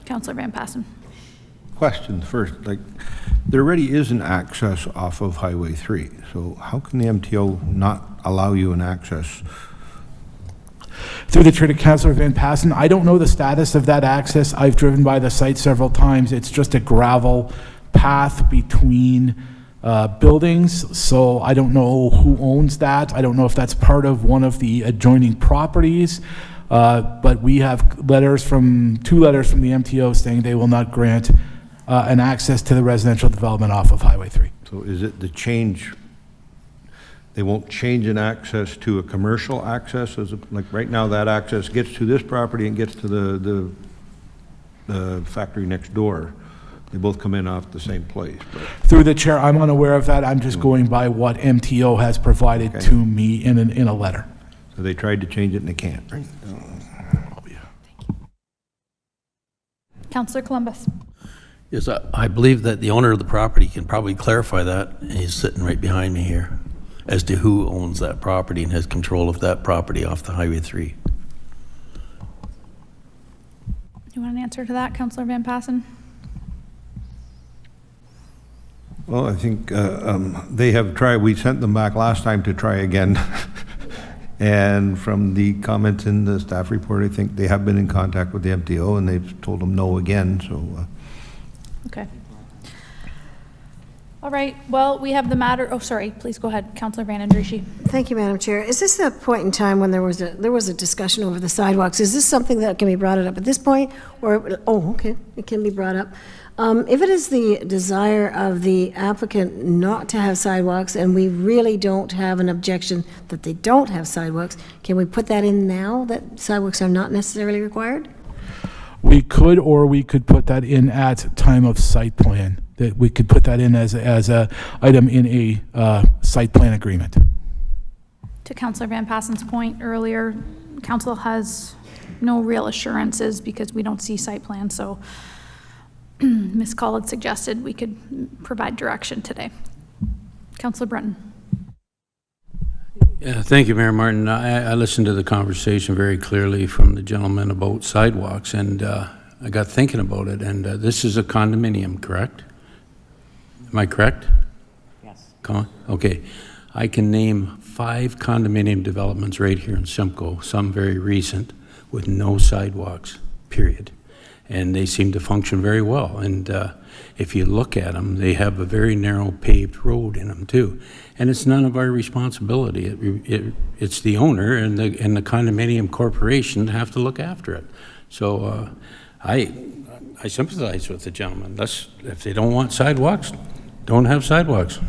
Councillor Van Passen. Question first, there already is an access off of Highway 3, so how can the MTO not allow you an access? Through the chair to Councillor Van Passen, I don't know the status of that access. I've driven by the site several times. It's just a gravel path between buildings, so I don't know who owns that. I don't know if that's part of one of the adjoining properties, but we have two letters from the MTO saying they will not grant an access to the residential development off of Highway 3. So is it the change, they won't change an access to a commercial access? Like right now that access gets to this property and gets to the factory next door. They both come in off the same place. But. Through the chair, I'm unaware of that. I'm just going by what MTO has provided to me in a letter. So they tried to change it and they can't, right? Oh, yeah. Councillor Columbus. Yes, I believe that the owner of the property can probably clarify that. He's sitting right behind me here, as to who owns that property and has control of that property off the Highway 3. You want an answer to that, Councillor Van Passen? Well, I think they have tried, we sent them back last time to try again. And from the comments in the staff report, I think they have been in contact with the MTO and they've told them no again, so. Okay. All right, well, we have the matter, oh, sorry, please go ahead, Councillor Van Andriesch. Thank you, Madam Chair. Is this a point in time when there was a discussion over the sidewalks? Is this something that can be brought up at this point? Or, oh, okay, it can be brought up. If it is the desire of the applicant not to have sidewalks, and we really don't have an objection that they don't have sidewalks, can we put that in now, that sidewalks are not necessarily required? We could, or we could put that in at time of site plan. That we could put that in as a item in a site plan agreement. To Councillor Van Passen's point earlier, council has no real assurances because we don't see site plans, so Ms. Call had suggested we could provide direction today. Councillor Breton. Yeah, thank you, Mayor Martin. I listened to the conversation very clearly from the gentleman about sidewalks, and I got thinking about it, and this is a condominium, correct? Am I correct? Yes. Okay. I can name 5 condominium developments right here in Simcoe, some very recent, with no sidewalks, period. and they seem to function very well. And if you look at them, they have a very narrow paved road in them too. And it's none of our responsibility. It's the owner and the condominium corporation that have to look after it. So I sympathize with the gentleman. If they don't want sidewalks, don't have sidewalks.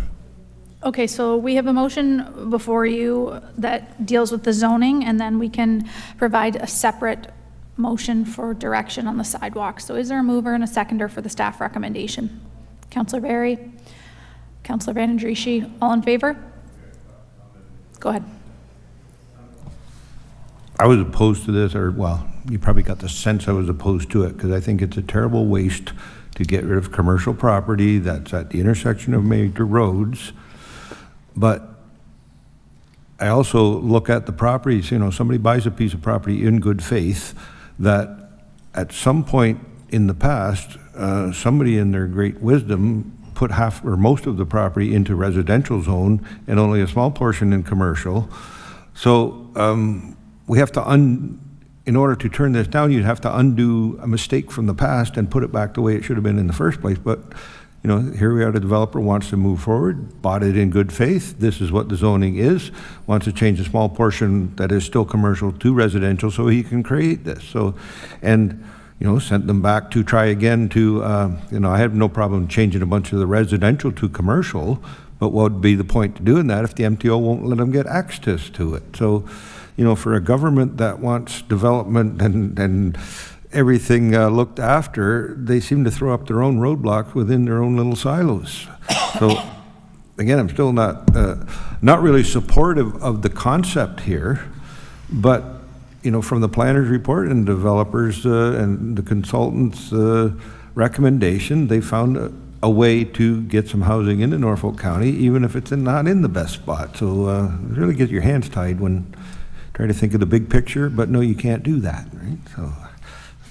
Okay, so we have a motion before you that deals with the zoning, and then we can provide a separate motion for direction on the sidewalk. So is there a mover and a seconder for the staff recommendation? Councillor Berry, Councillor Van Andrieschie, all in favor? Go ahead. I was opposed to this, or, well, you probably got the sense I was opposed to it, because I think it's a terrible waste to get rid of commercial property that's at the intersection of major roads. But I also look at the properties, somebody buys a piece of property in good faith, that at some point in the past, somebody in their great wisdom put half or most of the property into residential zone and only a small portion in commercial. So we have to in order to turn this down, you'd have to undo a mistake from the past and put it back the way it should have been in the first place. But here we are, the developer wants to move forward, bought it in good faith. This is what the zoning is, wants to change a small portion that is still commercial to residential so he can create this. So, and, sent them back to try again to, I have no problem changing a bunch of the residential to commercial, but what would be the point to doing that if the MTO won't let them get access to it? So, for a government that wants development and everything looked after, they seem to throw up their own roadblocks within their own little silos. So again, I'm still not really supportive of the concept here, but from the planner's report and developers and the consultants' recommendation, they found a way to get some housing into Norfolk County, even if it's not in the best spot. So really get your hands tied when try to think of the big picture, but no, you can't do that, right?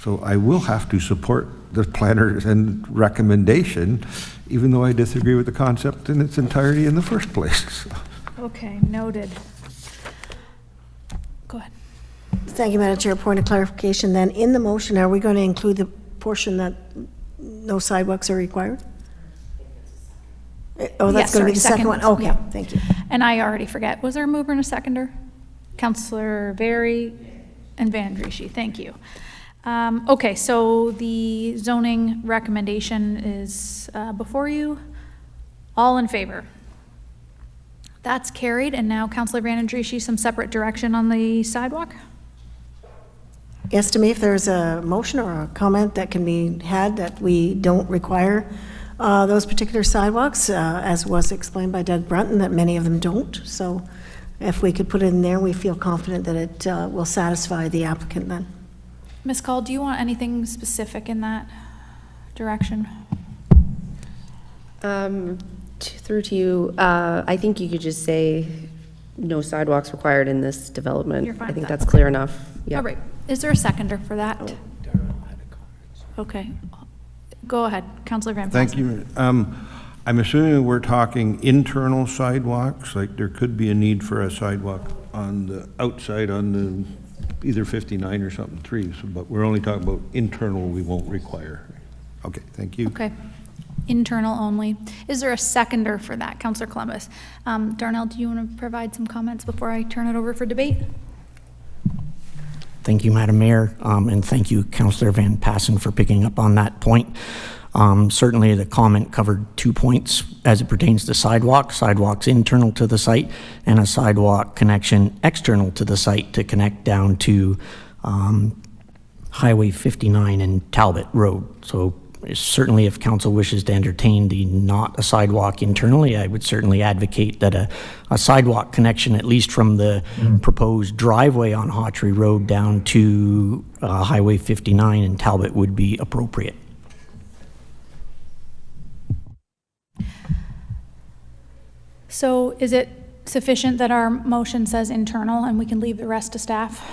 So I will have to support the planner's and recommendation, even though I disagree with the concept in its entirety in the first place. Okay, noted. Go ahead. Thank you, Madam Chair. Point of clarification then, in the motion, are we going to include the portion that no sidewalks are required? Oh, that's Yes, going to be sorry, the second one? Okay, yeah. thank you. And I already forget, was there a mover and a seconder? Councillor Berry and Van Andrieschie, thank you. Okay, so the zoning recommendation is before you. All in favor? That's carried, and now Councillor Van Andrieschie, some separate direction on the sidewalk? Yes, to me, if there's a motion or a comment that can be had that we don't require those particular sidewalks, as was explained by Doug Brunton, that many of them don't. So if we could put it in there, we feel confident that it will satisfy the applicant then. Ms. Call, do you want anything specific in that direction? Through to you, I think you could just say no sidewalks required in this development. You're fine I think with that. that's clear enough. Yeah. All right, is there a seconder for that? Okay, go ahead, Councillor Van Thank Passen. you. I'm assuming we're talking internal sidewalks, like there could be a need for a sidewalk on the outside on the either 59 or something, 3, so, but we're only talking about internal we won't require. Okay, thank you. Okay, internal only. Is there a seconder for that, Councillor Columbus? Darnell, do you want to provide some comments before I turn it over for debate? Thank you, Madam Mayor, and thank you, Councillor Van Passen, for picking up on that point. Certainly, the comment covered 2 points as it pertains to sidewalks internal to the site, and a sidewalk connection external to the site to connect down to Highway 59 and Talbot Road. So certainly, if council wishes to entertain the not a sidewalk internally, I would certainly advocate that a sidewalk connection, at least from the proposed driveway on Hawtrey Road down to Highway 59 and Talbot would be appropriate. So is it sufficient that our motion says internal and we can leave the rest to staff?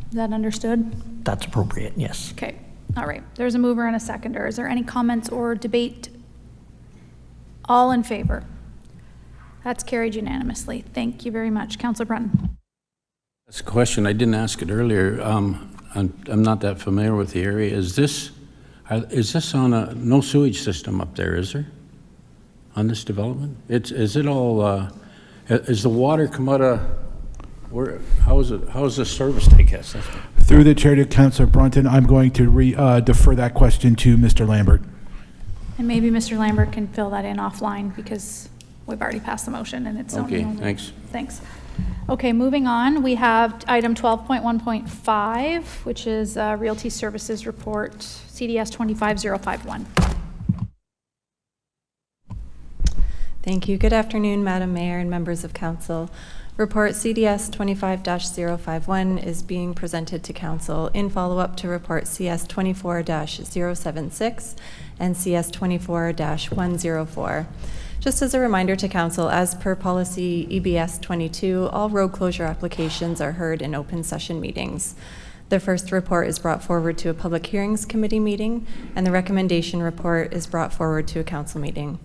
Is that understood? That's appropriate, yes. Okay, all right. There's a mover and a seconder. Is there any comments or debate? All in favor? That's carried unanimously. Thank you very much. Councillor Brunton. That's a question. I didn't ask it earlier. I'm not that familiar with the area. Is this on a, no sewage system up there, is there? On this development? Is it all, is the water come out of, where, how is the serviced, I guess? Through the chair to Councillor Brunton, I'm going to defer that question to Mr. Lambert. And maybe Mr. Lambert can fill that in offline because we've already passed the motion and it's Okay, only. thanks. Thanks. Okay, moving on, we have item 12.1.5, which is Realty Services Report, CDS 25051. Thank you. Good afternoon, Madam Mayor and members of Council. Report CDS 25-051 is being presented to Council in follow-up to Report CS 24-076 and CS 24-104. Just as a reminder to Council, as per policy EBS 22, all road closure applications are heard in open session meetings. The first report is brought forward to a Public Hearings Committee meeting, and the recommendation report is brought forward to a Council meeting.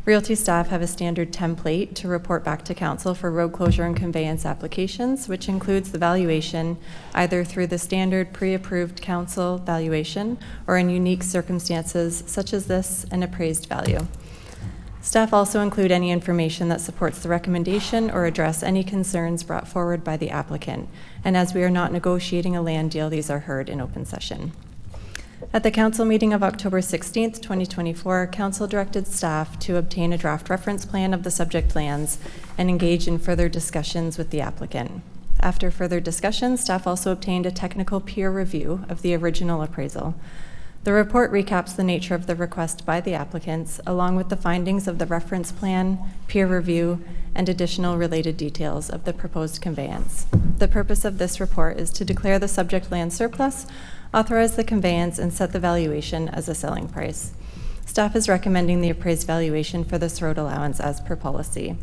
Realty staff have a standard template to report back to Council for road closure and conveyance applications, which includes the valuation either through the standard pre-approved Council valuation or in unique circumstances such as this, an appraised value. Staff also include any information that supports the recommendation or address any concerns brought forward by the applicant. And as we are not negotiating a land deal, these are heard in open session. At the Council meeting of October 16th, 2024, Council directed staff to obtain a draft reference plan of the subject lands and engage in further discussions with the applicant. After further discussion, staff also obtained a technical peer review of the original appraisal. The report recaps the nature of the request by the applicants, along with the findings of the reference plan, peer review, and additional related details of the proposed conveyance. The purpose of this report is to declare the subject land surplus, authorize the conveyance, and set the valuation as a selling price. Staff is recommending the appraised valuation for this road allowance as per policy.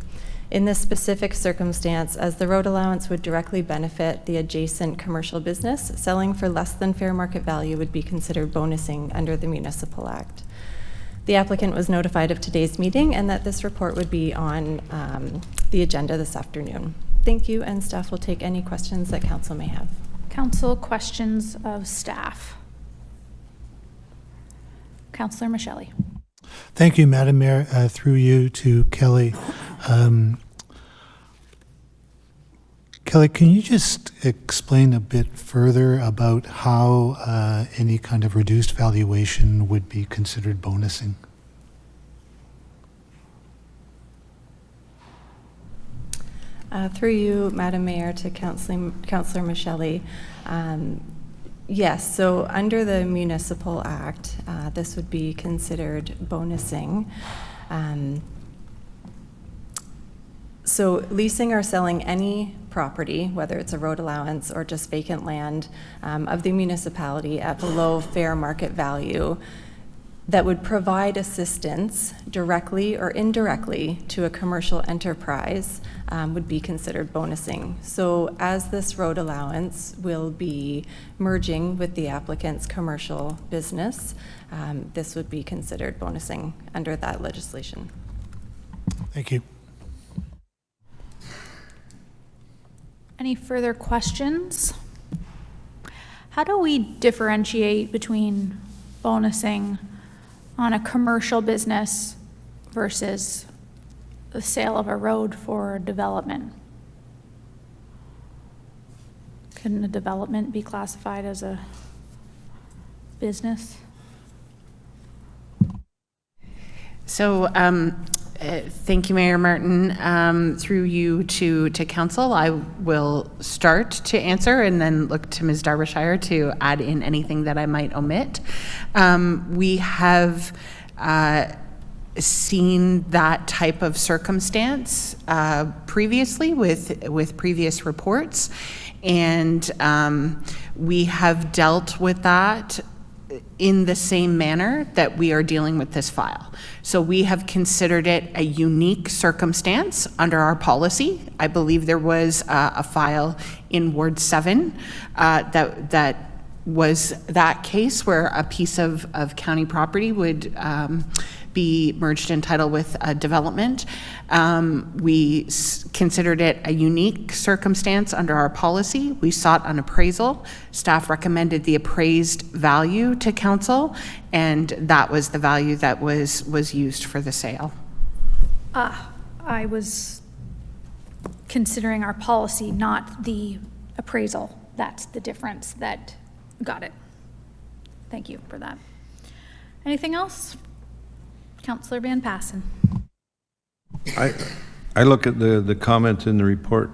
In this specific circumstance, as the road allowance would directly benefit the adjacent commercial business, selling for less than fair market value would be considered bonusing under the Municipal Act. The applicant was notified of today's meeting and that this report would be on the agenda this afternoon. Thank you, and staff will take any questions that Council may have. Council questions of staff. Councillor Michelli. Thank you, Madam Mayor. Through you to Kelly. Kelly, can you just explain a bit further about how any kind of reduced valuation would be considered bonusing? Through you, Madam Mayor, to Councillor Michelli. Yes, so under the Municipal Act, this would be considered bonusing. So leasing or selling any property, whether it's a road allowance or just vacant land of the municipality at below fair market value, that would provide assistance directly or indirectly to a commercial enterprise would be considered bonusing. So as this road allowance will be merging with the applicant's commercial business, this would be considered bonusing under that legislation. Thank you. Any further questions? How do we differentiate between bonusing on a commercial business versus the sale of a road for development? Couldn't a development be classified as a business? So, thank you, Mayor Martin. Through you to Council, I will start to answer and then look to Ms. Derbyshire to add in anything that I might omit. We have seen that type of circumstance previously with previous reports, and we have dealt with that in the same manner that we are dealing with this file. So we have considered it a unique circumstance under our policy. I believe there was a file in Ward 7 that was that case where a piece of county property would be merged in title with a development. We considered it a unique circumstance under our policy. We sought an appraisal. Staff recommended the appraised value to council, and that was the value that was used for the sale. I was considering our policy, not the appraisal. That's the difference. Got it. Thank you for that. Anything else? Councillor Van Passen. I look at the comments in the report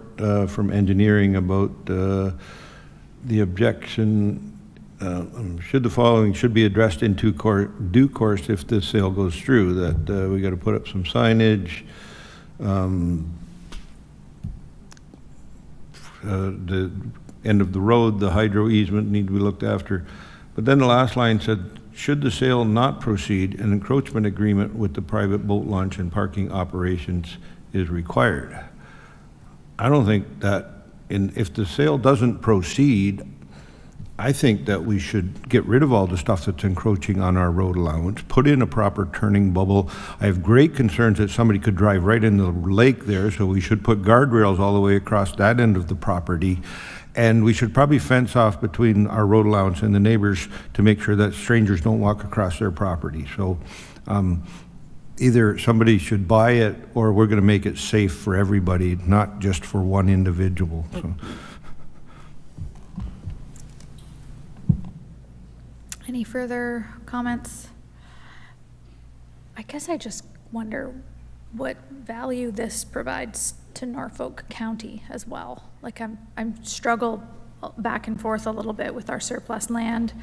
from engineering about the objection. Should the following should be addressed in due course if this sale goes through, that we got to put up some signage, the end of the road, the hydro easement need to be looked after. But then the last line said, should the sale not proceed, an encroachment agreement with the private boat launch and parking operations is required. I don't think that, if the sale doesn't proceed, I think that we should get rid of all the stuff that's encroaching on our road allowance, put in a proper turning bubble. I have great concerns that somebody could drive right into the lake there, so we should put guardrails all the way across that end of the property. And we should probably fence off between our road allowance and the neighbors to make sure that strangers don't walk across their property. So either somebody should buy it or we're going to make it safe for everybody, not just for one individual. So. Any further comments? I guess I just wonder what value this provides to Norfolk County as well. Like I'm struggled back and forth a little bit with our surplus land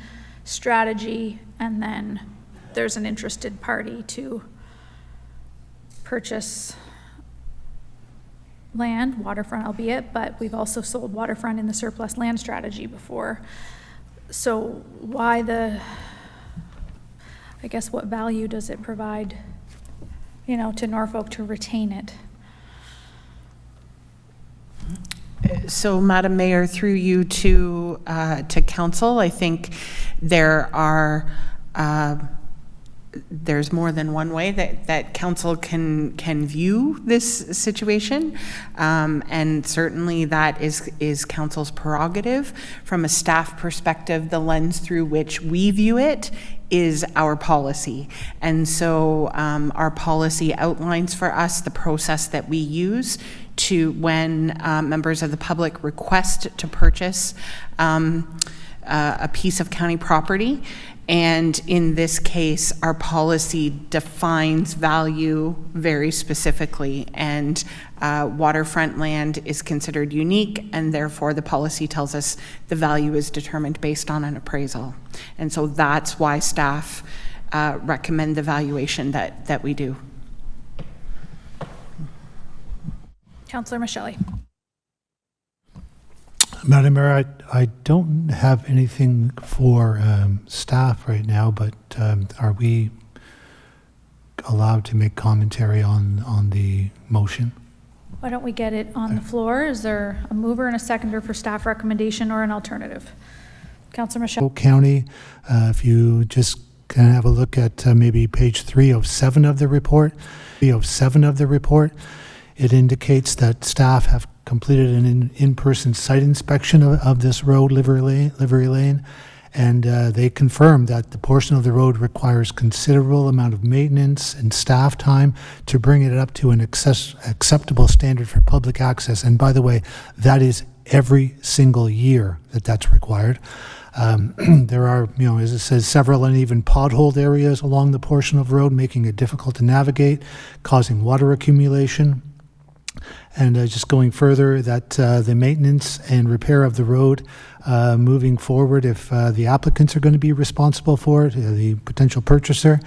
strategy, and then there's an interested party to purchase land, waterfront albeit, but we've also sold waterfront in the surplus land strategy before. So why I guess what value does it provide, to Norfolk to retain it? So, Madam Mayor, through you to council, I think there's more than one way that council can view this situation, and certainly that is council's prerogative. From a staff perspective, the lens through which we view it is our policy, and so our policy outlines for us the process that we use to when members of the public request to purchase a piece of county property. And in this case, our policy defines value very specifically, and waterfront land is considered unique, and therefore the policy tells us the value is determined based on an appraisal. And so that's why staff recommend the valuation that we do. Councillor Michelli. Madam Mayor, I don't have anything for staff right now, but are we allowed to make commentary on the motion? Why don't we get it on the floor? Is there a mover and a seconder for staff recommendation or an alternative? Councillor Michelli. County, if you just kind of have a look at maybe page 307 of the report. 307 of the report, it indicates that staff have completed an in-person site inspection of this road, Livery Lane, and they confirmed that the portion of the road requires considerable amount of maintenance and staff time to bring it up to an acceptable standard for public access. And by the way, that is every single year that's required. There are, as it says, several uneven potholed areas along the portion of road, making it difficult to navigate, causing water accumulation. And just going further, that the maintenance and repair of the road moving forward, if the applicants are going to be responsible for it, the potential purchaser,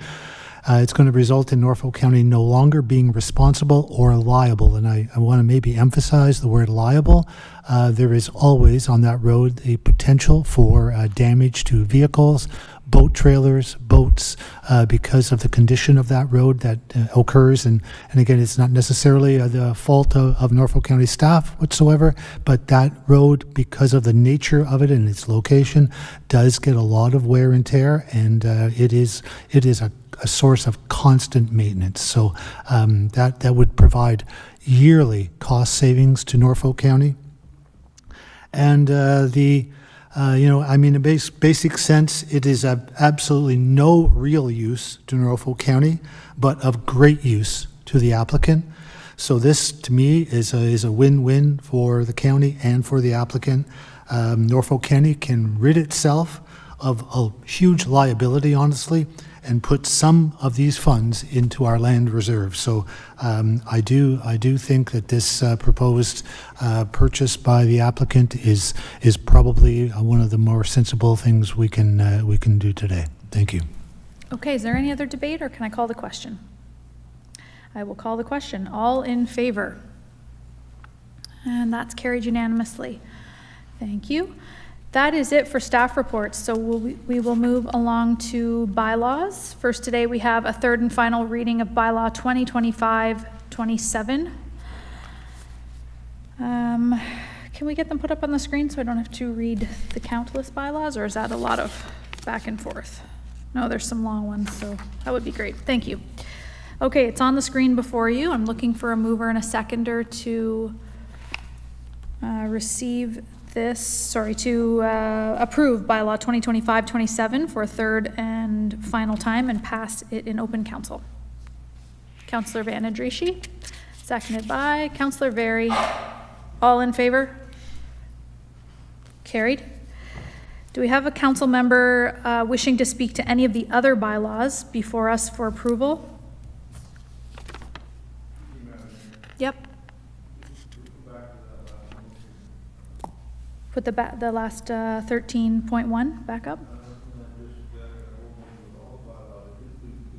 it's going to result in Norfolk County no longer being responsible or liable. And I want to maybe emphasize the word liable. There is always on that road a potential for damage to vehicles, boat trailers, boats because of the condition of that road that occurs. And again, it's not necessarily the fault of Norfolk County staff whatsoever, but that road, because of the nature of it and its location, does get a lot of wear and tear, and it is a source of constant maintenance. So that would provide yearly cost savings to Norfolk County. And in a basic sense, it is of absolutely no real use to Norfolk County, but of great use to the applicant. So this, to me, is a win-win for the county and for the applicant. Norfolk County can rid itself of a huge liability, honestly, and put some of these funds into our land reserve. So I do think that this proposed purchase by the applicant is probably one of the more sensible things we can do today. Thank you. Okay, is there any other debate, or can I call the question? I will call the question. All in favor? And that's carried unanimously. Thank you. That is it for staff reports, so we will move along to bylaws. First today we have a third and final reading of bylaw 2025-27. Can we get them put up on the screen so I don't have to read the countless bylaws, or is that a lot of back and forth? No, there's some long ones, so that would be great. Thank you. Okay, it's on the screen before you. I'm looking for a mover and a seconder to approve bylaw 2025-27 for a third and final time and pass it in open council. Councillor Van Adrishi, seconded by Councillor Very. All in favor? Carried. Do we have a council member wishing to speak to any of the other bylaws before us for approval? Yep. Put the last 13.1 back up.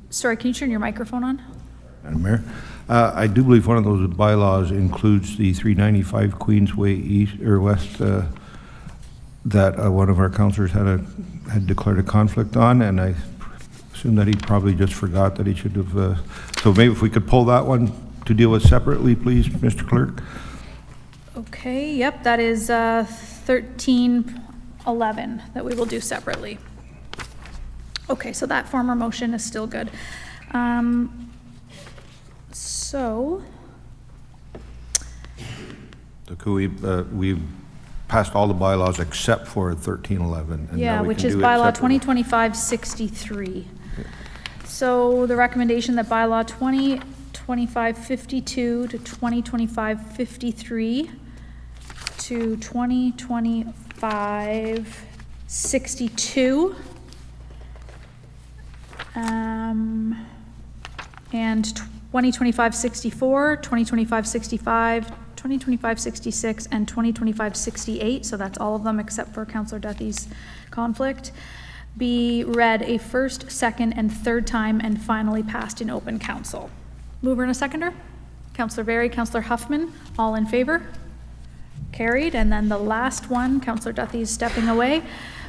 Sorry, can you turn your microphone on? Madam Mayor, I do believe one of those bylaws includes the 395 Queensway East or West that one of our councillors had declared a conflict on, and I assume that he probably just forgot that he should have. So maybe if we could pull that one to deal with separately, please, Mr. Clerk. Okay. Yep. That is 1311 that we will do separately. Okay. So that former motion is still good. So could we passed all the bylaws except for 1311. And yeah, which is bylaw 2025-63. So the recommendation that bylaw 2025-52 to 2025-53 to 2025-62 and 2025-64, 2025-65, 2025-66, and 2025-68, so that's all of them except for Councillor Duthie's conflict, be read a first, second, and third time and finally passed in open council. Mover and a seconder? Councillor Very, Councillor Huffman, all in favor? Carried. And then the last one, Councillor Duthie's stepping away.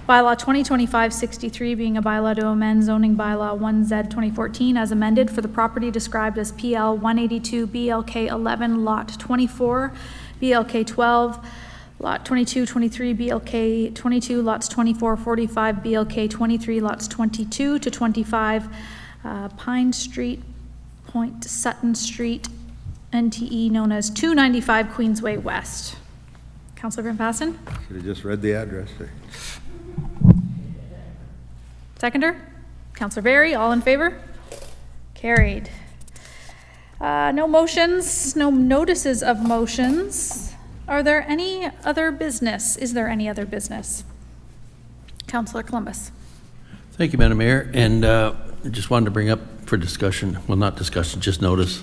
Bylaw 2025-63 being a bylaw to amend zoning bylaw 1Z 2014 as amended for the property described as PL 182 BLK 11 lot 24, BLK 12, lot 22, 23, BLK 22, lots 24, 45, BLK 23, lots 22 to 25, Pine Street, Point Sutton Street, NTE known as 295 Queensway West. Councillor Van Passen? Should have just read the address there. Seconder? Councillor Very, all in favor? Carried. No motions, no notices of motions. Are there any other business? Is there any other business? Councillor Columbus. Thank you, Madam Mayor. And just wanted to bring up for discussion, well, not discussion, just notice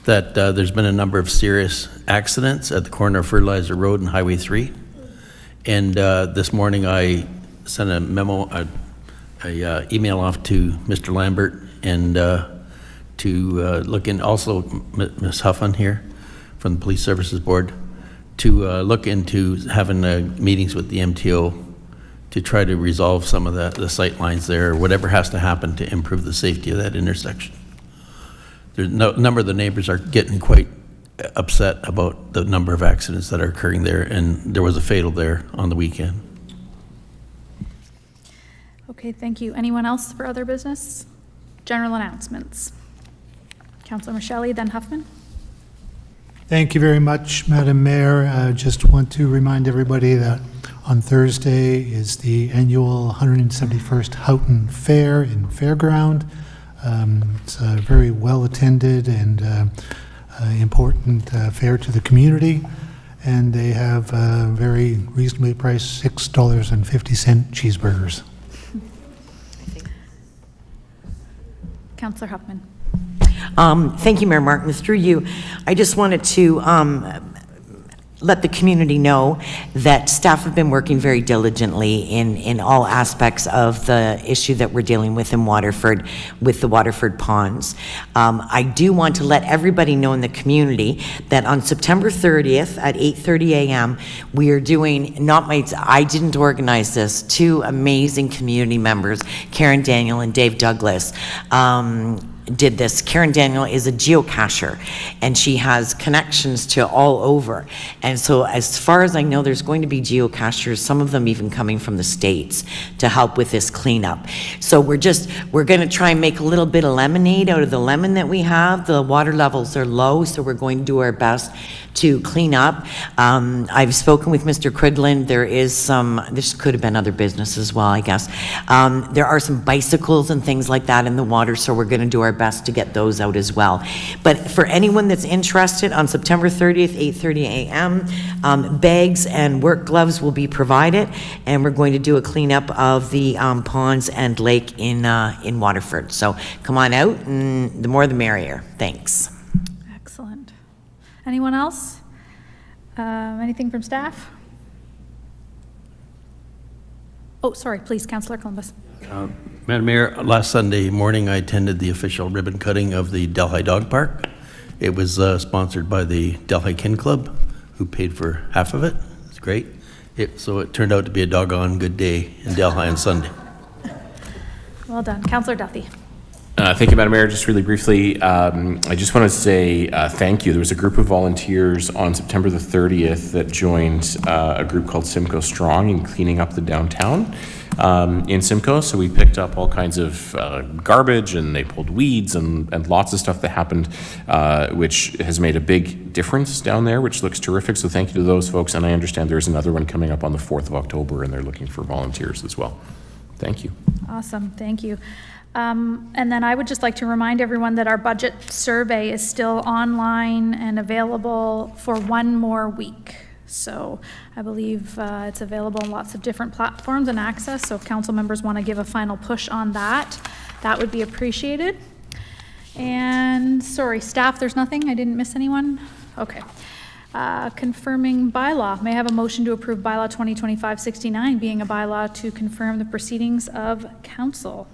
that there's been a number of serious accidents at the corner of Fertilizer Road and Highway 3. And this morning I sent a memo, a email off to Mr. Lambert and to look in, also Ms. Huffman here from the Police Services Board, to look into having meetings with the MTO to try to resolve some of the sight lines there, or whatever has to happen to improve the safety of that intersection. There's no number of the neighbors are getting quite upset about the number of accidents that are occurring there, and there was a fatal there on the weekend. Okay, thank you. Anyone else for other business? General announcements. Councillor Michelli, then Huffman. Thank you very much, Madam Mayor. Just want to remind everybody that on Thursday is the annual 171st Houghton Fair in Fairground. It's a very well attended and important fair to the community, and they have very reasonably priced $6.50 cheeseburgers. Councillor Huffman. Thank you, Mayor Martin. Through you, I just wanted to let the community know that staff have been working very diligently in all aspects of the issue that we're dealing with in Waterford, with the Waterford ponds. I do want to let everybody know in the community that on September 30th at 8:30 a.m., we are doing, I didn't organize this, two amazing community members, Karen Daniel and Dave Douglas, did this. Karen Daniel is a geocacher, and she has connections to all over. And so as far as I know, there's going to be geocachers, some of them even coming from the States, to help with this cleanup. So we're going to try and make a little bit of lemonade out of the lemon that we have. The water levels are low, so we're going to do our best to clean up. I've spoken with Mr. Cridland. This could have been other business as well, I guess. There are some bicycles and things like that in the water, so we're going to do our best to get those out as well. But for anyone that's interested, on September 30th, 8:30 a.m., bags and work gloves will be provided, and we're going to do a cleanup of the ponds and lake in Waterford. So come on out, and the more the merrier. Thanks. Excellent. Anyone else? Anything from staff? Oh, sorry, please, Councillor Columbus. Madam Mayor, last Sunday morning I attended the official ribbon cutting of the Delhigh Dog Park. It was sponsored by the Delhigh Kin Club, who paid for half of it. It's great. So it turned out to be a doggone good day in Delhigh on Sunday. Well done. Councillor Duffy. Thank you, Madam Mayor. Just really briefly, I just want to say thank you. There was a group of volunteers on September the 30th that joined a group called Simcoe Strong in cleaning up the downtown in Simcoe. So we picked up all kinds of garbage, and they pulled weeds and lots of stuff that happened, which has made a big difference down there, which looks terrific. So thank you to those folks. And I understand there's another one coming up on the 4th of October, and they're looking for volunteers as well. Thank you. Awesome. Thank you. And then I would just like to remind everyone that our budget survey is still online and available for one more week. So I believe it's available on lots of different platforms and access. So if council members want to give a final push on that, that would be appreciated. And sorry, staff, there's nothing? I didn't miss anyone? Okay. Confirming bylaw. May I have a motion to approve bylaw 2025-69 being a bylaw to confirm the proceedings of council?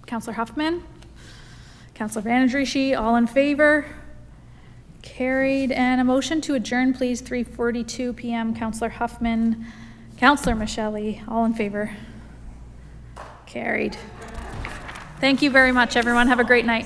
Councillor Huffman, Councillor Vanadrishy, all in favor? Carried. And a motion to adjourn, please, 3:42 p.m. Councillor Huffman, Councillor Michelli, all in favor? Carried. Thank you very much, everyone. Have a great night.